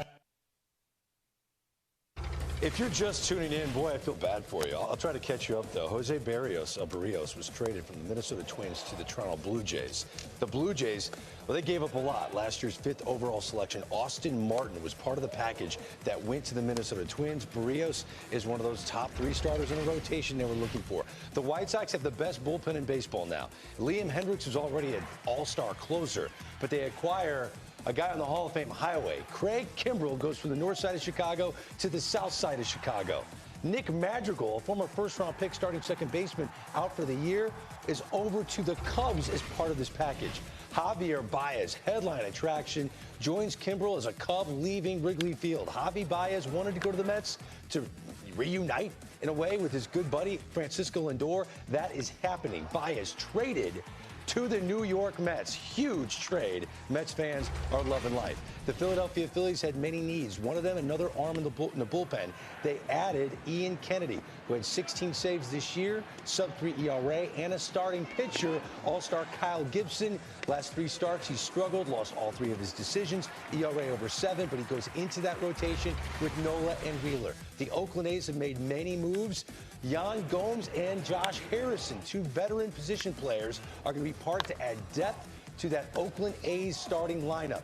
If you're just tuning in, boy, I feel bad for you. I'll try to catch you up, though. Jose Barrios was traded from the Minnesota Twins to the Toronto Blue Jays. The Blue Jays, well, they gave up a lot. Last year's 5th overall selection, Austin Martin, was part of the package that went to the Minnesota Twins. Barrios is one of those top 3 starters in a rotation they were looking for. The White Sox have the best bullpen in baseball now. Liam Hendricks was already an all-star closer, but they acquire a guy on the Hall of Fame highway. Craig Kimbrell goes from the north side of Chicago to the south side of Chicago. Nick Madrigal, a former first-round pick starting second baseman, out for the year, is over to the Cubs as part of this package. Javier Baez, headline attraction, joins Kimbrell as a Cub leaving Wrigley Field. Javi Baez wanted to go to the Mets to reunite, in a way, with his good buddy Francisco Lindor. That is happening. Baez traded to the New York Mets. Huge trade. Mets fans are loving life. The Philadelphia Phillies had many needs. One of them, another arm in the bullpen. They added Ian Kennedy, who had 16 saves this year, sub-3 ERA, and a starting pitcher, all-star Kyle Gibson. Last 3 starts, he struggled, lost all 3 of his decisions, ERA over 7, but he goes into that rotation with Nola and Wheeler. The Oakland A's have made many moves. Yan Gomes and Josh Harrison, 2 veteran position players, are going to be part to add depth to that Oakland A's starting lineup.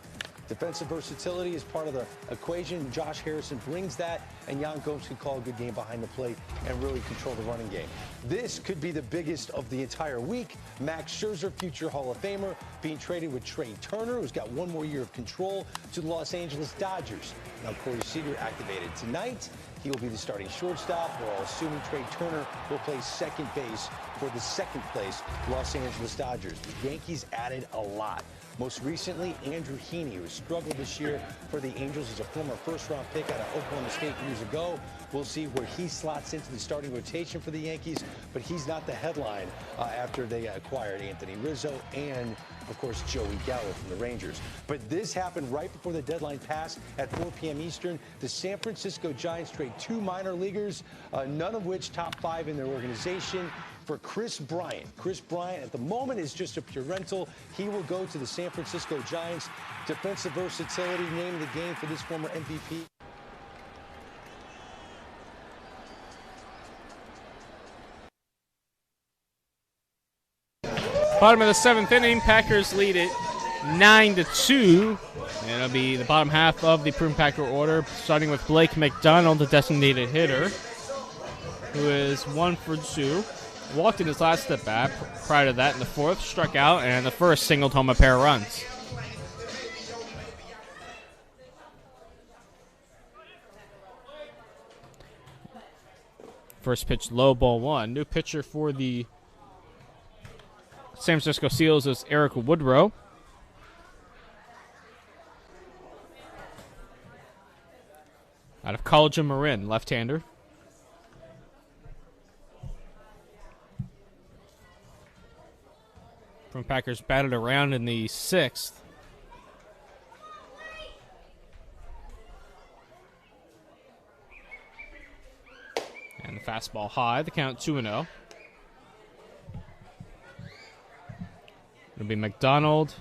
Defensive versatility is part of the equation. Josh Harrison brings that, and Yan Gomes can call a good game behind the plate and really control the running game. This could be the biggest of the entire week. Max Scherzer, future Hall of Famer, being traded with Trey Turner, who's got 1 more year of control, to the Los Angeles Dodgers. Now, Corey Seager activated tonight. He will be the starting shortstop. We're all assuming Trey Turner will play second base for the second place Los Angeles Dodgers. The Yankees added a lot. Most recently, Andrew Heaney, who struggled this year for the Angels as a former first-round pick out of Oklahoma State years ago. We'll see where he slots into the starting rotation for the Yankees, but he's not the headline after they acquired Anthony Rizzo and, of course, Joey Gallo from the Rangers. But this happened right before the deadline passed at 4 p.m. Eastern. The San Francisco Giants trade 2 minor leaguers, none of which top 5 in their organization, for Chris Bryant. Chris Bryant, at the moment, is just a pure rental. He will go to the San Francisco Giants. Defensive versatility, named the game for this former MVP. Bottom of the 7th inning, Packers lead it 9-2. And it'll be the bottom half of the Prune Packer order, starting with Blake McDonald, the designated hitter, who is 1 for 2. Walked in his last at bat. Prior to that, in the 4th, struck out, and the 1st singled home a pair of runs. First pitch, low, ball 1. New pitcher for the San Francisco Seals is Eric Woodrow. Out of College of Marin, left-hander. From Packers batted around in the 6th. And the fastball high, the count 2-0. It'll be McDonald,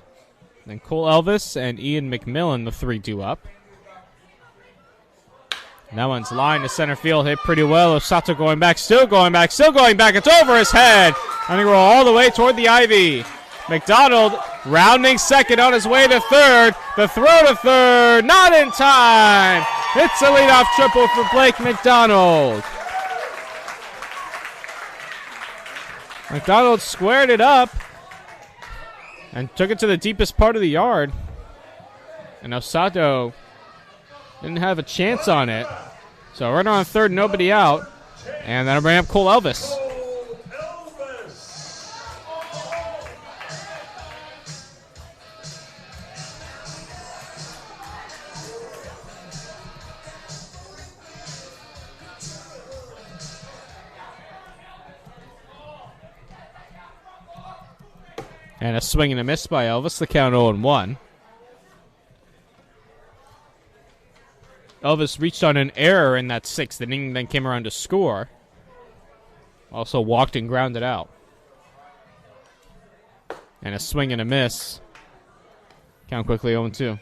then Cole Elvis, and Ian McMillan, the 3-2 up. And that one's lined to center field, hit pretty well. Osato going back, still going back, still going back. It's over his head. And he roll all the way toward the ivy. McDonald rounding second on his way to third. The throw to third, not in time. It's a leadoff triple for Blake McDonald. McDonald squared it up and took it to the deepest part of the yard. And Osato didn't have a chance on it. So runner on third, nobody out. And that'll bring up Cole Elvis. And a swing and a miss by Elvis, the count 0-1. Elvis reached on an error in that 6th inning, then came around to score. Also walked and grounded out. And a swing and a miss. Count quickly 0-2.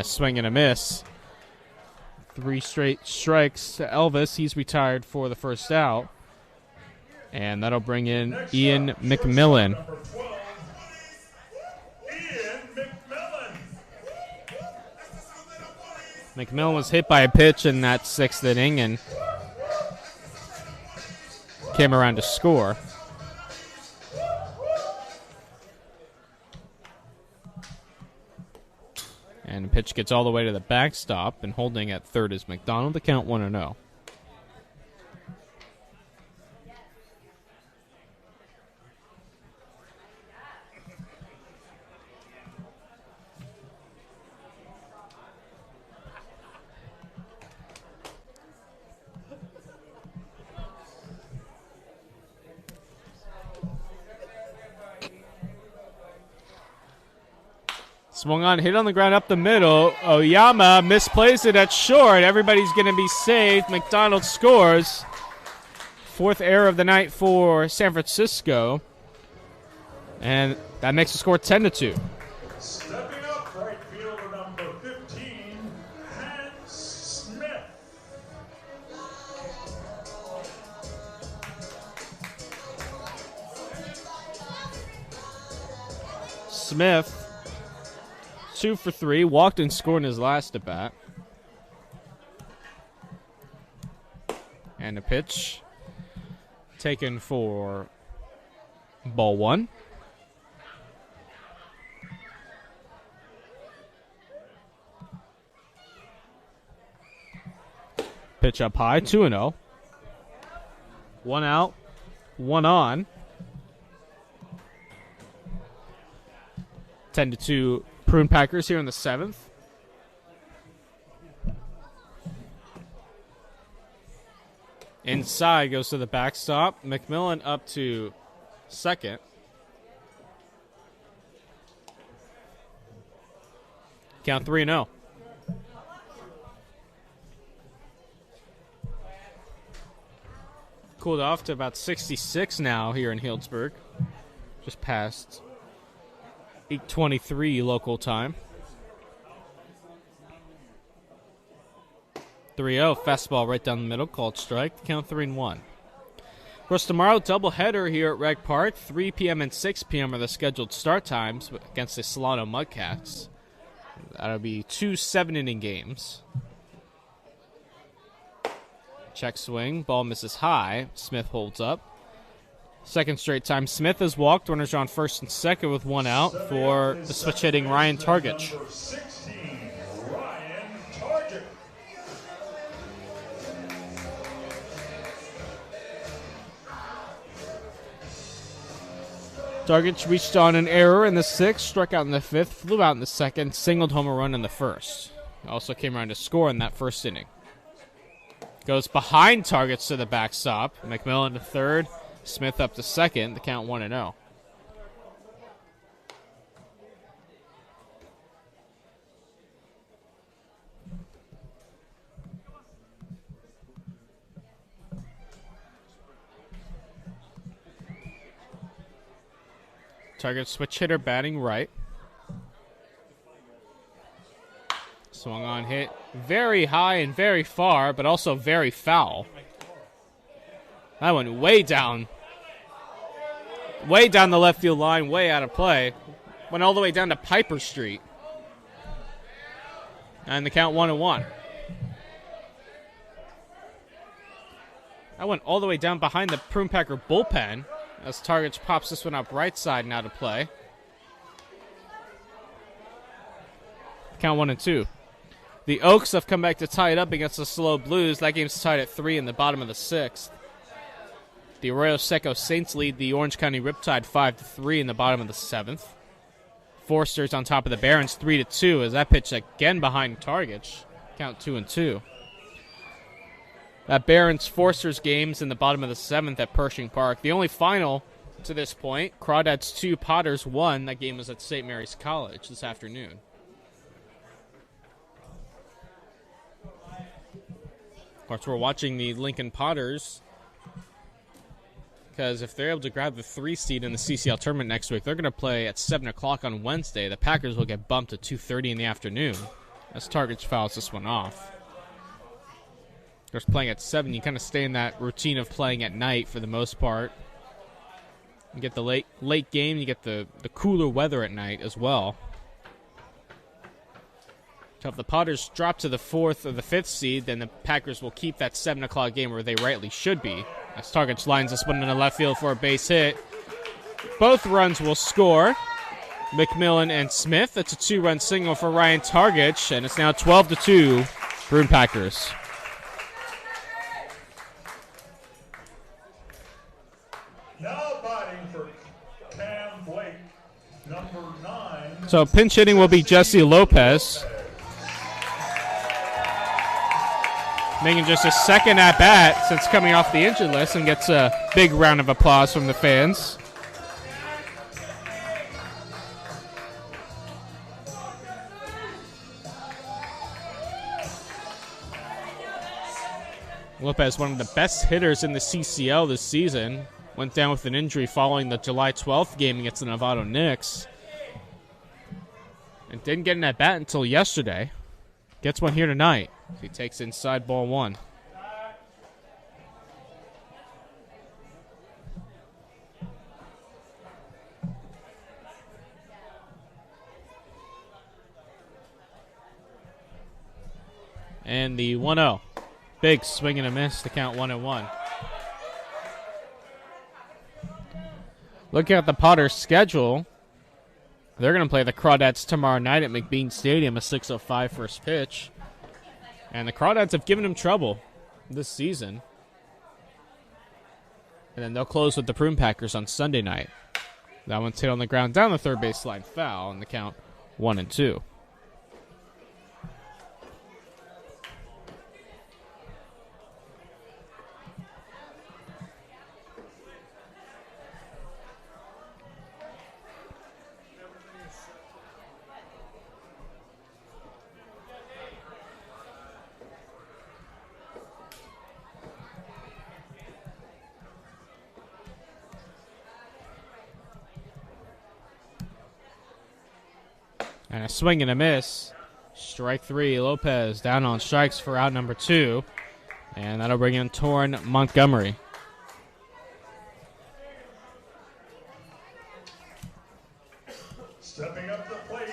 swing and a miss. 3 straight strikes to Elvis. He's retired for the first out. And that'll bring in Ian McMillan. McMillan was hit by a pitch in that 6th inning and came around to score. And the pitch gets all the way to the backstop, and holding at third is McDonald. The count 1-0. Swung on, hit on the ground up the middle. Oyama misplays it at short. Everybody's going to be saved. McDonald scores. 4th error of the night for San Francisco. And that makes the score 10-2. Stepping up, right fielder number 15, Hans Smith. Smith, 2 for 3, walked and scored in his last at bat. And a pitch taken for ball 1. Pitch up high, 2-0. 1 out, 1 on. 10-2 Prune Packers here in the 7th. Inside goes to the backstop. McMillan up to second. Count 3-0. Cooled off to about 66 now here in Healdsburg. Just past 8:23 local time. 3-0, fastball right down the middle, called strike. Count 3-1. Of course, tomorrow, doubleheader here at Reg Park. 3 p.m. and 6 p.m. are the scheduled start times against the Solano Mudcats. That'll be 2 7-inning games. Check swing, ball misses high. Smith holds up. Second straight time Smith has walked. Runners on first and second with 1 out for the switch hitting Ryan Targich. Number 16, Ryan Targich. Targich reached on an error in the 6th, struck out in the 5th, flew out in the 2nd, singled home a run in the 1st. Also came around to score in that 1st inning. Goes behind Targich to the backstop. McMillan to 3rd. Smith up to 2nd. The count 1-0. Target switch hitter batting right. Swung on, hit very high and very far, but also very foul. That went way down the left field line, way out of play. Went all the way down to Piper Street. And the count 1-1. That went all the way down behind the Prune Packer bullpen as Targich pops this one up right side and out of play. Count 1-2. The Oaks have come back to tie it up against the Slow Blues. That game's tied at 3 in the bottom of the 6th. The Arroyo Seco Saints lead the Orange County Riptide 5-3 in the bottom of the 7th. Forster's on top of the Barons 3-2 as that pitch again behind Targich. Count 2-2. That Barons Forster's game's in the bottom of the 7th at Pershing Park. The only final to this point, Crawdads 2, Potters 1. That game was at St. Mary's College this afternoon. Of course, we're watching the Lincoln Potters because if they're able to grab the 3 seed in the CCL tournament next week, they're going to play at 7 o'clock on Wednesday. The Packers will get bumped to 2:30 in the afternoon as Targich fouls this one off. Of course, playing at 7, you kind of stay in that routine of playing at night for the most part. You get the late game, you get the cooler weather at night as well. So if the Potters drop to the 4th or the 5th seed, then the Packers will keep that 7 o'clock game where they rightly should be. As Targich lines this one in the left field for a base hit. Both runs will score. McMillan and Smith. It's a 2-run single for Ryan Targich, and it's now 12-2, Prune Packers. Now batting for Cam Blake, number 9. So pinch hitting will be Jesse Lopez. Making just a second at bat since coming off the injured list, and gets a big round of applause from the fans. Lopez, one of the best hitters in the CCL this season, went down with an injury following the July 12th game against the Novato Knicks. And didn't get an at-bat until yesterday. Gets one here tonight. He takes inside ball 1. And the 1-0. Big swing and a miss to count 1-1. Looking at the Potters' schedule, they're going to play the Crawdads tomorrow night at McBean Stadium, a 6:05 first pitch. And the Crawdads have given them trouble this season. And then they'll close with the Prune Packers on Sunday night. That one's hit on the ground down the third baseline, foul, and the count 1-2. And a swing and a miss. Strike 3. Lopez down on strikes for out number 2. And that'll bring in Torrin Montgomery. Stepping up the plate,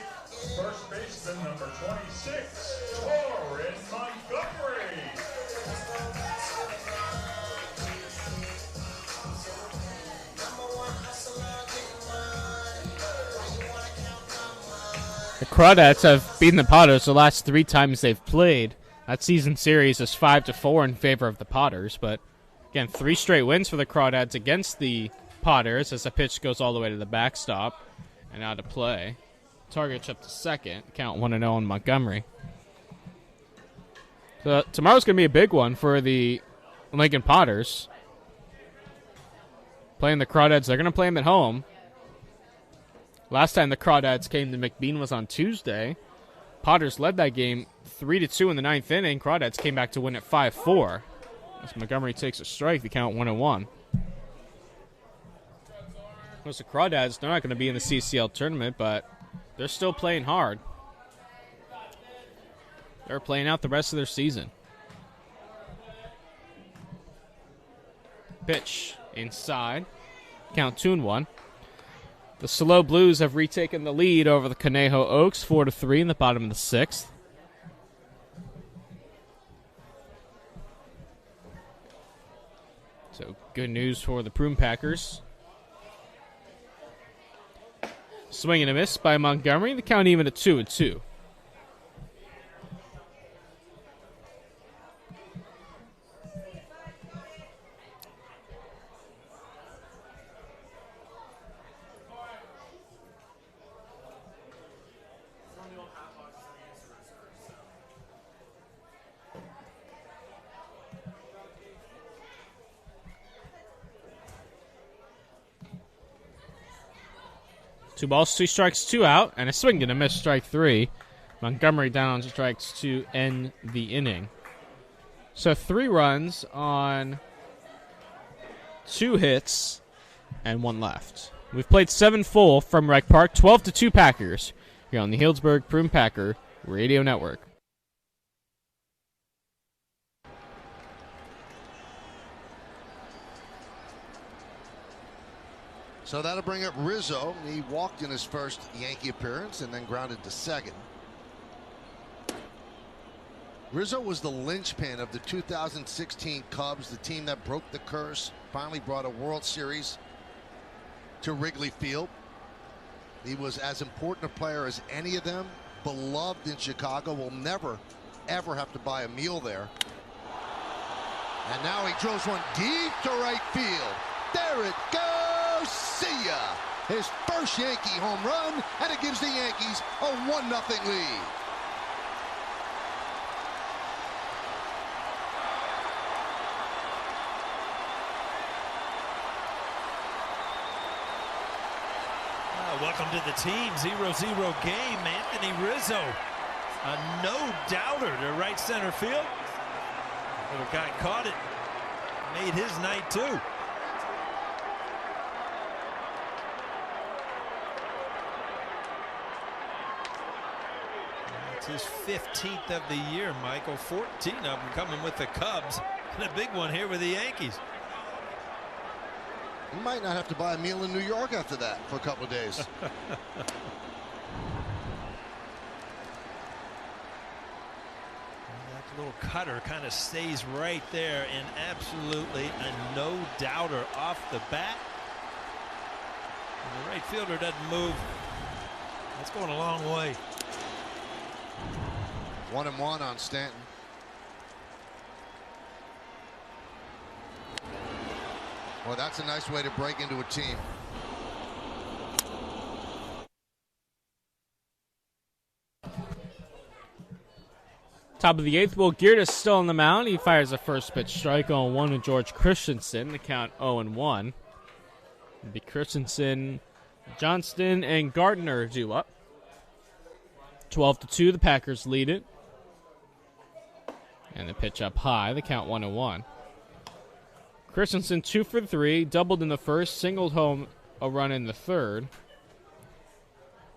first baseman number 26, Torrin Montgomery. The Crawdads have beaten the Potters the last 3 times they've played. That season series is 5-4 in favor of the Potters, but again, 3 straight wins for the Crawdads against the Potters as the pitch goes all the way to the backstop and out of play. Targich up to second, count 1-0 on Montgomery. So tomorrow's going to be a big one for the Lincoln Potters. Playing the Crawdads, they're going to play them at home. Last time the Crawdads came to McBean was on Tuesday. Potters led that game 3-2 in the 9th inning. Crawdads came back to win at 5-4. As Montgomery takes a strike, the count 1-1. Of course, the Crawdads, they're not going to be in the CCL tournament, but they're still playing hard. They're playing out the rest of their season. Pitch inside. Count 2-1. The Slow Blues have retaken the lead over the Conejo Oaks, 4-3 in the bottom of the 6th. So good news for the Prune Packers. Swing and a miss by Montgomery. The count even at 2-2. Two balls, 2 strikes, 2 out, and a swing and a miss, strike 3. Montgomery down on strikes to end the inning. So 3 runs on 2 hits and 1 left. We've played 7 full from Rec Park, 12-2 Packers here on the Healdsburg Prune Packer Radio Network. So that'll bring up Rizzo. He walked in his first Yankee appearance and then grounded to second. Rizzo was the linchpin of the 2016 Cubs, the team that broke the curse, finally brought a World Series to Wrigley Field. He was as important a player as any of them, beloved in Chicago, will never, ever have to buy a meal there. And now he drills one deep to right field. There it goes. See ya. His first Yankee home run, and it gives the Yankees a 1-0 lead. Welcome to the team. 0-0 game. Anthony Rizzo, a no-doubter to right center field. Little guy caught it. Made his night, too. It's his 15th of the year, Michael. 14 of them coming with the Cubs. And a big one here with the Yankees. You might not have to buy a meal in New York after that for a couple of days. That little cutter kind of stays right there, and absolutely a no-doubter off the bat. And the right fielder doesn't move. That's going a long way. 1-1 on Stanton. Well, that's a nice way to break into a team. Top of the 8th, Will Geertis still on the mound. He fires a first pitch strike on 1 to George Christensen. The count 0-1. It'll be Christensen, Johnston, and Gardner due up. 12-2, the Packers lead it. And the pitch up high, the count 1-1. Christensen 2 for 3, doubled in the first, singled home a run in the third,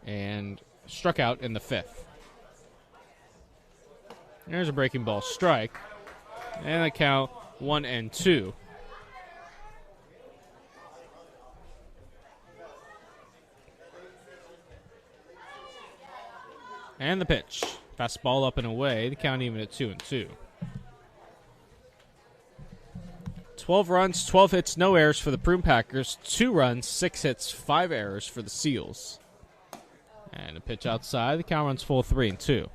and struck out in the 5th. There's a breaking ball strike, and the count 1-2. And the pitch. Fastball up and away, the count even at 2-2. 12 runs, 12 hits, no errors for the Prune Packers. 2 runs, 6 hits, 5 errors for the Seals. And a pitch outside. The count runs full 3-2.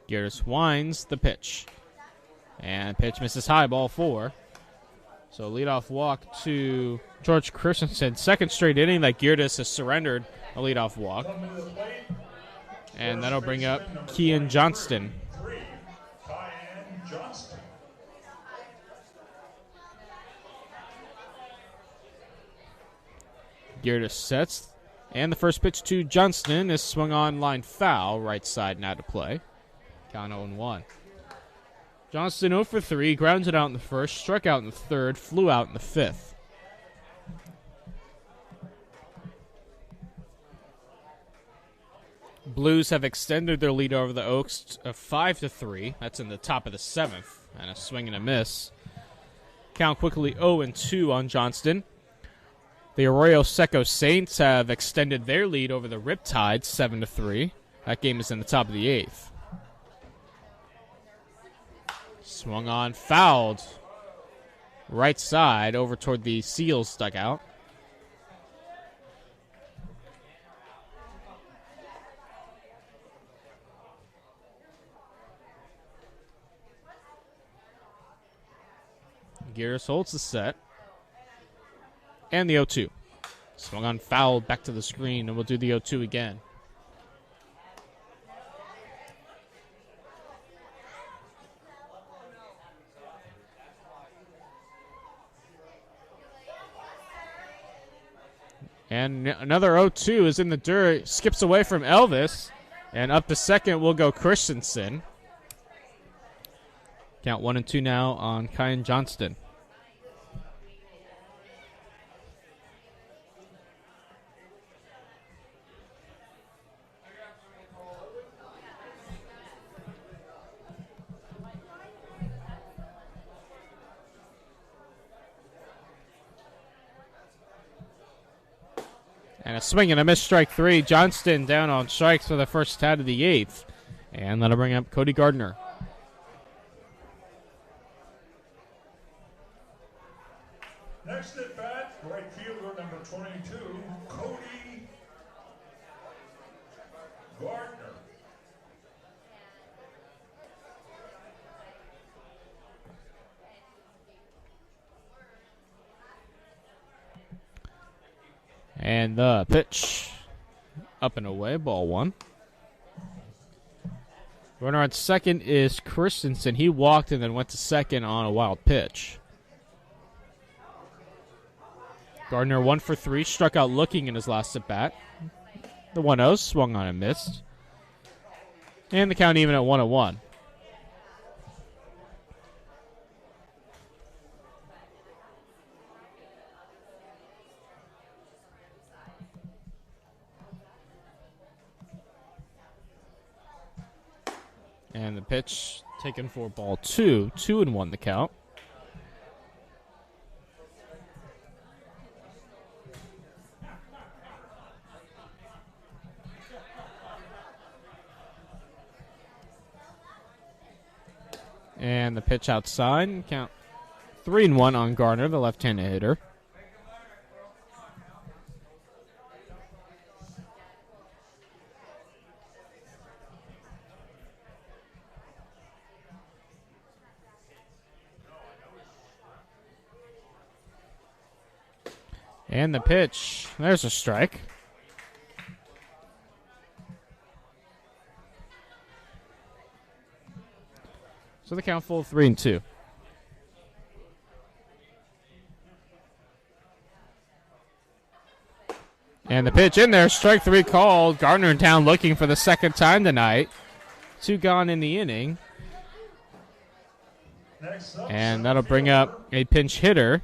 Geertis winds the pitch. And pitch misses high, ball 4. So leadoff walk to George Christensen. Second straight inning that Geertis has surrendered a leadoff walk. And that'll bring up Kian Johnston. Geertis sets. And the first pitch to Johnston is swung on, line foul, right side now to play. Count 0-1. Johnston 0 for 3, grounds it out in the first, struck out in the third, flew out in the 5th. Blues have extended their lead over the Oaks of 5-3. That's in the top of the 7th, and a swing and a miss. Count quickly 0-2 on Johnston. The Arroyo Seco Saints have extended their lead over the Riptides 7-3. That game is in the top of the 8th. Swung on, fouled. Right side over toward the Seals dugout. Geertis holds the set. And the 0-2. Swung on, fouled, back to the screen, and we'll do the 0-2 again. And another 0-2 is in the dirt. Skips away from Elvis. And up to second will go Christensen. Count 1-2 now on Kian Johnston. And a swing and a miss, strike three. Johnston down on strikes for the first out of the eighth. And that'll bring up Cody Gardner. Next at bat, right fielder number 22, Cody Gardner. And the pitch up and away, ball one. Runner on second is Christensen. He walked and then went to second on a wild pitch. Gardner 1 for 3, struck out looking in his last at bat. The 1-0 swung on and missed. And the count even at 1-1. And the pitch taken for ball 2. 2-1 the count. And the pitch outside. Count 3-1 on Gardner, the left-handed hitter. And the pitch. There's a strike. So the count full 3-2. And the pitch in there. Strike three called. Gardner in town looking for the second time tonight. 2 gone in the inning. And that'll bring up a pinch hitter.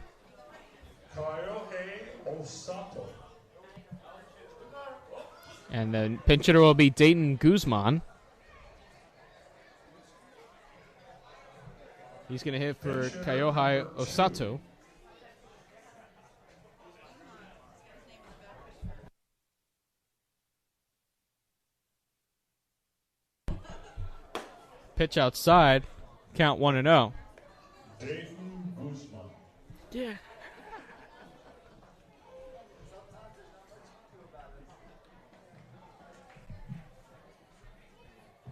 And the pinch hitter will be Dayton Guzman. He's going to hit for Kyohei Osato. Pitch outside. Count 1-0. Dayton Guzman. Yeah.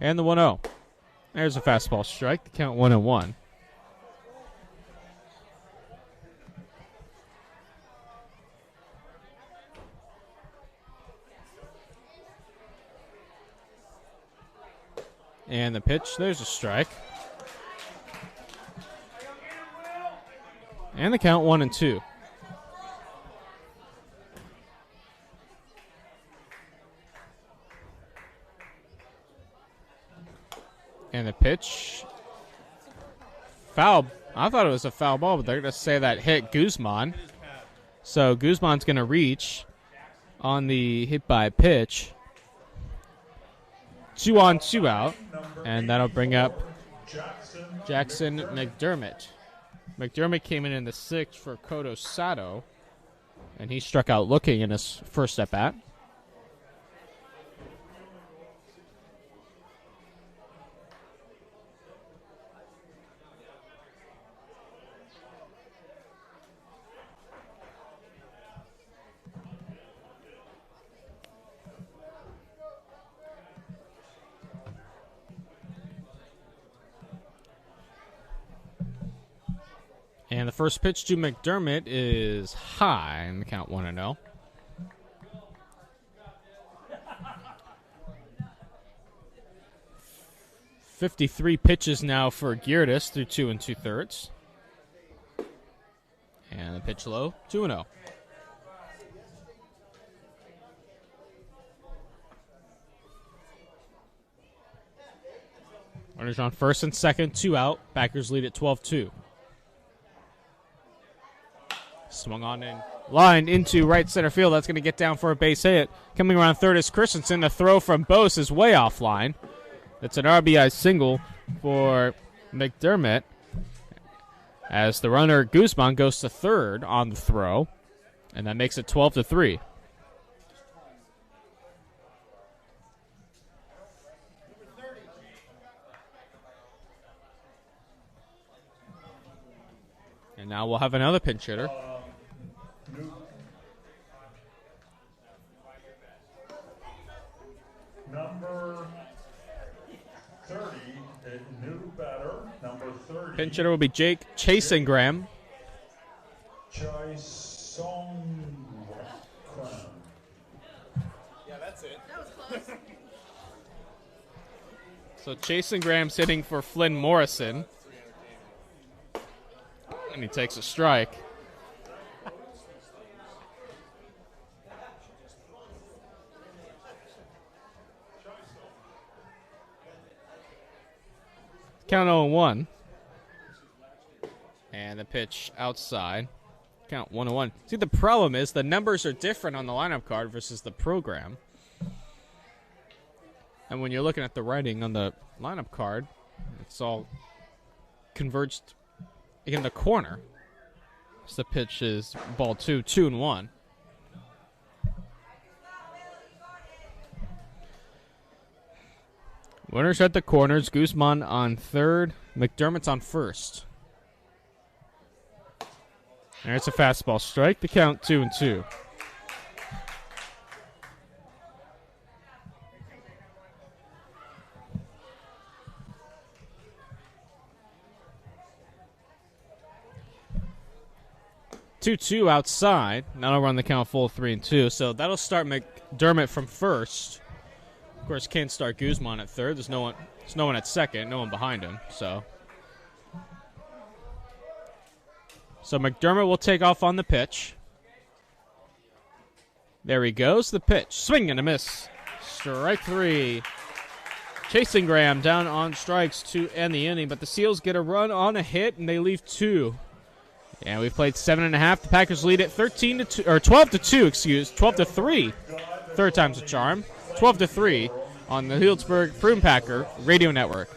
And the 1-0. There's a fastball strike. The count 1-1. And the pitch. There's a strike. And the count 1-2. And the pitch. Foul. I thought it was a foul ball, but they're going to say that hit Guzman. So Guzman's going to reach on the hit by pitch. 2 on, 2 out. And that'll bring up Jackson McDermott. McDermott came in the 6th for Kodo Sato. And he struck out looking in his first at bat. And the first pitch to McDermott is high in the count 1-0. .53 pitches now for Geertis through 2 2/3. And the pitch low, 2-0. Runners on first and second, 2 out. Packers lead at 12-2. Swung on and lined into right center field. That's going to get down for a base hit. Coming around third is Christensen. The throw from Bose is way offline. That's an RBI single for McDermott as the runner Guzman goes to third on the throw, and that makes it 12-3. Now we'll have another pinch hitter. Number 30, a new batter. Number 30. Pinch hitter will be Jake Chasengram. Yeah, that's it. That was close. So Chasengram's hitting for Flynn Morrison. And he takes a strike. Count 0-1. And the pitch outside. Count 1-1. See, the problem is the numbers are different on the lineup card versus the program. And when you're looking at the writing on the lineup card, it's all converged in the corner. So the pitch is ball 2, 2-1. Winners at the corners. Guzman on third. McDermott's on first. There's a fastball strike. The count 2-2. Two outside. Now I'll run the count full 3-2. So that'll start McDermott from first. Of course, can't start Guzman at third. There's no one at second. No one behind him. So McDermott will take off on the pitch. There he goes. The pitch. Swing and a miss. Strike 3. Chasengram down on strikes to end the inning, but the Seals get a run on a hit and they leave 2. And we've played 7.5. The Packers lead it 13-2 or 12-2. 12-3. Third time's a charm. 12-3 on the Healdsburg Prune Packer Radio Network.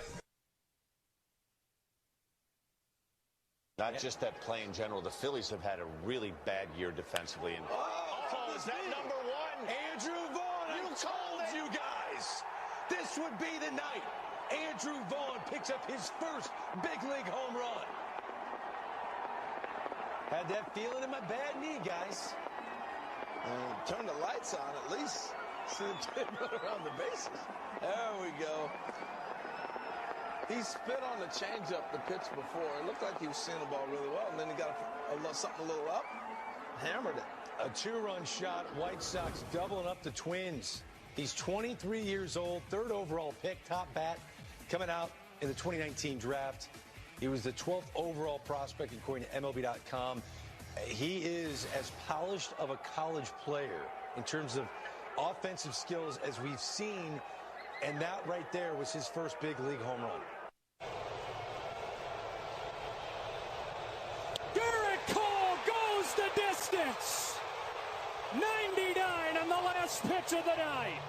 Not just that play in general. The Phillies have had a really bad year defensively. And is that number 1? Andrew Vaughn. You told you guys this would be the night. Andrew Vaughn picks up his first big league home run. Had that feeling in my bad knee, guys. Turn the lights on at least. See the kid run around the bases. There we go. He spit on the changeup the pitch before. It looked like he was seeing the ball really well, and then he got something a little up, hammered it. A 2-run shot. White Sox doubling up the Twins. He's 23 years old, 3rd overall pick, top bat, coming out in the 2019 draft. He was the 12th overall prospect according to MLB.com. He is as polished of a college player in terms of offensive skills as we've seen, and that right there was his first big league home run. Garrett Cole goes the distance. 99 on the last pitch of the night.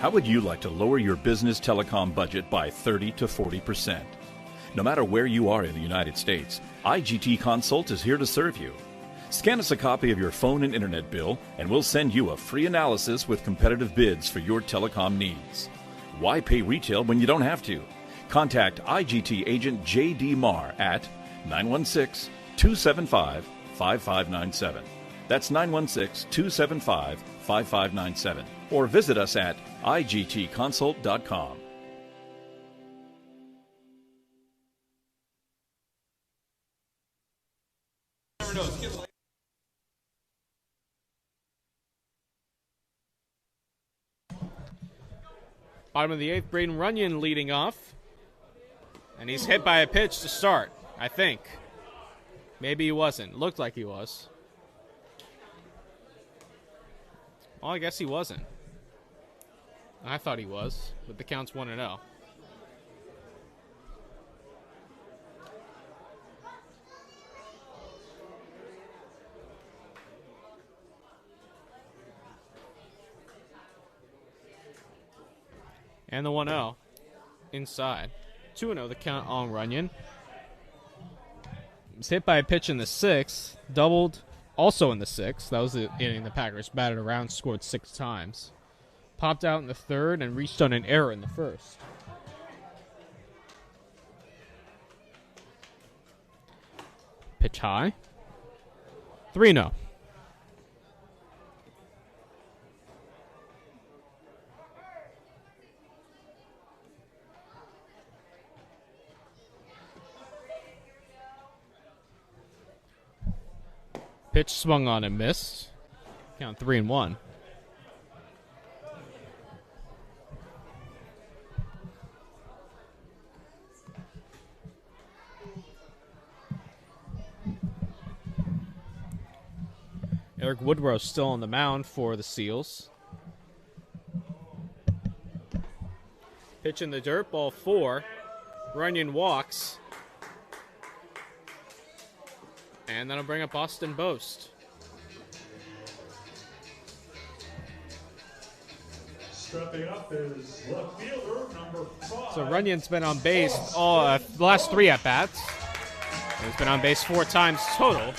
How would you like to lower your business telecom budget by 30 to 40%? No matter where you are in the United States, IGT Consult is here to serve you. Scan us a copy of your phone and internet bill, and we'll send you a free analysis with competitive bids for your telecom needs. Why pay retail when you don't have to? Contact IGT agent J.D. Marr at 916-275-5597. That's 916-275-5597. Or visit us at igtconsult.com. Bottom of the 8th, Braden Runyon leading off. And he's hit by a pitch to start, I think. Maybe he wasn't. Looked like he was. Well, I guess he wasn't. I thought he was, but the count's 1-0. And the 1-0 inside. 2-0 the count on Runyon. was hit by a pitch in the 6th, doubled also in the 6th. That was the inning the Packers batted around, scored 6 times. Popped out in the 3rd and reached on an error in the 1st. Pitch high. 3-0. Pitch swung on and missed. Count 3-1. Eric Woodrow still on the mound for the Seals. Pitch in the dirt, ball 4. Runyon walks. And that'll bring up Austin Boast. Stepping up is left fielder number 5. So Runyon's been on base all the last 3 at-bats. He's been on base 4 times total.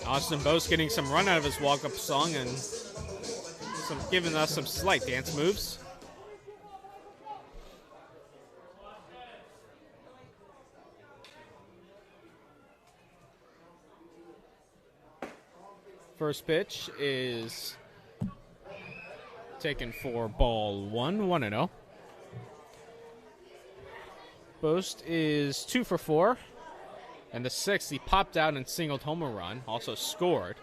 Austin Boast getting some run out of his walk-up song and giving us some slight dance moves. First pitch is taken for ball 1, 1-0. Boast is 2 for 4. And the 6th, he popped out and singled home a run, also scored.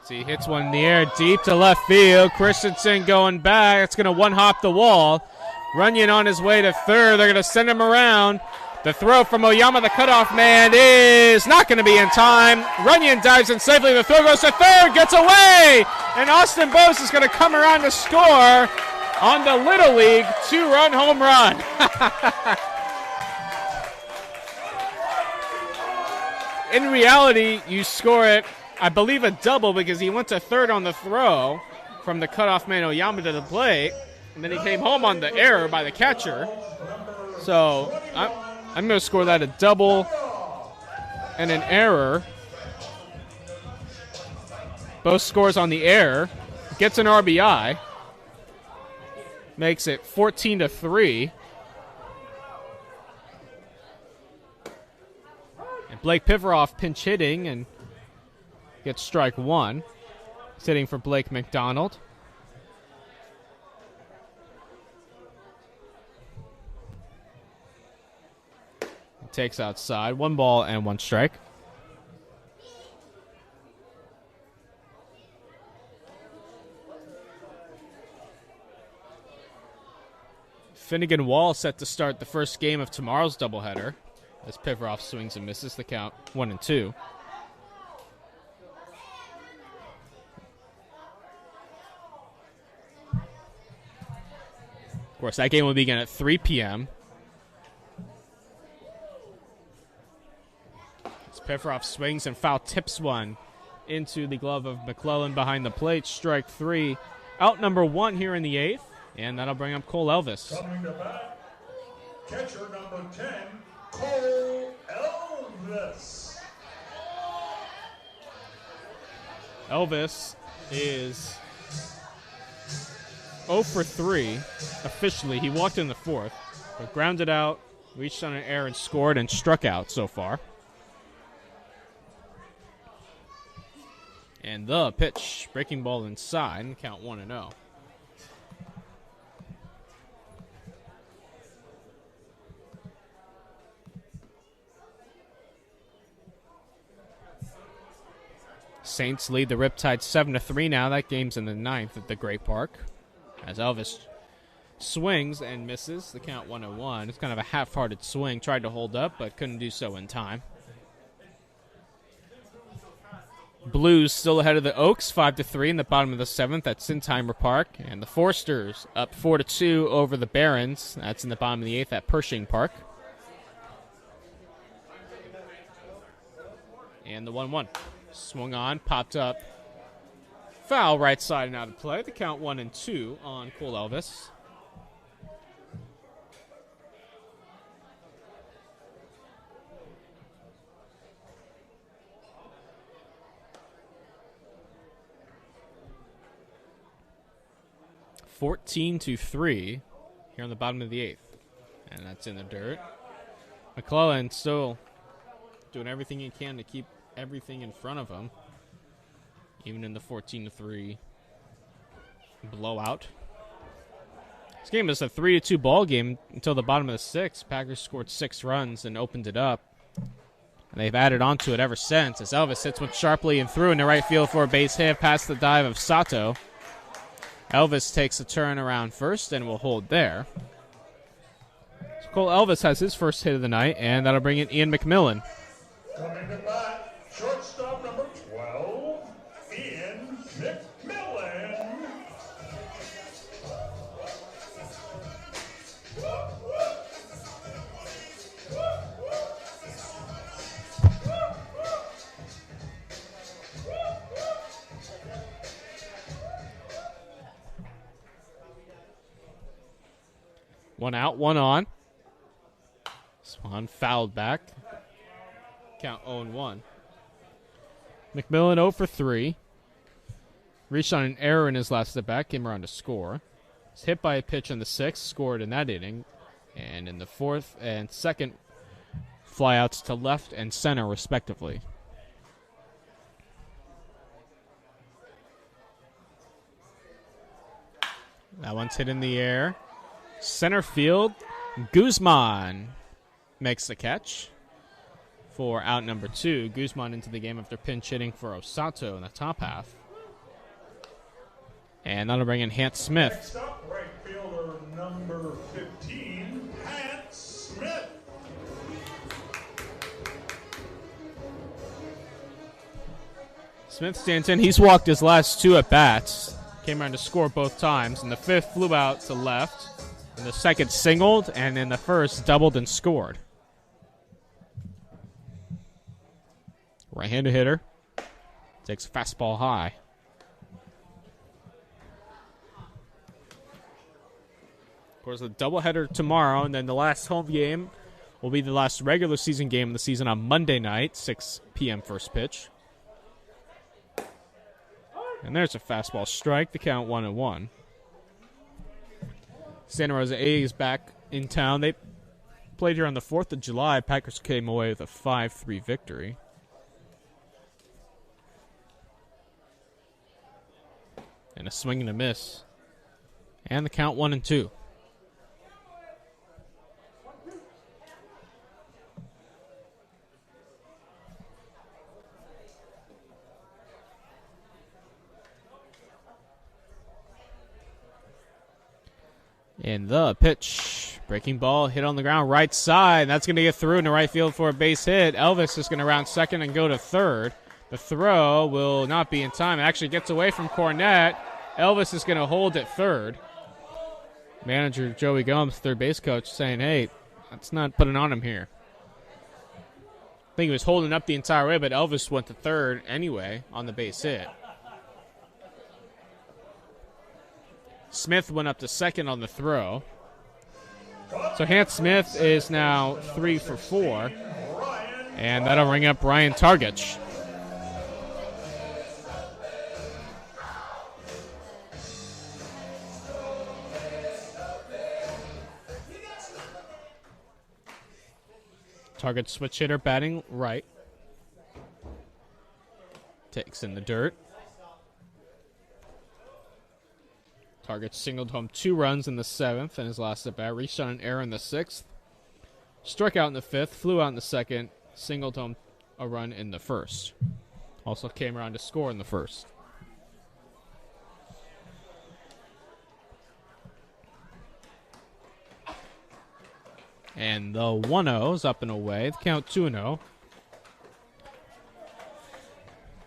So he hits one in the air deep to left field. Christensen going back. It's going to one-hop the wall. Runyon on his way to 3rd. They're going to send him around. The throw from Oyama, the cutoff man, is not going to be in time. Runyon dives in safely. The throw goes to 3rd, gets away. And Austin Boast is going to come around to score on the Little League 2-run home run. In reality, you score it, I believe, a double because he went to 3rd on the throw from the cutoff man Oyama to the plate, and then he came home on the error by the catcher. So I'm going to score that a double and an error. Both scores on the error, gets an RBI, makes it 14-3. Blake Piveroff pinch hitting and gets strike 1. Sitting for Blake McDonald. Takes outside. 1 ball and 1 strike. Finnegan Wall set to start the first game of tomorrow's doubleheader. As Piveroff swings and misses, the count 1-2. Of course, that game will begin at 3 p.m. As Piveroff swings and foul tips one into the glove of McClellan behind the plate. Strike 3. Out number 1 here in the 8th. And that'll bring up Cole Elvis. Coming to bat, catcher number 10, Cole Elvis. Elvis is 0 for 3 officially. He walked in the 4th, but grounded out, reached on an error and scored and struck out so far. And the pitch, breaking ball inside, count 1-0. Saints lead the Riptide 7-3 now. That game's in the 9th at the Great Park. As Elvis swings and misses, the count 1-1. It's kind of a half-hearted swing. Tried to hold up, but couldn't do so in time. Blues still ahead of the Oaks, 5-3 in the bottom of the 7th at Sintheimer Park. And the Forsters up 4-2 over the Barons. That's in the bottom of the 8th at Pershing Park. And the 1-1. Swung on, popped up. Foul right side and out of play. The count 1-2 on Cole Elvis. (14-3) here on the bottom of the 8th. And that's in the dirt. McClellan still doing everything he can to keep everything in front of him, even in the 14-3 blowout. This game is a 3-2 ball game until the bottom of the 6th. Packers scored 6 runs and opened it up. And they've added on to it ever since as Elvis hits one sharply and through into right field for a base hit past the dive of Sato. Elvis takes a turn around first and will hold there. So Cole Elvis has his first hit of the night, and that'll bring in Ian McMillan. Coming to bat, shortstop number 12, Ian McMillan. One out, one on. Swan fouled back. Count 0-1. McMillan 0 for 3. Reached on an error in his last at bat, came around to score. Was hit by a pitch in the 6th, scored in that inning. And in the 4th and 2nd, flyouts to left and center, respectively. That one's hit in the air. Center field, Guzman makes the catch for out number 2. Guzman into the game after pinch hitting for Osato in the top half. And that'll bring in Hant Smith. Next up, right fielder number 15, Hant Smith. Smith stands in. He's walked his last 2 at-bats. Came around to score both times. And the 5th flew out to left. In the 2nd singled, and in the 1st doubled and scored. Right-handed hitter. Takes a fastball high. Of course, a doubleheader tomorrow, and then the last home game will be the last regular season game of the season on Monday night, 6 p.m. first pitch. And there's a fastball strike. The count 1-1. Santa Rosa A's back in town. They played here on the 4th of July. Packers came away with a 5-3 victory. And a swing and a miss. And the count 1-2. And the pitch, breaking ball, hit on the ground, right side. That's going to get through into right field for a base hit. Elvis is going to round second and go to third. The throw will not be in time. It actually gets away from Cornette. Elvis is going to hold at third. Manager Joey Gomes, third base coach, saying, hey, let's not put it on him here. I think he was holding up the entire way, but Elvis went to third anyway on the base hit. Smith went up to second on the throw. So Hant Smith is now 3 for 4. And that'll ring up Ryan Targich. Target switch hitter batting right. Takes in the dirt. Target singled home 2 runs in the 7th in his last at bat. Reached on an error in the 6th. Struck out in the 5th. Flew out in the 2nd. Singled home a run in the 1st. Also came around to score in the 1st. And the 1-0 is up and away. The count 2-0.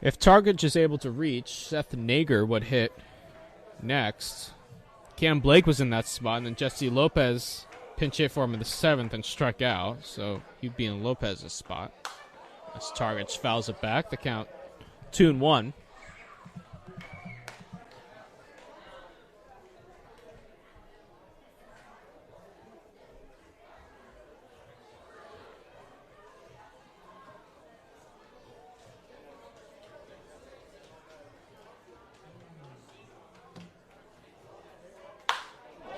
If Targich is able to reach, Seth Nager would hit next. Cam Blake was in that spot, and then Jesse Lopez pinch hit for him in the 7th and struck out, so he'd be in Lopez's spot. As Targich fouls it back, the count 2-1.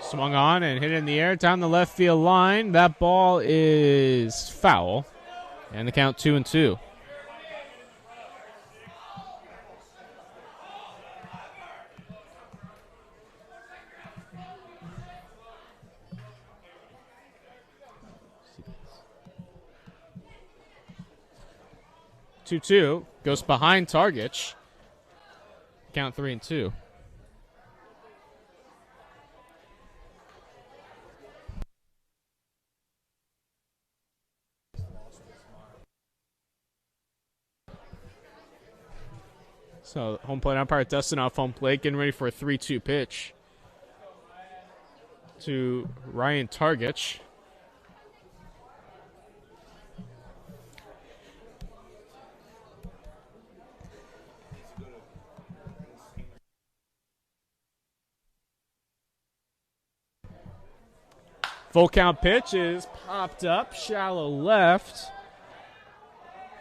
Swung on and hit it in the air down the left field line. That ball is foul. And the count 2-2. Two goes behind Targich. Count 3-2. So home plate umpire dusting off home plate, getting ready for a 3-2 pitch to Ryan Targich. Full count pitch is popped up, shallow left.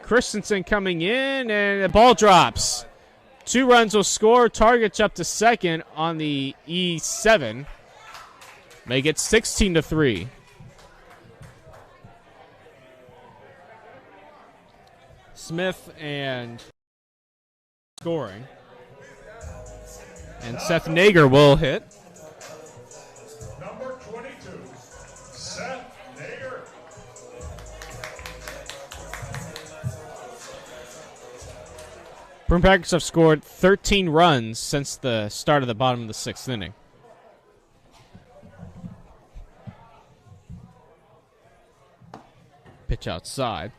Christensen coming in, and the ball drops. 2 runs will score. Targich up to second on the E7. Make it 16-3. Smith and scoring. And Seth Nager will hit. Number 22, Seth Nager. Prune Packers have scored 13 runs since the start of the bottom of the 6th inning. Pitch outside.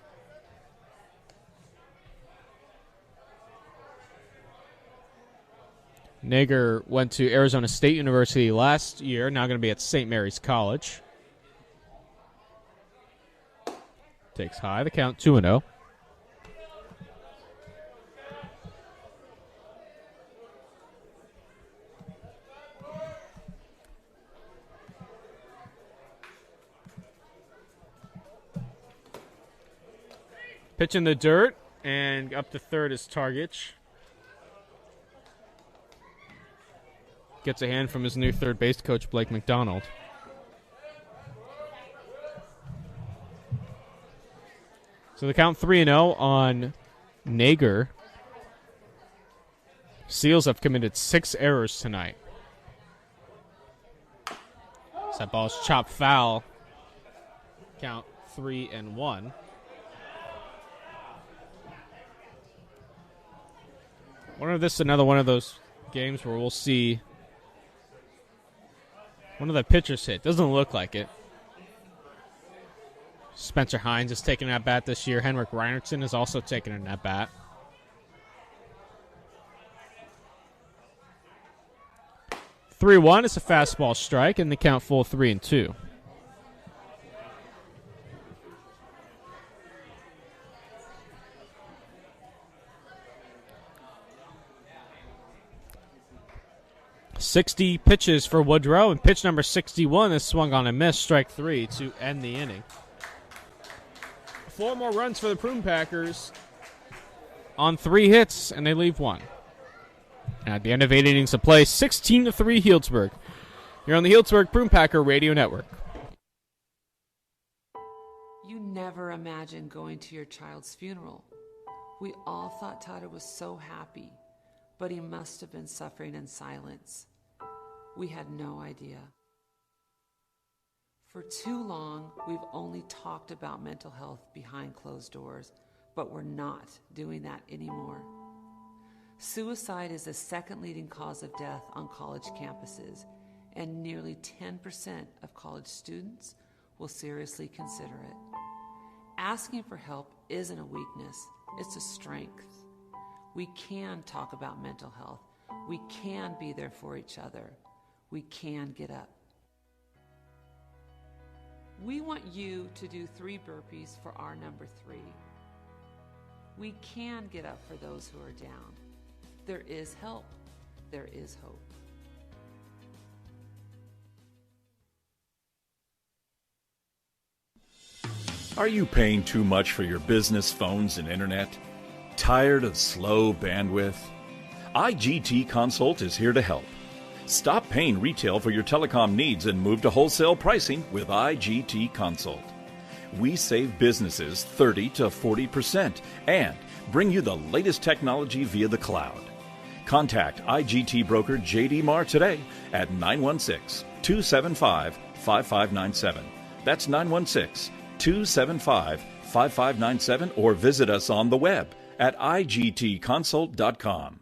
Nager went to Arizona State University last year, now going to be at St. Mary's College. Takes high, the count 2-0. Pitch in the dirt, and up to third is Targich. Gets a hand from his new third base coach, Blake McDonald. So the count 3-0 on Nager. Seals have committed 6 errors tonight. So that ball's chopped foul. Count 3-1. Wonder if this is another one of those games where we'll see one of the pitchers hit. Doesn't look like it. Spencer Hines is taking an at-bat this year. Henrik Reinertsen is also taking an at-bat. 3-1 is a fastball strike, and the count full 3-2. .60 pitches for Woodrow, and pitch number 61 is swung on and missed, strike 3 to end the inning. 4 more runs for the Prune Packers on 3 hits, and they leave 1. And at the end of 8 innings of play, 16-3 Healdsburg. You're on the Healdsburg Prune Packer Radio Network. You never imagined going to your child's funeral. We all thought Tyler was so happy, but he must have been suffering in silence. We had no idea. For too long, we've only talked about mental health behind closed doors, but we're not doing that anymore. Suicide is the second leading cause of death on college campuses, and nearly 10% of college students will seriously consider it. Asking for help isn't a weakness, it's a strength. We can talk about mental health. We can be there for each other. We can get up. We want you to do 3 burpees for our number 3. We can get up for those who are down. There is help. There is hope. Are you paying too much for your business phones and internet? Tired of slow bandwidth? IGT Consult is here to help. Stop paying retail for your telecom needs and move to wholesale pricing with IGT Consult. We save businesses 30 to 40% and bring you the latest technology via the cloud. Contact IGT broker JD Marr today at 916-275-5597. That's 916-275-5597, or visit us on the web at igtconsult.com.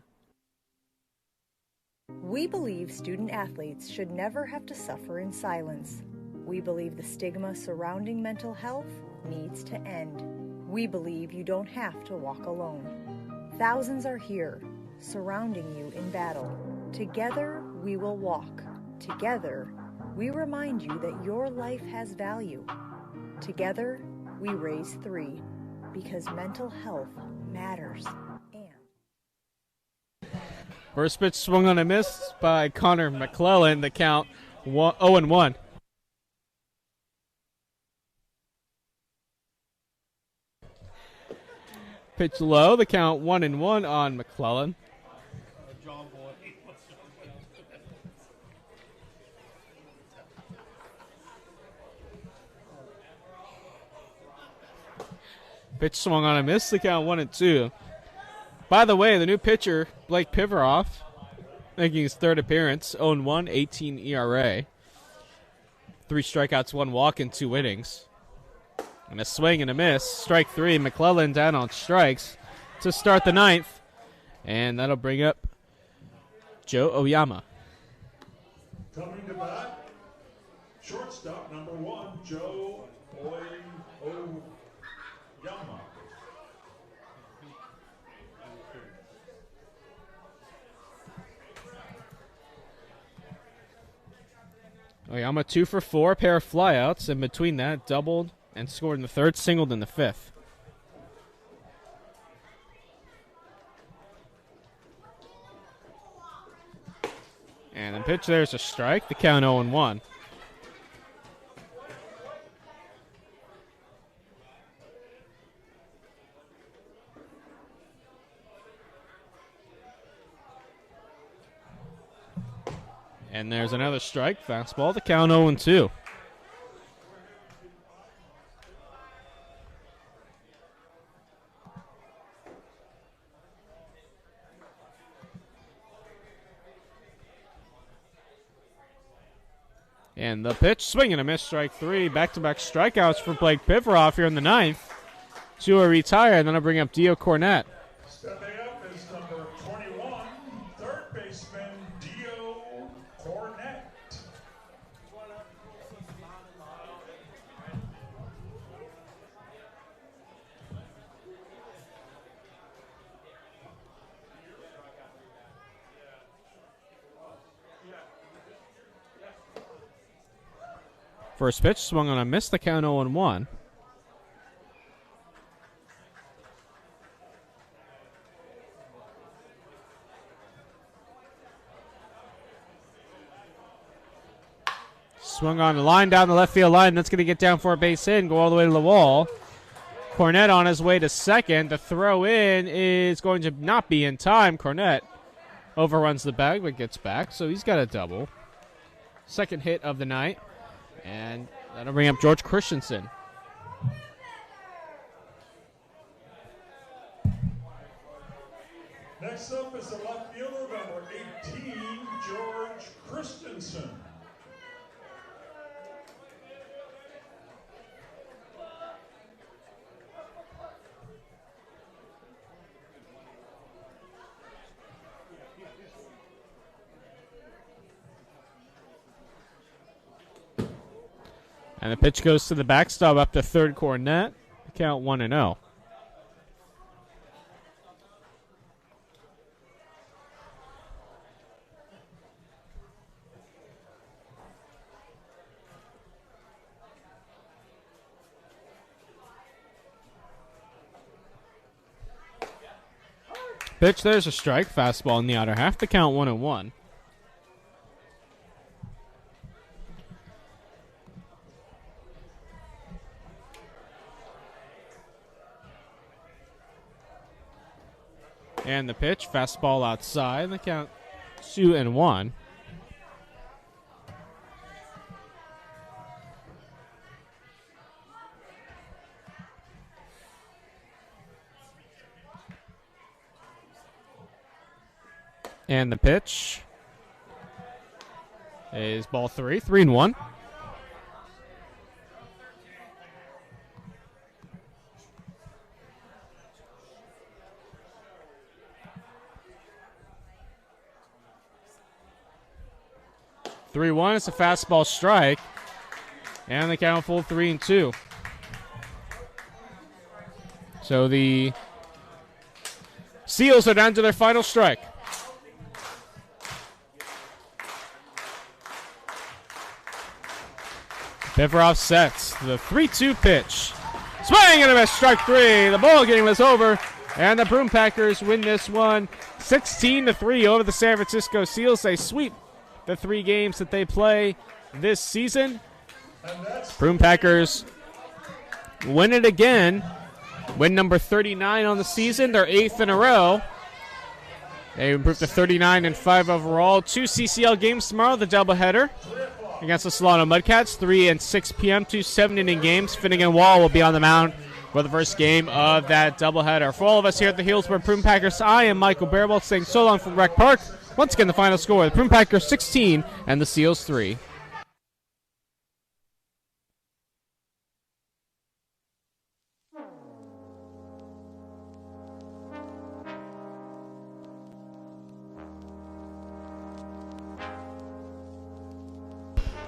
We believe student athletes should never have to suffer in silence. We believe the stigma surrounding mental health needs to end. We believe you don't have to walk alone. Thousands are here, surrounding you in battle. Together, we will walk. Together, we remind you that your life has value. Together, we raise 3, because mental health matters. First pitch swung on a miss by Connor McClellan. The count 0-1. Pitch low. The count 1-1 on McClellan. Pitch swung on a miss. The count 1-2. By the way, the new pitcher, Blake Piveroff, making his third appearance, 0-1, 18 ERA. 3 strikeouts, 1 walk in 2 innings. And a swing and a miss. Strike 3. McClellan down on strikes to start the 9th. And that'll bring up Joe Oyama. Coming to bat, shortstop number 1, Joe Oyama. Oyama 2 for 4, pair of flyouts, and between that, doubled and scored in the 3rd, singled in the 5th. And the pitch, there's a strike. The count 0-1. And there's another strike. Fastball. The count 0-2. And the pitch, swing and a miss, strike 3. Back-to-back strikeouts for Blake Piveroff here in the 9th. 2 are retired, and then I'll bring up Dio Cornett. Stepping up is number 21, third baseman Dio Cornett. First pitch, swung on a miss, the count 0-1. Swung on the line down the left field line. That's going to get down for a base hit and go all the way to the wall. Cornett on his way to second. The throw in is going to not be in time. Cornett overruns the bag but gets back, so he's got a double. Second hit of the night. And that'll bring up George Christensen. Next up is the left fielder, number 18, George Christensen. And the pitch goes to the backstop up to third Cornett. Count 1-0. Pitch, there's a strike. Fastball in the outer half. The count 1-1. And the pitch, fastball outside. The count 2-1. And the pitch is ball 3, 3-1. It's a fastball strike, and the count full 3-2. So the Seals are down to their final strike. Pivarov sets the 3-2 pitch. Swing and a miss, strike 3. The ball game is over, and the Prune Packers win this one 16-3 over the San Francisco Seals. They sweep the 3 games that they play this season. Prune Packers win it again. Win number 39 on the season. They're 8th in a row. They improved to 39-5 overall. 2 CCL games tomorrow, the doubleheader against the Solano Mudcats, 3 and 6 p.m., 2 7-inning games. Finnegan Wall will be on the mound for the first game of that doubleheader. For all of us here at the Healdsburg Prune Packers, I am Michael Barabalt saying so long from Rec Park. Once again, the final score, the Prune Packers 16 and the Seals 3.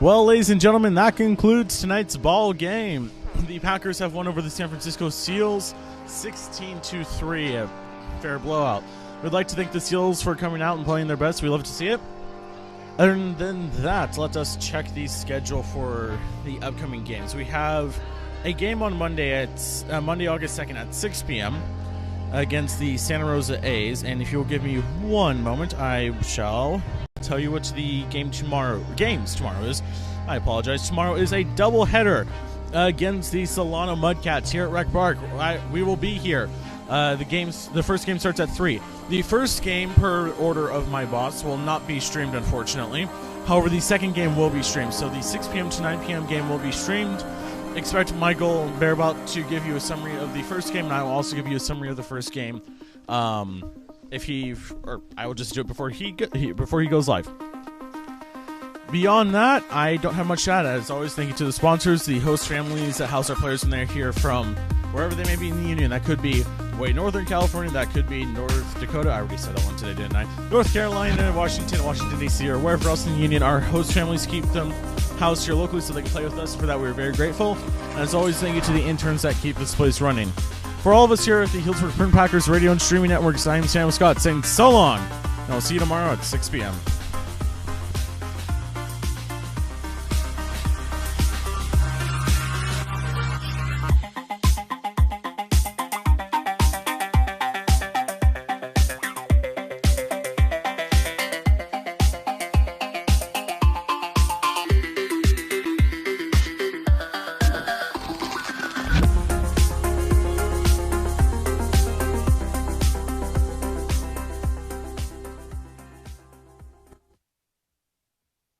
Well, ladies and gentlemen, that concludes tonight's ball game. The Packers have won over the San Francisco Seals 16-3, a fair blowout. We'd like to thank the Seals for coming out and playing their best. We love to see it. Other than that, let us check the schedule for the upcoming games. We have a game on Monday Monday, August 2nd at 6 p.m. against the Santa Rosa A's. And if you'll give me one moment, I shall tell you what the games tomorrow is. I apologize. Tomorrow is a doubleheader against the Solano Mudcats here at Rec Park. We will be here. The first game starts at 3. The first game, per order of my boss, will not be streamed, unfortunately. However, the second game will be streamed. So the 6 p.m. to 9 p.m. game will be streamed. Expect Michael Barabalt to give you a summary of the first game, and I will also give you a summary of the first game. I will just do it before he goes live. Beyond that, I don't have much to add. As always, thank you to the sponsors, the host families that house our players when they're here from wherever they may be in the Union. That could be way Northern California, that could be North Dakota. I already said that one today, didn't I? North Carolina, Washington, D.C., or wherever else in the Union. Our host families keep them housed here locally so they can play with us. For that, we're very grateful. And as always, thank you to the interns that keep this place running. For all of us here at the Healdsburg Prune Packers Radio and Streaming Networks, I am Sam Scott saying so long, and I'll see you tomorrow at 6 p.m.